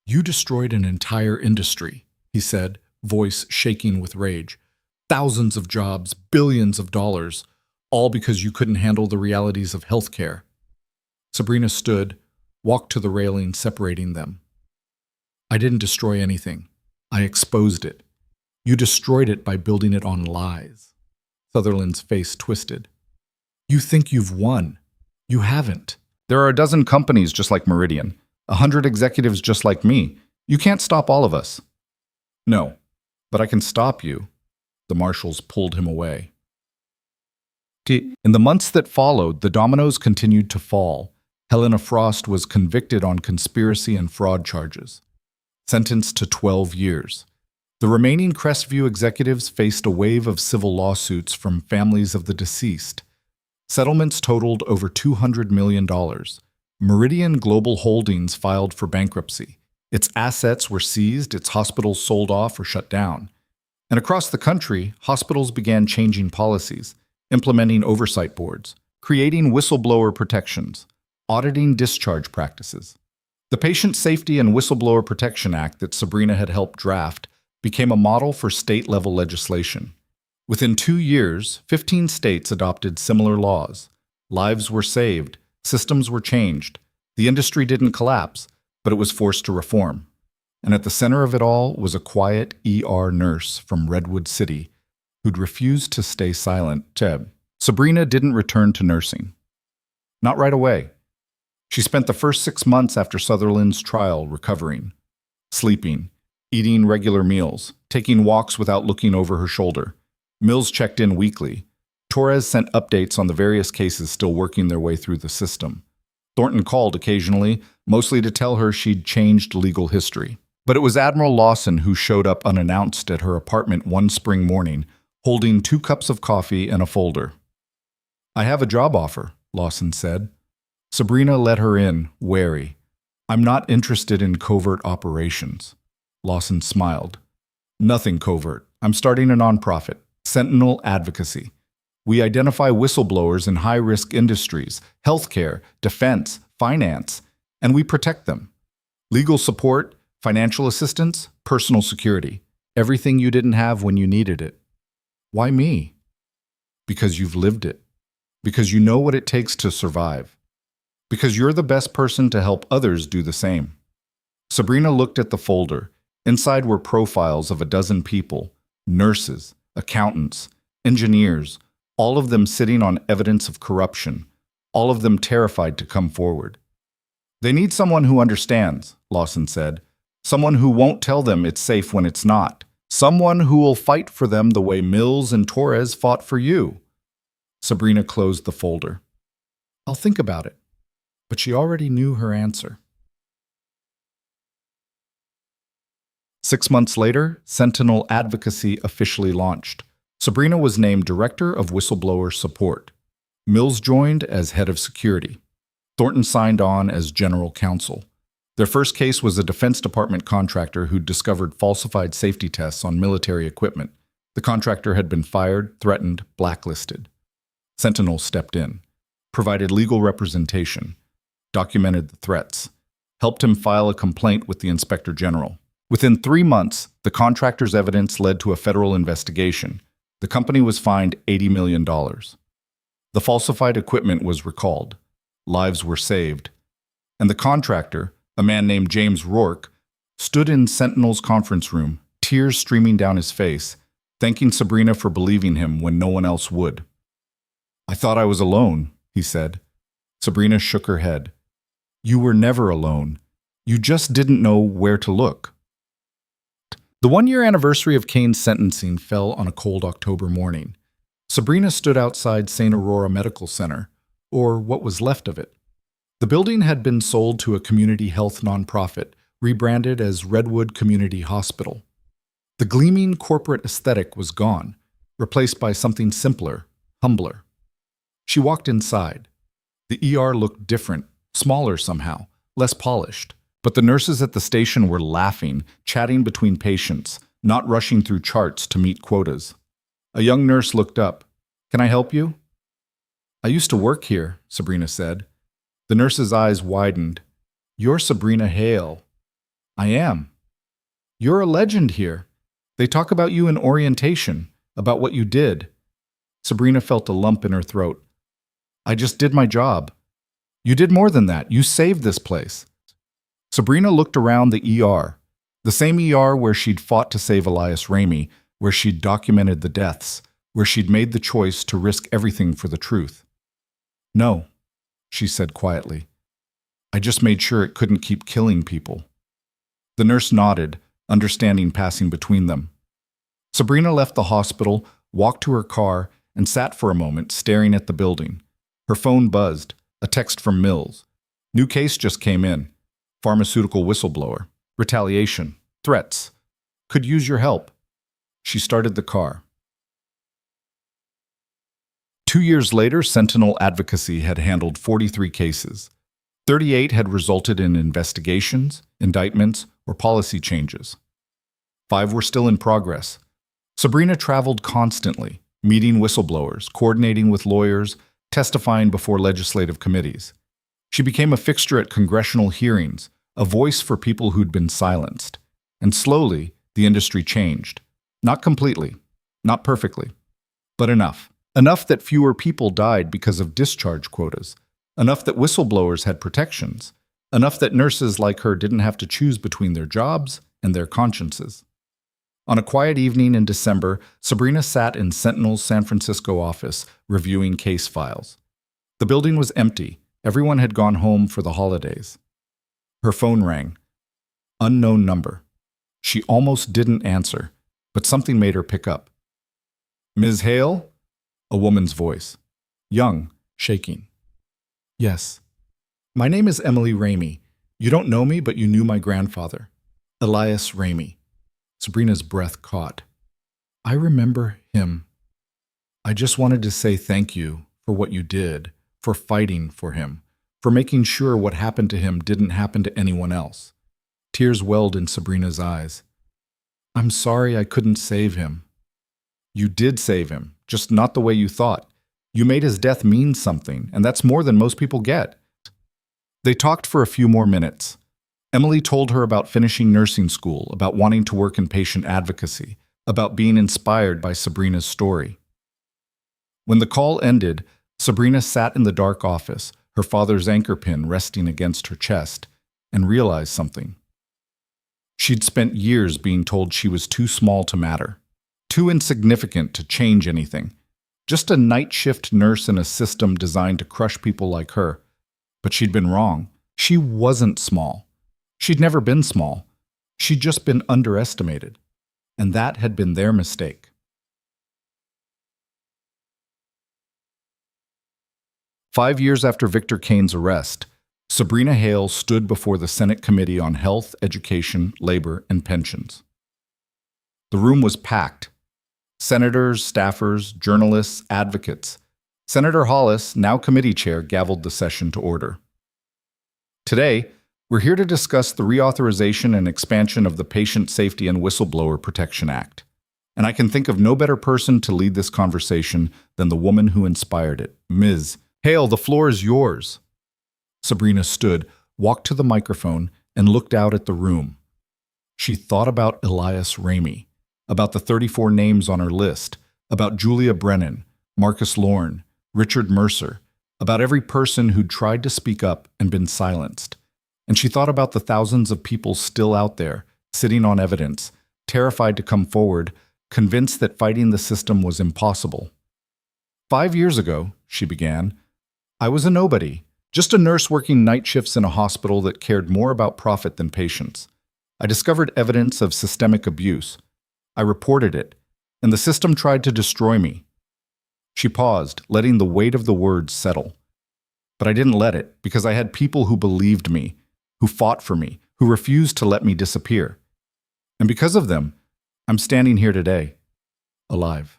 "You destroyed an entire industry," he said, voice shaking with rage. Thousands of jobs, billions of dollars, all because you couldn't handle the realities of healthcare. Sabrina stood, walked to the railing separating them. I didn't destroy anything. I exposed it. You destroyed it by building it on lies. Sutherland's face twisted. You think you've won. You haven't. There are a dozen companies just like Meridian, 100 executives just like me. You can't stop all of us. No, but I can stop you. The marshals pulled him away. In the months that followed, the dominoes continued to fall. Helena Frost was convicted on conspiracy and fraud charges, sentenced to 12 years. The remaining Crestview executives faced a wave of civil lawsuits from families of the deceased. Settlements totaled over $200 million. Meridian Global Holdings filed for bankruptcy. Its assets were seized, its hospitals sold off or shut down. And across the country, hospitals began changing policies, implementing oversight boards, creating whistleblower protections, auditing discharge practices. The Patient Safety and Whistleblower Protection Act that Sabrina had helped draft became a model for state-level legislation. Within 2 years, 15 states adopted similar laws. Lives were saved, systems were changed. The industry didn't collapse, but it was forced to reform. And at the center of it all was a quiet ER nurse from Redwood City who'd refused to stay silent. Sabrina didn't return to nursing. Not right away. She spent the first 6 months after Sutherland's trial recovering, sleeping, eating regular meals, taking walks without looking over her shoulder. Mills checked in weekly. Torres sent updates on the various cases still working their way through the system. Thornton called occasionally, mostly to tell her she'd changed legal history. But it was Admiral Lawson who showed up unannounced at her apartment one spring morning, holding 2 cups of coffee and a folder. I have a job offer, Lawson said. Sabrina let her in, wary. I'm not interested in covert operations. Lawson smiled. Nothing covert. I'm starting a nonprofit, Sentinel Advocacy. We identify whistleblowers in high-risk industries, healthcare, defense, finance, and we protect them. Legal support, financial assistance, personal security. Everything you didn't have when you needed it. Why me? Because you've lived it. Because you know what it takes to survive. Because you're the best person to help others do the same. Sabrina looked at the folder. Inside were profiles of a dozen people, nurses, accountants, engineers, all of them sitting on evidence of corruption, all of them terrified to come forward. They need someone who understands, Lawson said. Someone who won't tell them it's safe when it's not. Someone who will fight for them the way Mills and Torres fought for you. Sabrina closed the folder. I'll think about it. But she already knew her answer. 6 months later, Sentinel Advocacy officially launched. Sabrina was named Director of Whistleblower Support. Mills joined as Head of Security. Thornton signed on as General Counsel. Their first case was a Defense Department contractor who'd discovered falsified safety tests on military equipment. The contractor had been fired, threatened, blacklisted. Sentinel stepped in, provided legal representation, documented the threats, helped him file a complaint with the Inspector General. Within 3 months, the contractor's evidence led to a federal investigation. The company was fined $80 million. The falsified equipment was recalled. Lives were saved. And the contractor, a man named James Rourke, stood in Sentinel's conference room, tears streaming down his face, thanking Sabrina for believing him when no one else would. I thought I was alone, he said. Sabrina shook her head. You were never alone. You just didn't know where to look. The 1-year anniversary of Kane's sentencing fell on a cold October morning. Sabrina stood outside St. Aurora Medical Center, or what was left of it. The building had been sold to a community health nonprofit, rebranded as Redwood Community Hospital. The gleaming corporate aesthetic was gone, replaced by something simpler, humbler. She walked inside. The ER looked different, smaller somehow, less polished. But the nurses at the station were laughing, chatting between patients, not rushing through charts to meet quotas. A young nurse looked up. Can I help you? I used to work here, Sabrina said. The nurse's eyes widened. You're Sabrina Hale. I am. You're a legend here. They talk about you in orientation. about what you did. Sabrina felt a lump in her throat. I just did my job. You did more than that. You saved this place. Sabrina looked around the ER, the same ER where she'd fought to save Elias Ramey, where she'd documented the deaths, where she'd made the choice to risk everything for the truth. No, she said quietly. I just made sure it couldn't keep killing people. The nurse nodded, understanding passing between them. Sabrina left the hospital, walked to her car, and sat for a moment staring at the building. Her phone buzzed, a text from Mills. New case just came in. Pharmaceutical whistleblower. Retaliation. Threats. Could use your help. She started the car. 2 years later, Sentinel Advocacy had handled 43 cases. 38 had resulted in investigations, indictments, or policy changes. 5 were still in progress. Sabrina traveled constantly, meeting whistleblowers, coordinating with lawyers, testifying before legislative committees. She became a fixture at congressional hearings, a voice for people who'd been silenced. And slowly, the industry changed. Not completely, not perfectly, but enough. Enough that fewer people died because of discharge quotas. Enough that whistleblowers had protections. Enough that nurses like her didn't have to choose between their jobs and their consciences. On a quiet evening in December, Sabrina sat in Sentinel's San Francisco office, reviewing case files. The building was empty. Everyone had gone home for the holidays. Her phone rang. Unknown number. She almost didn't answer, but something made her pick up. Ms. Hale? A woman's voice. Young, shaking. Yes. My name is Emily Ramey. You don't know me, but you knew my grandfather. Elias Ramey. Sabrina's breath caught. I remember him. I just wanted to say thank you for what you did, for fighting for him, for making sure what happened to him didn't happen to anyone else. Tears welled in Sabrina's eyes. I'm sorry I couldn't save him. You did save him, just not the way you thought. You made his death mean something, and that's more than most people get. They talked for a few more minutes. Emily told her about finishing nursing school, about wanting to work in patient advocacy, about being inspired by Sabrina's story. When the call ended, Sabrina sat in the dark office, her father's anchor pin resting against her chest, and realized something. She'd spent years being told she was too small to matter, too insignificant to change anything, just a night shift nurse in a system designed to crush people like her. But she'd been wrong. She wasn't small. She'd never been small. She'd just been underestimated. And that had been their mistake. Five years after Victor Kane's arrest, Sabrina Hale stood before the Senate Committee on Health, Education, Labor, and Pensions. The room was packed. Senators, staffers, journalists, advocates. Senator Hollis, now committee chair, gavelled the session to order. Today, we're here to discuss the reauthorization and expansion of the Patient Safety and Whistleblower Protection Act. And I can think of no better person to lead this conversation than the woman who inspired it, Ms. Hale, the floor is yours. Sabrina stood, walked to the microphone, and looked out at the room. She thought about Elias Ramey, about the 34 names on her list, about Julia Brennan, Marcus Lorne, Richard Mercer, about every person who'd tried to speak up and been silenced. And she thought about the thousands of people still out there, sitting on evidence, terrified to come forward, convinced that fighting the system was impossible. 5 years ago, she began, I was a nobody, just a nurse working night shifts in a hospital that cared more about profit than patients. I discovered evidence of systemic abuse. I reported it, and the system tried to destroy me. She paused, letting the weight of the words settle. But I didn't let it, because I had people who believed me, who fought for me, who refused to let me disappear. And because of them, I'm standing here today, alive,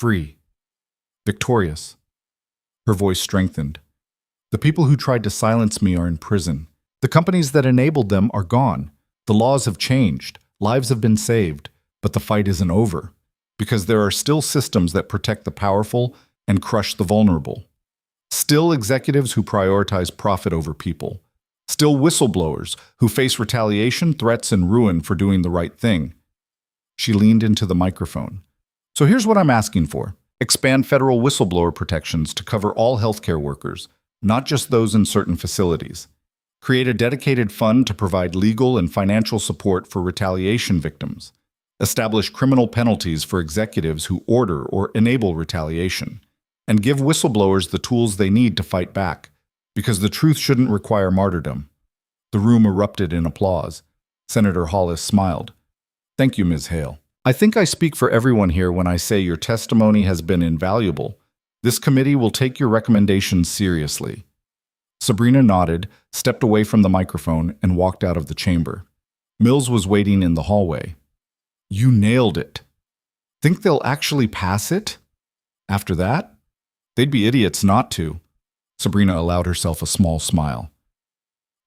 free, victorious. Her voice strengthened. The people who tried to silence me are in prison. The companies that enabled them are gone. The laws have changed. Lives have been saved. But the fight isn't over, because there are still systems that protect the powerful and crush the vulnerable. Still executives who prioritize profit over people. Still whistleblowers who face retaliation, threats, and ruin for doing the right thing. She leaned into the microphone. So here's what I'm asking for. Expand federal whistleblower protections to cover all healthcare workers, not just those in certain facilities. Create a dedicated fund to provide legal and financial support for retaliation victims. Establish criminal penalties for executives who order or enable retaliation. And give whistleblowers the tools they need to fight back, because the truth shouldn't require martyrdom. The room erupted in applause. Senator Hollis smiled. Thank you, Ms. Hale. I think I speak for everyone here when I say your testimony has been invaluable. This committee will take your recommendations seriously. Sabrina nodded, stepped away from the microphone, and walked out of the chamber. Mills was waiting in the hallway. You nailed it. Think they'll actually pass it? After that? They'd be idiots not to. Sabrina allowed herself a small smile.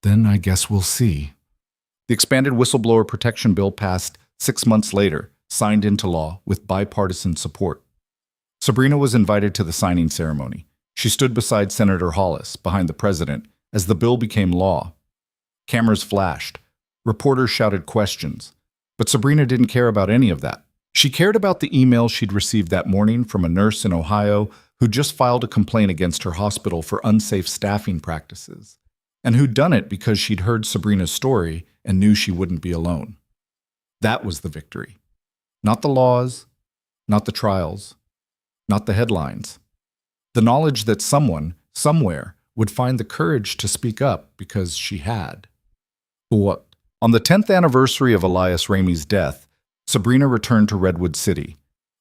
Then I guess we'll see. The expanded whistleblower protection bill passed 6 months later, signed into law with bipartisan support. Sabrina was invited to the signing ceremony. She stood beside Senator Hollis, behind the president, as the bill became law. Cameras flashed. Reporters shouted questions. But Sabrina didn't care about any of that. She cared about the email she'd received that morning from a nurse in Ohio who just filed a complaint against her hospital for unsafe staffing practices, and who'd done it because she'd heard Sabrina's story and knew she wouldn't be alone. That was the victory. Not the laws, not the trials, not the headlines. The knowledge that someone, somewhere, would find the courage to speak up because she had. What? On the 10th anniversary of Elias Ramey's death, Sabrina returned to Redwood City.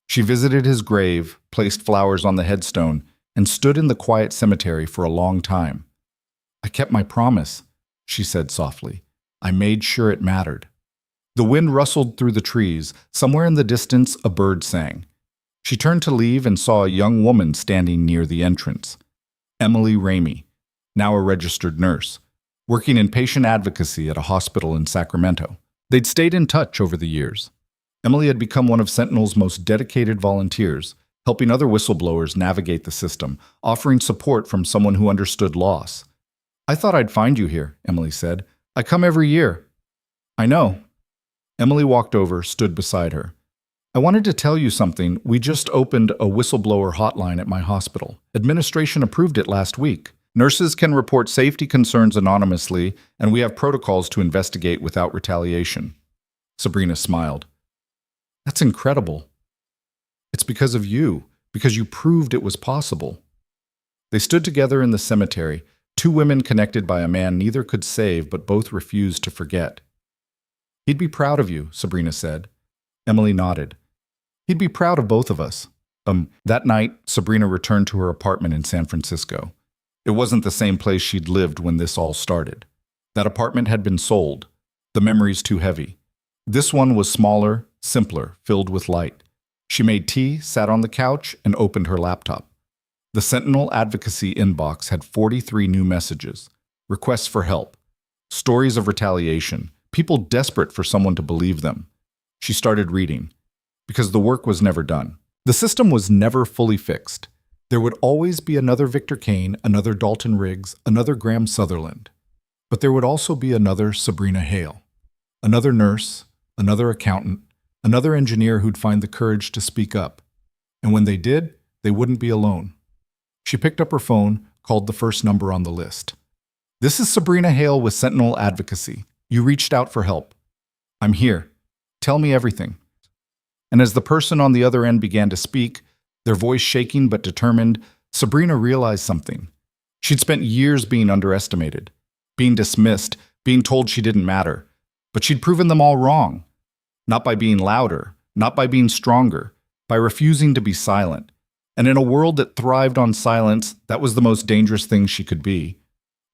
She visited his grave, placed flowers on the headstone, and stood in the quiet cemetery for a long time. I kept my promise, she said softly. I made sure it mattered. The wind rustled through the trees. Somewhere in the distance, a bird sang. She turned to leave and saw a young woman standing near the entrance. Emily Ramey, now a registered nurse, working in patient advocacy at a hospital in Sacramento. They'd stayed in touch over the years. Emily had become one of Sentinel's most dedicated volunteers, helping other whistleblowers navigate the system, offering support from someone who understood loss. I thought I'd find you here, Emily said. I come every year. I know. Emily walked over, stood beside her. I wanted to tell you something. We just opened a whistleblower hotline at my hospital. Administration approved it last week. Nurses can report safety concerns anonymously, and we have protocols to investigate without retaliation. Sabrina smiled. That's incredible. It's because of you, because you proved it was possible. They stood together in the cemetery, two women connected by a man neither could save but both refused to forget. He'd be proud of you, Sabrina said. Emily nodded. He'd be proud of both of us. That night, Sabrina returned to her apartment in San Francisco. It wasn't the same place she'd lived when this all started. That apartment had been sold. The memories too heavy. This one was smaller, simpler, filled with light. She made tea, sat on the couch, and opened her laptop. The Sentinel Advocacy inbox had 43 new messages, requests for help, stories of retaliation, people desperate for someone to believe them. She started reading, because the work was never done. The system was never fully fixed. There would always be another Victor Kane, another Dalton Riggs, another Graham Sutherland. But there would also be another Sabrina Hale, another nurse, another accountant, another engineer who'd find the courage to speak up. And when they did, they wouldn't be alone. She picked up her phone, called the first number on the list. This is Sabrina Hale with Sentinel Advocacy. You reached out for help. I'm here. Tell me everything. And as the person on the other end began to speak, their voice shaking but determined, Sabrina realized something. She'd spent years being underestimated, being dismissed, being told she didn't matter. But she'd proven them all wrong. Not by being louder, not by being stronger, by refusing to be silent. And in a world that thrived on silence, that was the most dangerous thing she could be.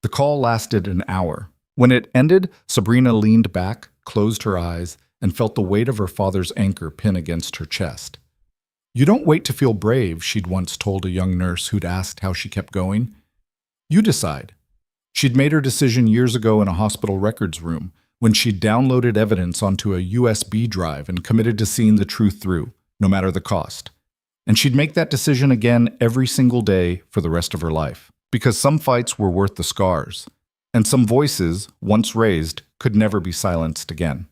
The call lasted an hour. When it ended, Sabrina leaned back, closed her eyes, and felt the weight of her father's anchor pin against her chest. You don't wait to feel brave, she'd once told a young nurse who'd asked how she kept going. You decide. She'd made her decision years ago in a hospital records room, when she'd downloaded evidence onto a USB drive and committed to seeing the truth through, no matter the cost. And she'd make that decision again every single day for the rest of her life. Because some fights were worth the scars, and some voices, once raised, could never be silenced again.